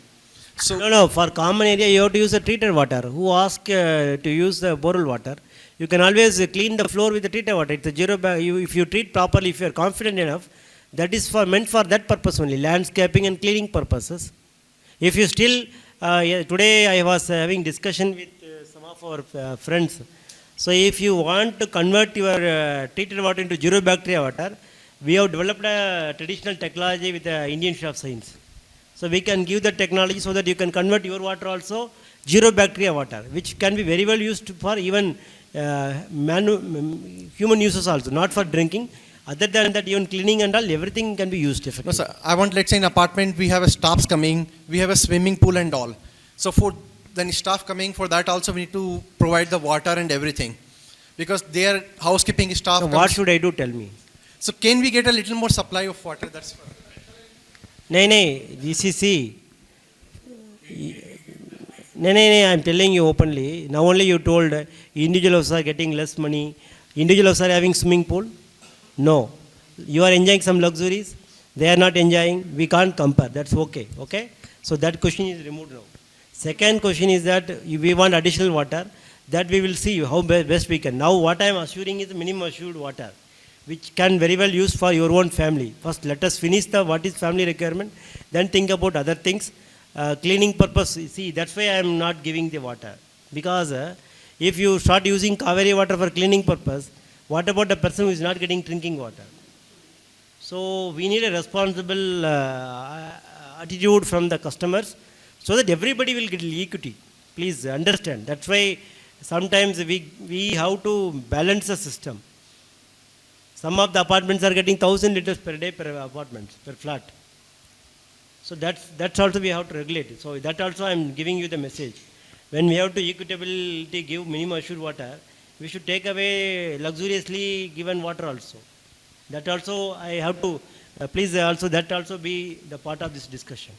So no, for common area you have to use the treated water. Who ask to use the borewell water? You can always clean the floor with the treated water. It's a zero bag. If you treat properly, if you are confident enough, that is meant for that purpose only, landscaping and cleaning purposes. If you still today I was having discussion with some of our friends. So if you want to convert your treated water into zero bacteria water, we have developed a traditional technology with the Indian Institute of Science. So we can give the technology so that you can convert your water also zero bacteria water, which can be very well used for even human uses also, not for drinking. Other than that, even cleaning and all, everything can be used effectively. No, sir. I want, let's say in apartment, we have a staffs coming, we have a swimming pool and all. So for the staff coming, for that also we need to provide the water and everything. Because their housekeeping staff. So what should I do? Tell me. So can we get a little more supply of water? That's No, GCC. No, I am telling you openly. Now only you told individuals are getting less money. Individuals are having swimming pool. No. You are enjoying some luxuries. They are not enjoying. We can't compare. That's okay. Okay? So that question is removed now. Second question is that we want additional water. That we will see how best we can. Now what I am assuring is minimum assured water, which can very well use for your own family. First let us finish what is family requirement. Then think about other things. Cleaning purpose. See, that's why I am not giving the water. Because if you start using Cauvery water for cleaning purpose, what about the person who is not getting drinking water? So we need a responsible attitude from the customers so that everybody will get equity. Please understand. That's why sometimes we have to balance the system. Some of the apartments are getting 1,000 liters per day per apartment, per flat. So that's also we have to regulate. So that also I am giving you the message. When we have to equitably give minimum assured water, we should take away luxuriously given water also. That also I have to Please also that also be the part of this discussion.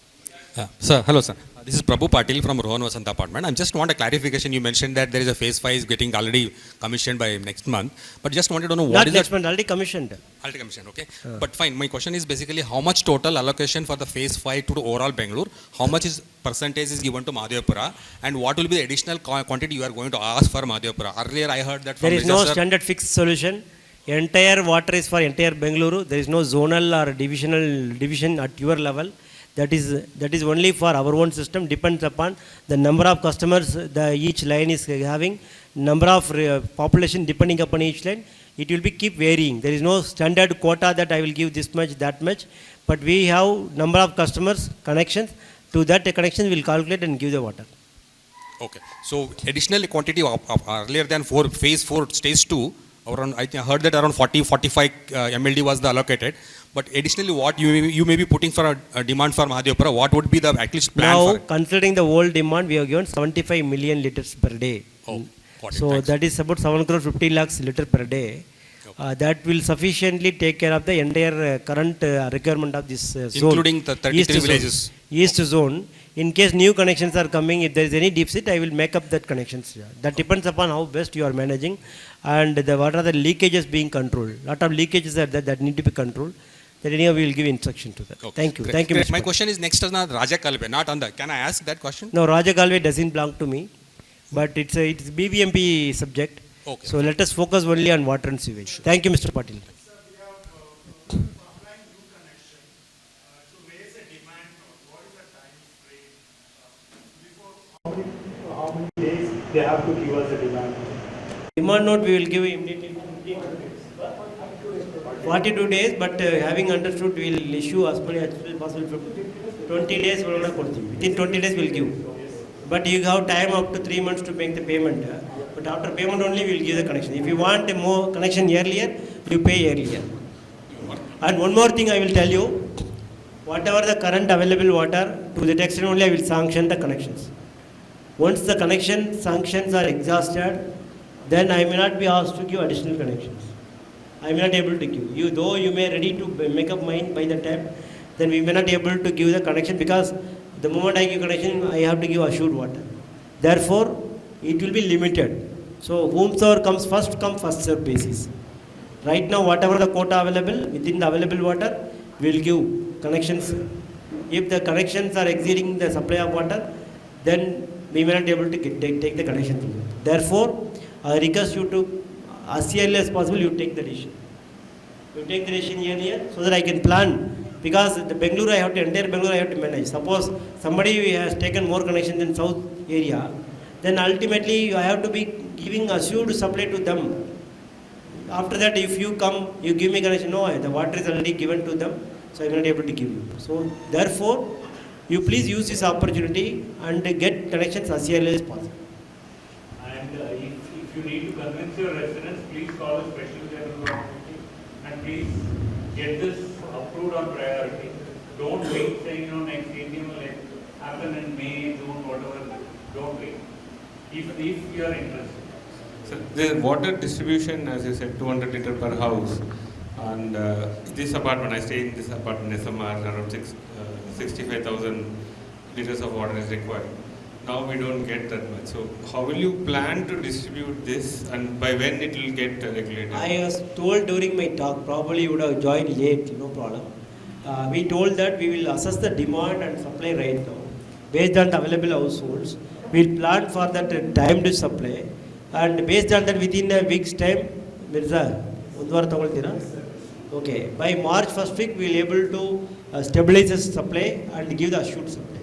Sir, hello sir. This is Prabhu Patil from Rohan Vasanta Apartment. I just want a clarification. You mentioned that there is a phase 5 is getting already commissioned by next month. But just wanted to know what Not is next that? month, already commissioned. Already commissioned, okay. But fine, my question is basically how much total allocation for the phase 5 to the overall Bengaluru? How much is percentage is given to Madhavapura? And what will be the additional quantity you are going to ask for Madhavapura? Earlier I heard that from There is no Register- standard fixed solution. Entire water is for entire Bengaluru. There is no zonal or division at your level. That is only for our own system. Depends upon the number of customers each line is having, number of population depending upon each line. It will be keep varying. There is no standard quota that I will give this much, that much. But we have number of customers connections. To that connection, we will calculate and give the water. Okay. So additional quantity of earlier than phase 4 stage 2, around, I heard that around 40-45 MLD was the allocated. But additionally, what you may be putting for a demand for Madhavapura, what would be the at least plan Now, for it? considering the whole demand, we have given 75 million liters per day. Oh, got it. So Thanks. that is about 7 crore 50 lakhs liter per day. That will sufficiently take care of the entire current requirement of this zone. Including the 33 villages. East zone. In case new connections are coming, if there is any deficit, I will make up that connections. That depends upon how best you are managing and what are the leakages being controlled. Lot of leakages are there that need to be controlled. That anyhow we will give instruction to that. Okay. Thank you. Great. Thank you, Great. Mr. My Patil. question is next on the Raja Kalve, not on the. Can I ask that question? No, Raja Galway doesn't belong to me, but it's BBMP subject. Okay. So let us focus only on water and sewage. Thank you, Mr. Patil. How many days they have to give us a demand? Demand note we will give immediately 42 days, but having understood we will issue as many as possible. 20 days within 20 days we will give. But you have time up to 3 months to make the payment. But after payment only we will give the connection. If you want a more connection earlier, you pay earlier. And one more thing I will tell you, whatever the current available water, to that extent only I will sanction the connections. Once the connection sanctions are exhausted, then I may not be asked to give additional connections. I may not be able to give. You, though you may ready to make up mind by the time, then we may not be able to give the connection because the moment I give connection, I have to give assured water. Therefore, it will be limited. So, whomsoever comes first, come first serve basis. Right now, whatever the quota available, within the available water, we will give connections. If the connections are exceeding the supply of water, then we may not be able to take the connection from it. Therefore, I request you to, as early as possible, you take the decision. You take the decision earlier so that I can plan. Because the Bengaluru, entire Bengaluru I have to manage. Suppose somebody has taken more connections in south area, then ultimately I have to be giving assured supply to them. After that, if you come, you give me connection, no, the water is already given to them, so I am not able to give you. So, therefore, you please use this opportunity and get connections as early as possible. And if you need to convince your residents, please call a special general meeting and please get this approved on priority. Don't wait saying, next AGM will happen in May, June, whatever. Don't wait. If you are interested. So the water distribution, as you said, 200 liter per house. And this apartment, I stay in this apartment, SMR, around 65,000 liters of water is required. Now we don't get that much. So how will you plan to distribute this and by when it will get regulated? I was told during my talk, probably you would have joined late, no problem. We told that we will assess the demand and supply right now. Based on the available households, we will plan for that time to supply. And based on that, within a week's time, Mirza, okay, by March 1st week, we will able to stabilize the supply and give the assured supply.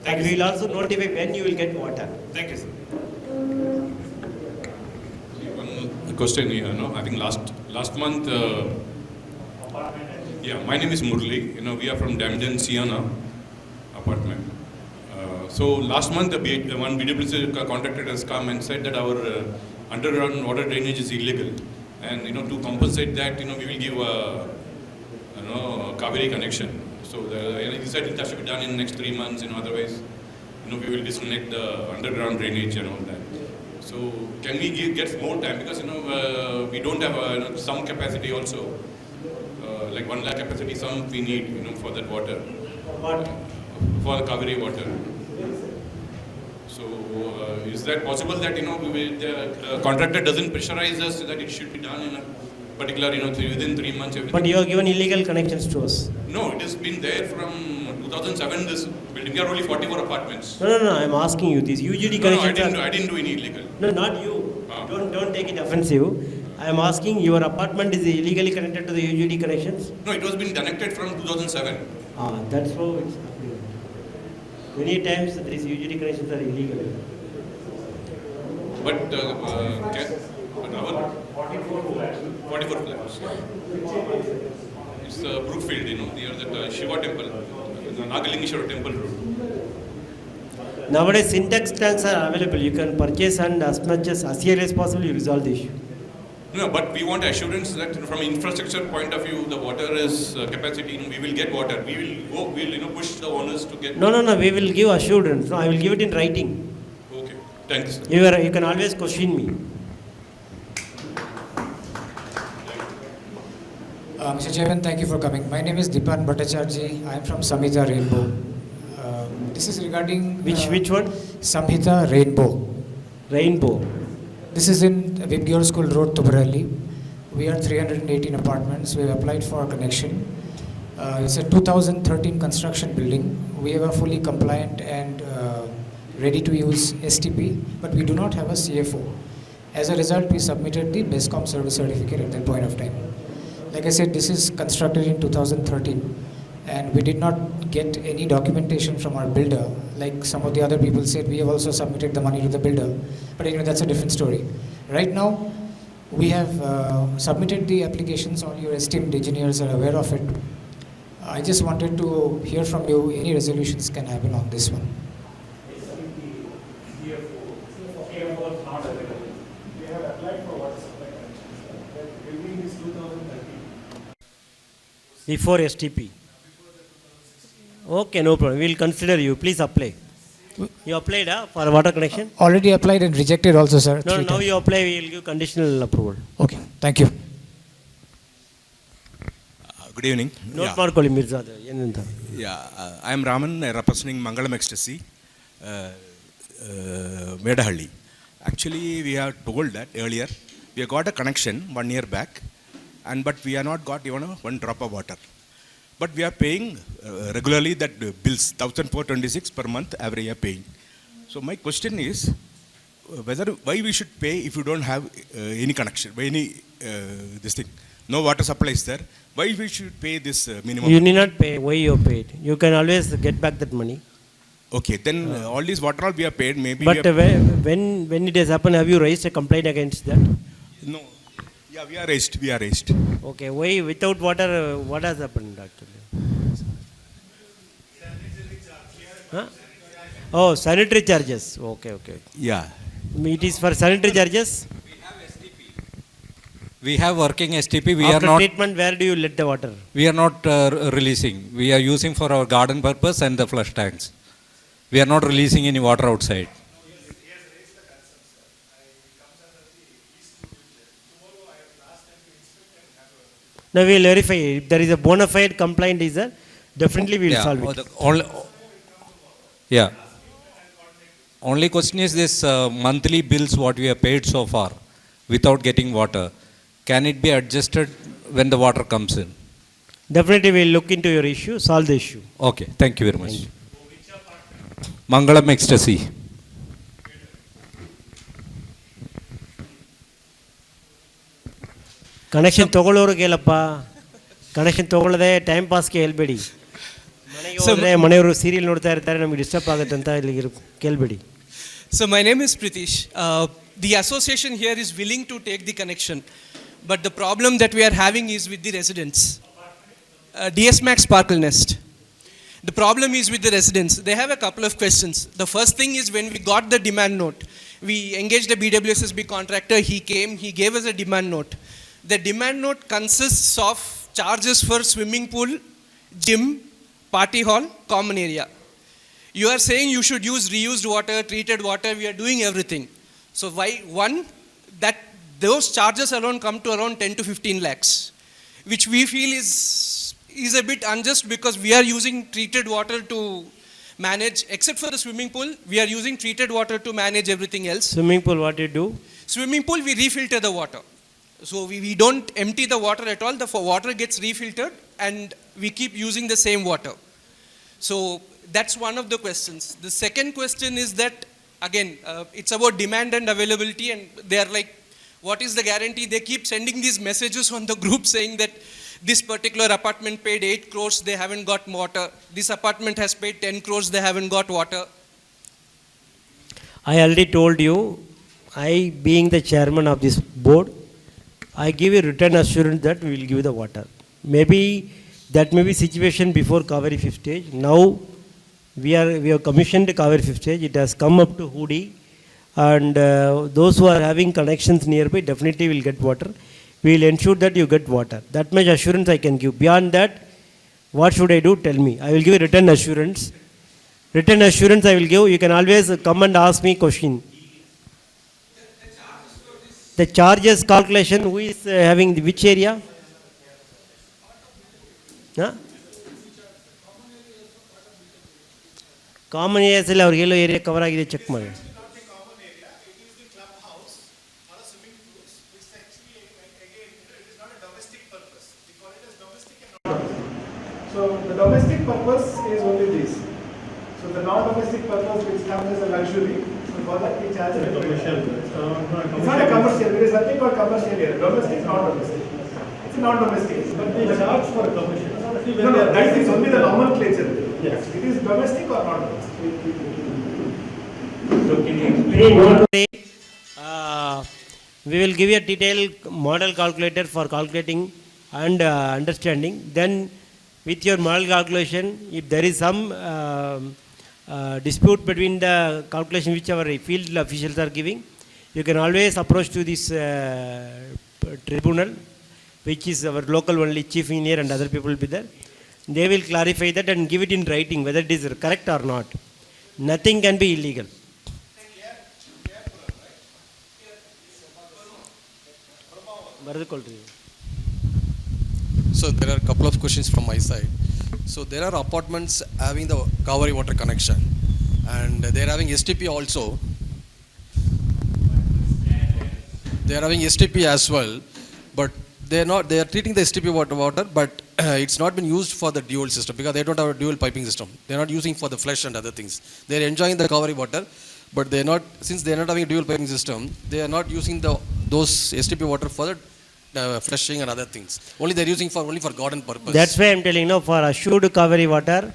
And we will also notify when you will get water. Thank you, sir. One question here, I think last month, my name is Murli. We are from Damden Sienna apartment. So last month, one BWSSB contractor has come and said that our underground water drainage is illegal, and to compensate that, we will give a Cauvery connection. So he said it has to be done in the next 3 months. Otherwise, we will disconnect the underground drainage and all that. So can we get more time because we don't have some capacity also. like 1 lakh capacity sump we need, for that water. What? For the Cauvery water. So is that possible that, the contractor doesn't pressurize us that it should be done in a particular, within 3 months? Everything. But you have given illegal connections to us. No, it has been there from 2007, this building. We are only 44 apartments. No, I'm asking you, these UGD connections I didn't do any illegal. No, not you. Don't take it offensive. I am asking, your apartment is illegally connected to the UGD connections? No, it was been connected from 2007. That's how it's happening. Many times these UGD connections are illegal. But our 44 flats. It's Brookfield, near the Shiva temple, the Nagalingeshwara temple road. Nowadays, syntax tanks are available. You can purchase and as much as early as possible, you resolve the issue. No, but we want assurance that from infrastructure point of view, the water is capacity. We will get water. We will push the owners to get. No. We will give assurance. No, I will give it in writing. Okay, thanks. You can always question me. Mr. Chairman, thank you for coming. My name is Dipan Bhattacharjee. I am from Samhita Rainbow. This is regarding... Which one? Samhita Rainbow. Rainbow. This is in Vibgyor School Road, Tubarali. We are 318 apartments. We have applied for a connection. It's a 2013 construction building. We have a fully compliant and ready to use STP, but we do not have a CFO. As a result, we submitted the BESCOM service certificate at that point of time. Like I said, this is constructed in 2013 and we did not get any documentation from our builder. Like some of the other people said, we have also submitted the money to the builder. But anyway, that's a different story. Right now, we have submitted the applications. All your esteemed engineers are aware of it. I just wanted to hear from you, any resolutions can happen on this one. Before STP. Okay, no problem. We will consider you. Please apply. You applied for water connection? Already applied and rejected also, sir. No, now you apply, we will give conditional approval. Okay, thank you. Good evening. Note Markoli Mirza. I am Raman, representing Mangalam Ecstasy, Medahalli. Actually, we are told that earlier, we have got a connection 1 year back, but we have not got even one drop of water. But we are paying regularly that bills, 1,426 per month, every year paying. So my question is, why we should pay if you don't have any connection, this thing, no water supply is there, why we should pay this minimum? You need not pay, why you paid? You can always get back that money. Okay, then all these water we are paid, maybe. But when it has happened, have you raised a complaint against that? No. Yeah, we are raised. Okay, why without water, what has happened actually? Huh? Oh, sanitary charges. Okay. Yeah. It is for sanitary charges? We have working STP. After treatment, where do you let the water? We are not releasing. We are using for our garden purpose and the flush tanks. We are not releasing any water outside. Now we will verify. If there is a bona fide complaint, definitely we will solve it. Only question is this monthly bills what we have paid so far without getting water. Can it be adjusted when the water comes in? Definitely we will look into your issue, solve the issue. Okay, thank you very much. Mangalam Ecstasy. Connection togolore kelappa. Connection togolade time pass ke helbedi. Manege hodre maneyaru serial nodta irtare nಮಗೆ disturb ಆಗುತ್ತೆ ಅಂತ ಇಲ್ಲಿ ಕೇಳಬೇಡಿ. So my name is Pritish. The association here is willing to take the connection, but the problem that we are having is with the residents. DS Max Sparkle Nest. The problem is with the residents. They have a couple of questions. The first thing is when we got the demand note, we engaged a BWSSB contractor. He came, he gave us a demand note. The demand note consists of charges for swimming pool, gym, party hall, common area. You are saying you should use reused water, treated water, we are doing everything. So why, those charges alone come to around 10 to 15 lakhs. which we feel is a bit unjust because we are using treated water to manage, except for the swimming pool, we are using treated water to manage everything else. Swimming pool, what do you do? Swimming pool, we refilter the water. So we don't empty the water at all. The water gets refiltered and we keep using the same water. So that's one of the questions. The second question is that, again, it's about demand and availability, and they are like, what is the guarantee? They keep sending these messages on the group saying that this particular apartment paid 8 crores, they haven't got water. This apartment has paid 10 crores, they haven't got water. I already told you, I being the chairman of this board, I give a written assurance that we will give you the water. Maybe that may be situation before Cauvery 5th stage. Now we have commissioned Cauvery 5th stage. It has come up to Hudi, and those who are having connections nearby definitely will get water. We will ensure that you get water. That much assurance I can give. Beyond that, what should I do? Tell me. I will give a written assurance. Written assurance I will give. You can always come and ask me question. The charges calculation, who is having which area? Huh? Common areas all our yellow area cover agide check ಮಾಡಿ. So the domestic purpose is only this. So the non-domestic purpose which comes as a luxury, so for that we charge a commercial. It's not a commercial, there is nothing called commercial here. Domestic, non-domestic. It's a non-domestic. But they charge for a commercial. No, that is only the nomenclature. Yes. It is domestic or non-domestic. So can you explain? We will give you a detailed model calculator for calculating and understanding. Then with your model calculation, if there is some dispute between the calculation which our field officials are giving, you can always approach to this tribunal, which is our local only chief engineer and other people will be there. They will clarify that and give it in writing whether it is correct or not. Nothing can be illegal. So there are a couple of questions from my side. So there are apartments having the Cauvery water connection, and they are having STP also. They are having STP as well, but they are treating the STP water, but it's not been used for the dual system because they don't have a dual piping system. They are not using for the flush and other things. They are enjoying the Cauvery water, but they are not, since they are not having a dual piping system, they are not using those STP water for the flushing and other things. Only they are using only for garden purpose. That's why I am telling, for assured Cauvery water,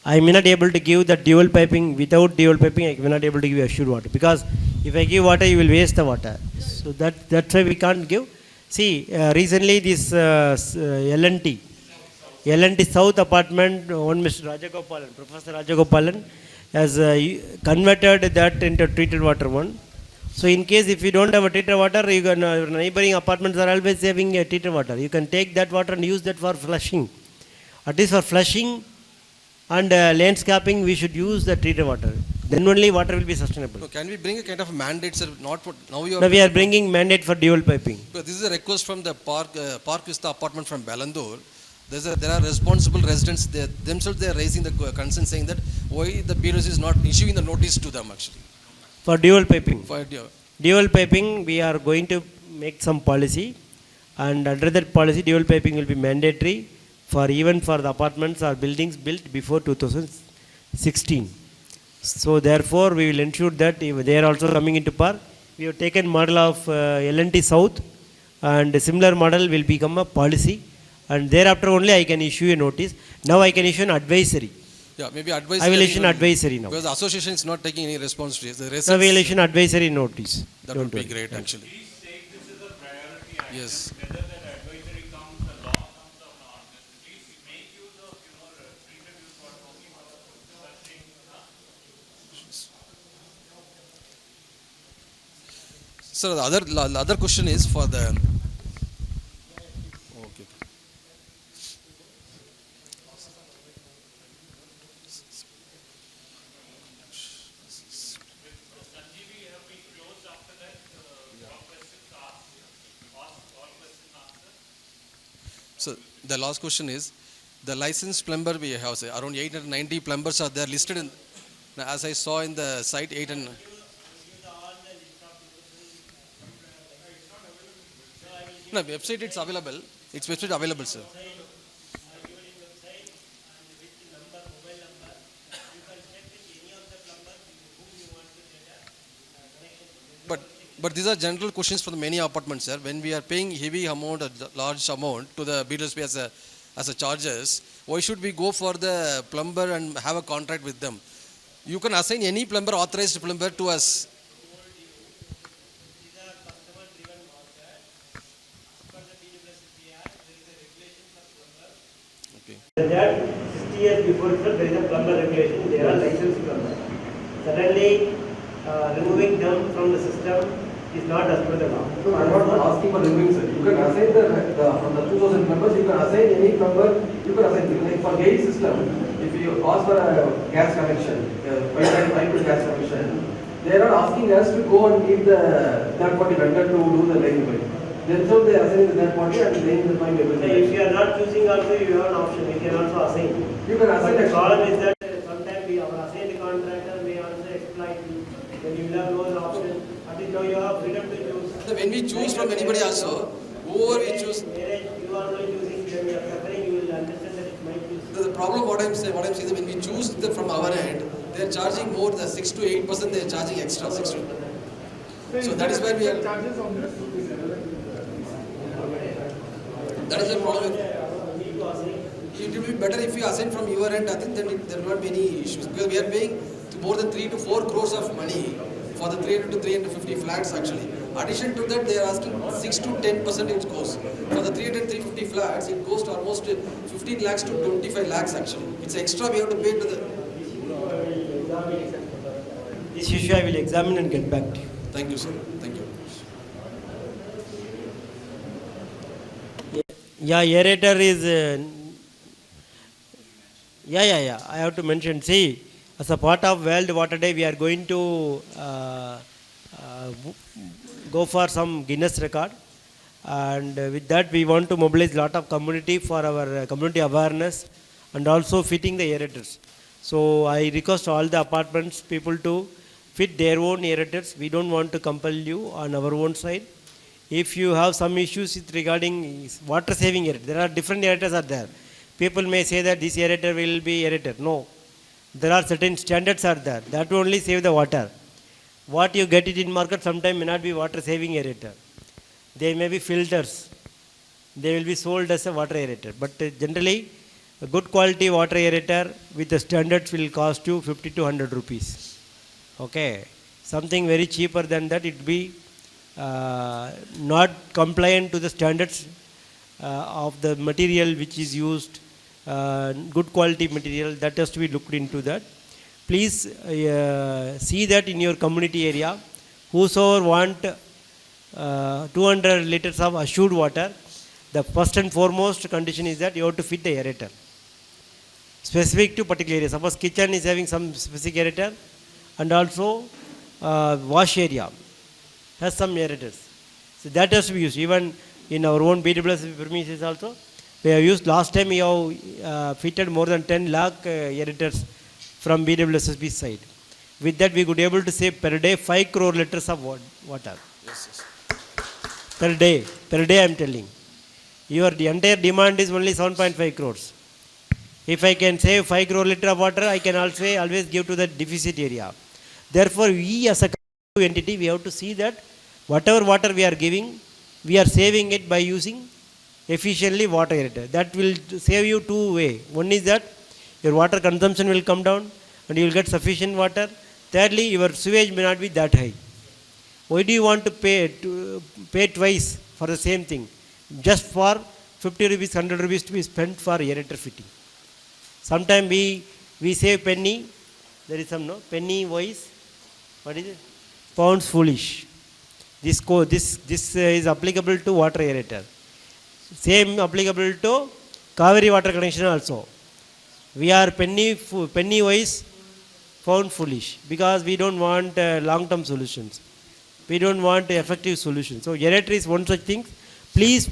I may not able to give the dual piping. Without dual piping, I may not able to give assured water, because if I give water, you will waste the water. So that's why we can't give. See, recently this L&T South apartment, one Mr. Rajagopalan, Professor Rajagopalan, has converted that into treated water one. So in case if you don't have a treated water, you can, your neighboring apartments are always having a treated water. You can take that water and use that for flushing. At least for flushing and landscaping, we should use the treated water. Then only water will be sustainable. So can we bring a kind of mandate, sir? Not for, now No, we are bringing mandate for dual piping. But this is a request from the Park Vista apartment from Bangalore. There are responsible residents. They are raising the concern, saying that why the BWSSB is not issuing the notice to them actually. For dual piping. For dual piping, we are going to make some policy, and under that policy, dual piping will be mandatory for even for the apartments or buildings built before 2016. So therefore, we will ensure that if they are also coming into park. We have taken model of L&T South, and a similar model will become a policy, and thereafter only I can issue a notice. Now I can issue an advisory. Yeah, maybe advisory. I will issue an advisory now. Because the association is not taking any response to it. So we will issue an advisory notice. That would be great, actually. Please take this as a priority action. Yes. Whether that advisory comes, the law comes or not. Please make use of, interviews for talking about flushing. So the other question is for the. Okay. So the last question is, the licensed plumber we have, say, around 890 plumbers are there listed in, as I saw in the site 8 and... No, website it's available. It's website available, sir. But these are general questions for the many apartments, sir. When we are paying heavy amount, a large amount to the BWSSB as a charges, why should we go for the plumber and have a contract with them? You can assign any plumber, authorized plumber to us. Okay. That 60 years before itself, there is a plumber regulation. They are licensed plumbers. Suddenly, removing them from the system is not as per the law. No, I'm not asking for removing, sir. You can assign from the 2000 members, you can assign any number, you can assign, like for gate system, if you ask for a gas connection, pipe gas connection, they are not asking us to go and meet the third party vendor to do the laying pipe. Themselves they assign the third party and laying the pipe everything. So if you are not choosing also, you have an option. You can also assign. You can assign. But the problem is that sometimes our assigned contractor may also exploit you. Then you will have no option. Now you have freedom to choose. So when we choose from anybody also, whoever we choose. You are only choosing them, you are suffering, you will understand that it might choose. The problem what I'm saying is when we choose them from our end, they are charging more than 6 to 8%, they are charging extra 6 to 8%. So that is where we are. Charges on this. That is the problem. It will be better if you assign from your end, I think then there will not be any issues. Because we are paying more than 3 to 4 crores of money for the 300 to 350 flats actually. Addition to that, they are asking 6 to 10% goes. For the 300 350 flats, it goes to almost 15 lakhs to 25 lakhs actually. It's extra we have to pay to the... This issue I will examine and get back to you. Thank you, sir. Thank you. Yeah, aerator is... Yeah. I have to mention, see, as a part of World Water Day, we are going to go for some Guinness record. And with that, we want to mobilize a lot of community for our community awareness and also fitting the aerators. So I request all the apartments people to fit their own aerators. We don't want to compel you on our own side. If you have some issues regarding water saving aerator, there are different aerators are there. People may say that this aerator will be aerator. No. There are certain standards are there. That will only save the water. What you get it in market sometime may not be water saving aerator. They may be filters. They will be sold as a water aerator. But generally, a good quality water aerator with the standards will cost you 50 to 100 rupees. Okay. Something very cheaper than that, it will be not compliant to the standards of the material which is used. Good quality material, that has to be looked into that. Please see that in your community area. Whosoever want 200 liters of assured water, the first and foremost condition is that you have to fit the aerator. Specific to particular area. Suppose kitchen is having some specific aerator and also wash area has some aerators. So that has to be used. Even in our own BWSSB premises also, we have used, last time we have fitted more than 10 lakh aerators from BWSSB side. With that we could able to save per day 5 crore liters of water. Yes. Per day I am telling. Your entire demand is only 7.5 crores. If I can save 5 crore liter of water, I can also always give to the deficit area. Therefore, we as a entity, we have to see that whatever water we are giving, we are saving it by using efficiently water aerator. That will save you two ways. One is that your water consumption will come down and you will get sufficient water. Thirdly, your sewage may not be that high. Why do you want to pay twice for the same thing? Just for 50 rupees, 100 rupees to be spent for aerator fitting. Sometimes we save penny. There is some penny wise. What is it? Pounds foolish. This is applicable to water aerator. Same applicable to Cauvery water connection also. We are penny wise, pound foolish, because we don't want long-term solutions. We don't want effective solutions. So aerator is one such thing. Please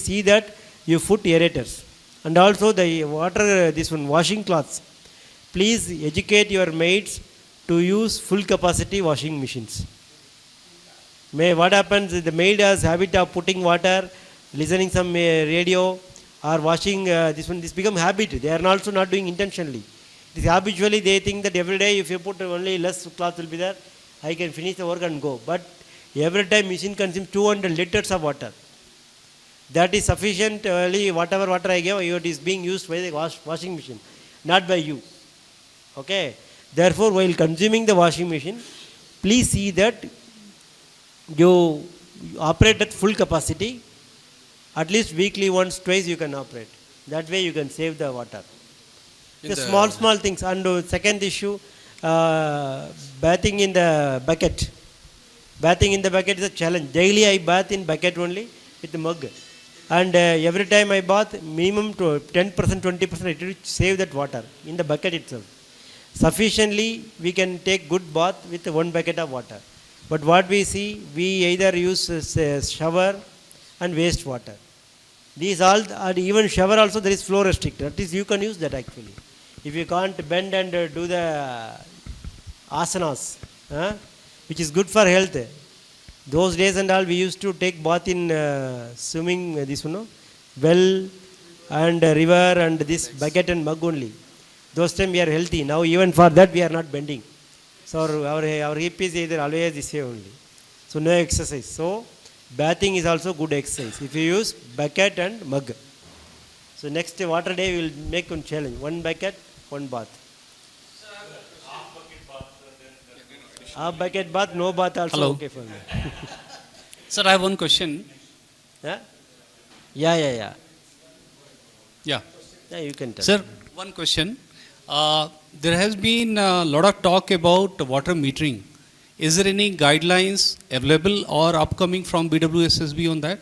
see that you put aerators. And also the water, this one, washing cloths. Please educate your maids to use full capacity washing machines. What happens is the maid has habit of putting water, listening some radio, or washing this become habit. They are also not doing intentionally. It is habitually they think that every day if you put only less cloth will be there, I can finish the work and go. But every time machine consumes 200 liters of water. That is sufficient, only whatever water I give, it is being used by the washing machine, not by you. Okay. Therefore, while consuming the washing machine, please see that you operate at full capacity. At least weekly once, twice you can operate. That way you can save the water. The small things. And second issue, bathing in the bucket. Bathing in the bucket is a challenge. Daily I bath in bucket only with the mug. And every time I bath, minimum to 10%, 20%, it will save that water in the bucket itself. Sufficiently, we can take good bath with 1 bucket of water. But what we see, we either use shower and waste water. These all, and even shower also there is flow restricted. That is, you can use that actually. If you can't bend and do the asanas, which is good for health. Those days and all, we used to take bath in swimming, well and river and this bucket and mug only. Those time we are healthy. Now even for that we are not bending. So our hip is either always this way only. So no exercise. So bathing is also good exercise. If you use bucket and mug. So next water day we will make one challenge. 1 bucket, 1 bath. Half bucket bath, no bath also. Hello. Okay for me. Sir, I have one question. Yeah, you can tell. Sir, one question. There has been a lot of talk about water metering. Is there any guidelines available or upcoming from BWSSB on that?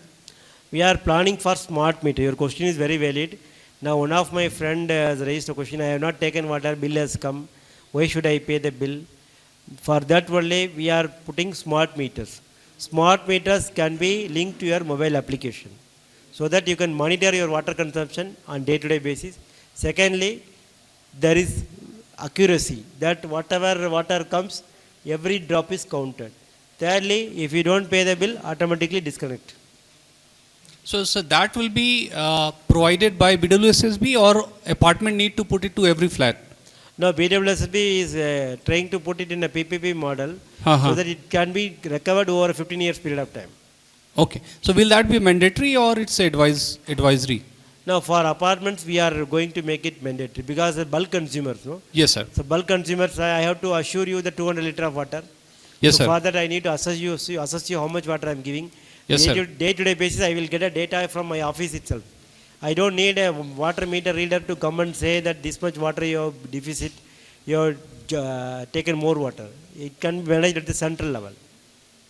We are planning for smart meter. Your question is very valid. Now one of my friend has raised a question. I have not taken water, bill has come. Why should I pay the bill? For that only we are putting smart meters. Smart meters can be linked to your mobile application so that you can monitor your water consumption on day-to-day basis. Secondly, there is accuracy that whatever water comes, every drop is counted. Thirdly, if you don't pay the bill, automatically disconnect. So that will be provided by BWSSB or apartment need to put it to every flat? No, BWSSB is trying to put it in a PPP model so that it can be recovered over a 15 years period of time. Okay. So will that be mandatory or it's advisory? Now for apartments we are going to make it mandatory because the bulk consumers, no? Yes, sir. So bulk consumers, I have to assure you the 200 liter of water. Yes, so sir. For that I need to assess you how much water I am giving. Yes, sir. Day-to-day basis I will get a data from my office itself. I don't need a water meter reader to come and say that this much water you have deficit, you have taken more water. It can be managed at the central level.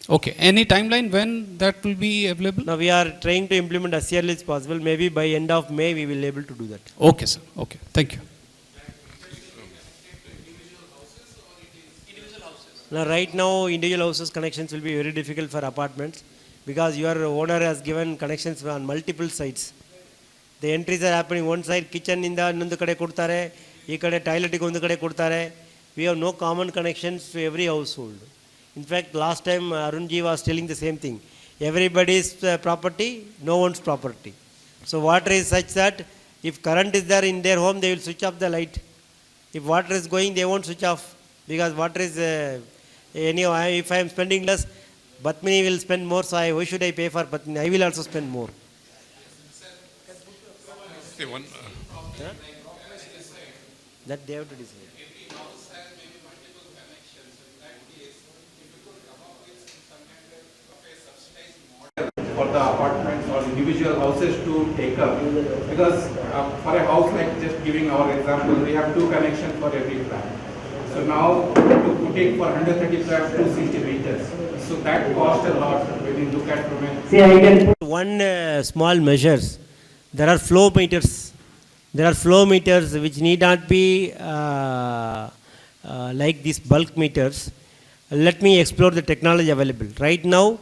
Okay. Any timeline when that will be available? Now we are trying to implement as early as possible. Maybe by end of May we will be able to do that. Okay, sir. Okay. Thank you. Now right now individual houses connections will be very difficult for apartments because your owner has given connections on multiple sites. The entries are happening one side, kitchen in the annondu kade kodtare, ee kade toilet ige ondu kade kodtare. We have no common connections to every household. In fact, last time Arunji was telling the same thing. Everybody's property, no one's property. So water is such that if current is there in their home, they will switch off the light. If water is going, they won't switch off because water is if I am spending less, Batmini will spend more. So why should I pay for Batmini? I will also spend more. That they have to decide. For the apartments or individual houses to take up, because for a house like just giving our example, we have 2 connections for every flat. So now to put it for 130 flats, 260 meters. So that costs a lot when you look at from a... See, I can put one small measures. There are flow meters. There are flow meters which need not be like these bulk meters. Let me explore the technology available. Right now,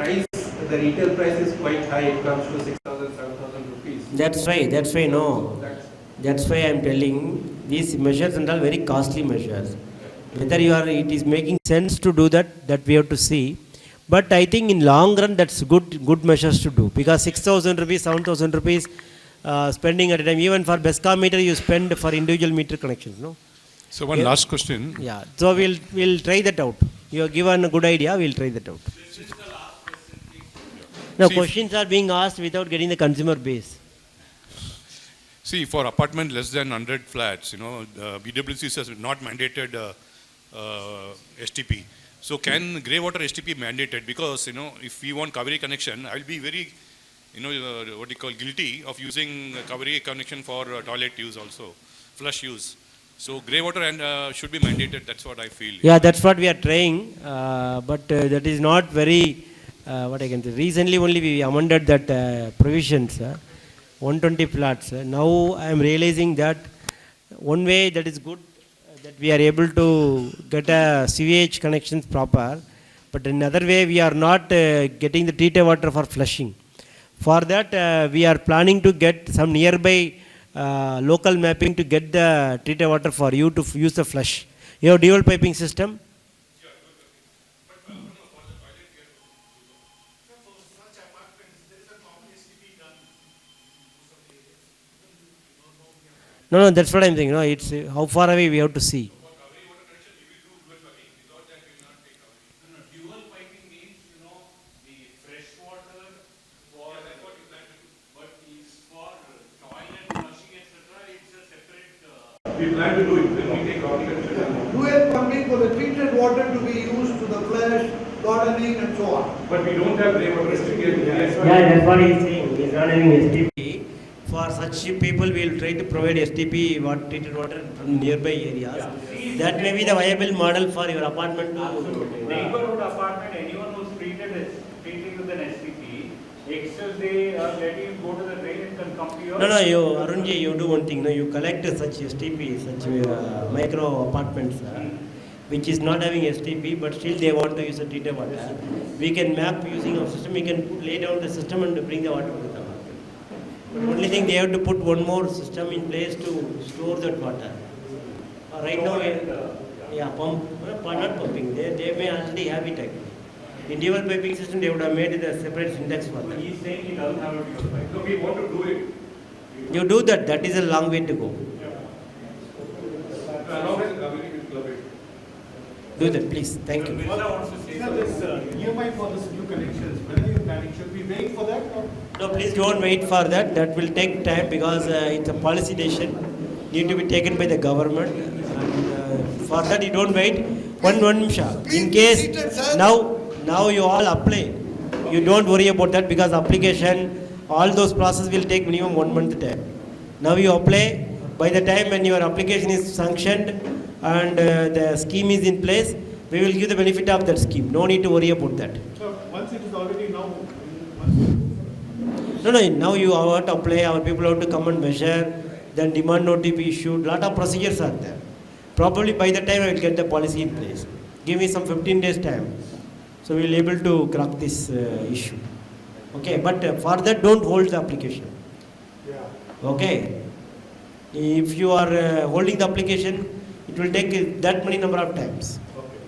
price, the retail price is quite high. It comes to 6,000, 7,000 rupees. That's why, no. That's why I'm telling these measures and all very costly measures. Whether it is making sense to do that we have to see. But I think in long run, that's good measures to do. Because 6,000 rupees, 7,000 rupees spending at a time, even for BESCOM meter, you spend for individual meter connections, no? So one last question. Yeah, so we'll try that out. You have given a good idea, we'll try that out. Now, questions are being asked without getting the consumer base. See, for apartment less than 100 flats, BWC has not mandated STP. So can grey water STP mandated? Because, if we want Cauvery connection, I will be very, guilty of using Cauvery connection for toilet use also, flush use. So grey water should be mandated. That's what I feel. Yeah, that's what we are trying. But that is not very, what I can say. Recently only we amended that provisions, 120 flats. Now I am realizing that one way that is good, that we are able to get a sewage connections proper. But in another way, we are not getting the treated water for flushing. For that, we are planning to get some nearby local mapping to get the treated water for you to use the flush. You have dual piping system? No, that's what I'm saying. No, it's how far away we have to see. We plan to do it when we take horticulture. Dual pumping for the treated water to be used to the flush, gardening and so on. But we don't have grey water STP. Yeah, that's what he's saying. He's not having STP. For such people, we will try to provide STP treated water from nearby areas. Yeah. That may be the viable model for your apartment. Neighbourhood apartment, anyone who's treated with an STP, excess they let you go to the drain and can come to your... No, Arunji, you do one thing. No, you collect such STP, such micro apartments, which is not having STP, but still they want to use a treated water. We can map using our system. We can lay down the system and bring the water to the market. But only thing, they have to put one more system in place to store that water. Right now, not pumping. They may already have it actually. In dual piping system, they would have made it a separate syntax for that. He's saying he doesn't have a dual pipe. No, we want to do it. You do that. That is a long way to go. Do that, please. Thank you. EMI for this new connections, when are you planning? Should we wait for that? Or? No, please don't wait for that. That will take time because it's a policy decision. Need to be taken by the government. And for that, you don't wait. One shot. In case now you all apply. You don't worry about that because application, all those processes will take minimum 1 month time. Now you apply. By the time when your application is sanctioned and the scheme is in place, we will give the benefit of that scheme. No need to worry about that. So once it is already now. No, now you have to apply, our people have to come and measure, then demand notice be issued, lot of procedures are there. Probably by the time I will get the policy in place. Give me some 15 days time. So we will able to crack this issue. Okay, but for that don't hold the application. Yeah. Okay. If you are holding the application, it will take that many number of times. Okay.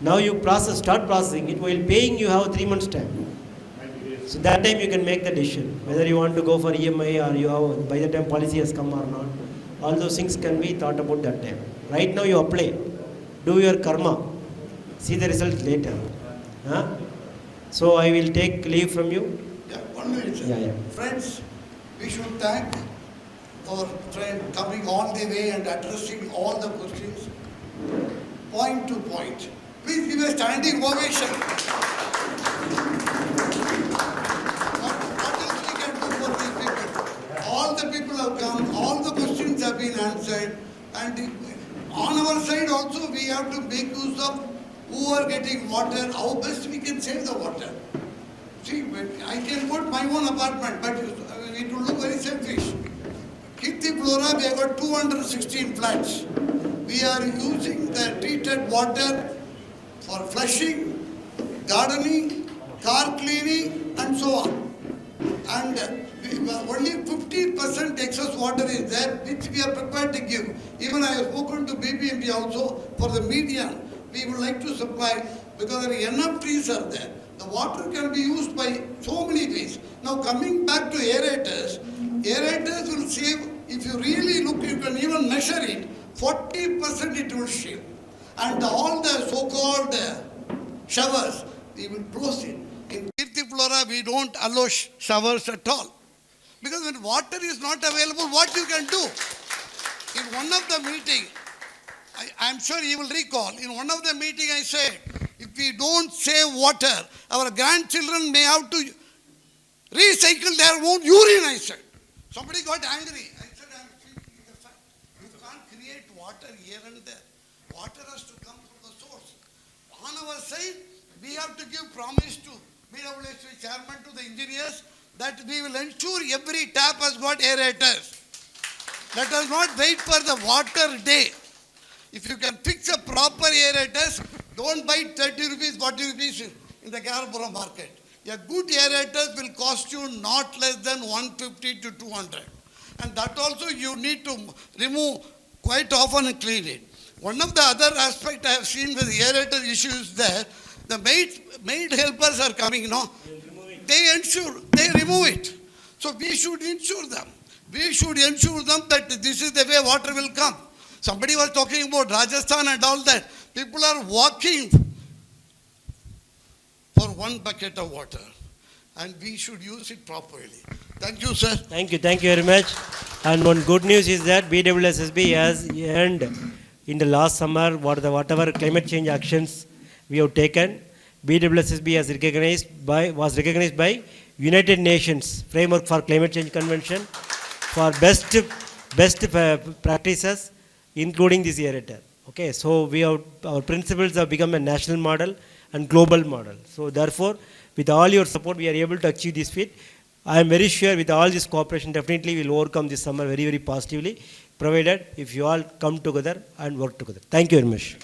Now you start processing it, while paying you have 3 months time. So that time you can make the decision, whether you want to go for EMI or you have, by the time policy has come or not. All those things can be thought about that time. Right now you apply, do your karma, see the result later. So I will take leave from you. Yeah, 1 minute. Yeah. Friends, we should thank our friend coming all the way and addressing all the questions point to point. Please give a standing ovation. What else we can do for these people? All the people have come, all the questions have been answered, and on our side also we have to make use of who are getting water, how best we can save the water. See, I can put my own apartment, but it will look very selfish. Kirti Flora, we have got 216 flats. We are using the treated water for flushing, gardening, car cleaning and so on. And only 50% excess water is there, which we are prepared to give. Even I have spoken to BBMP also for the median. We would like to supply because there are enough trees are there. The water can be used by so many ways. Now coming back to aerators, aerators will save, if you really look, you can even measure it, 40% it will save. And all the so-called showers, we will close it. In Kirti Flora, we don't allow showers at all. Because when water is not available, what you can do? In one of the meeting, I'm sure you will recall, in one of the meeting I said, if we don't save water, our grandchildren may have to recycle their own urine, I said. Somebody got angry. I said, I'm speaking the fact. You can't create water here and there. Water has to come from the source. On our side, we have to give promise to BWSSB Chairman, to the engineers, that we will ensure every tap has got aerators. Let us not wait for the water day. If you can fix a proper aerators, don't buy 30 rupees, 40 rupees in the Garabura market. A good aerators will cost you not less than 150 to 200. And that also you need to remove quite often and clean it. One of the other aspects I have seen with the aerator issues there, the maid helpers are coming, they remove it. So we should ensure them. We should ensure them that this is the way water will come. Somebody was talking about Rajasthan and all that. People are walking for one bucket of water. And we should use it properly. Thank you, sir. Thank you very much. And one good news is that BWSSB has earned in the last summer whatever climate change actions we have taken. BWSSB was recognized by United Nations Framework for Climate Change Convention for best practices, including this aerator. Okay, so our principles have become a national model and global model. So therefore, with all your support, we are able to achieve this feat. I am very sure with all this cooperation, definitely we will overcome this summer very, very positively, provided if you all come together and work together. Thank you very much.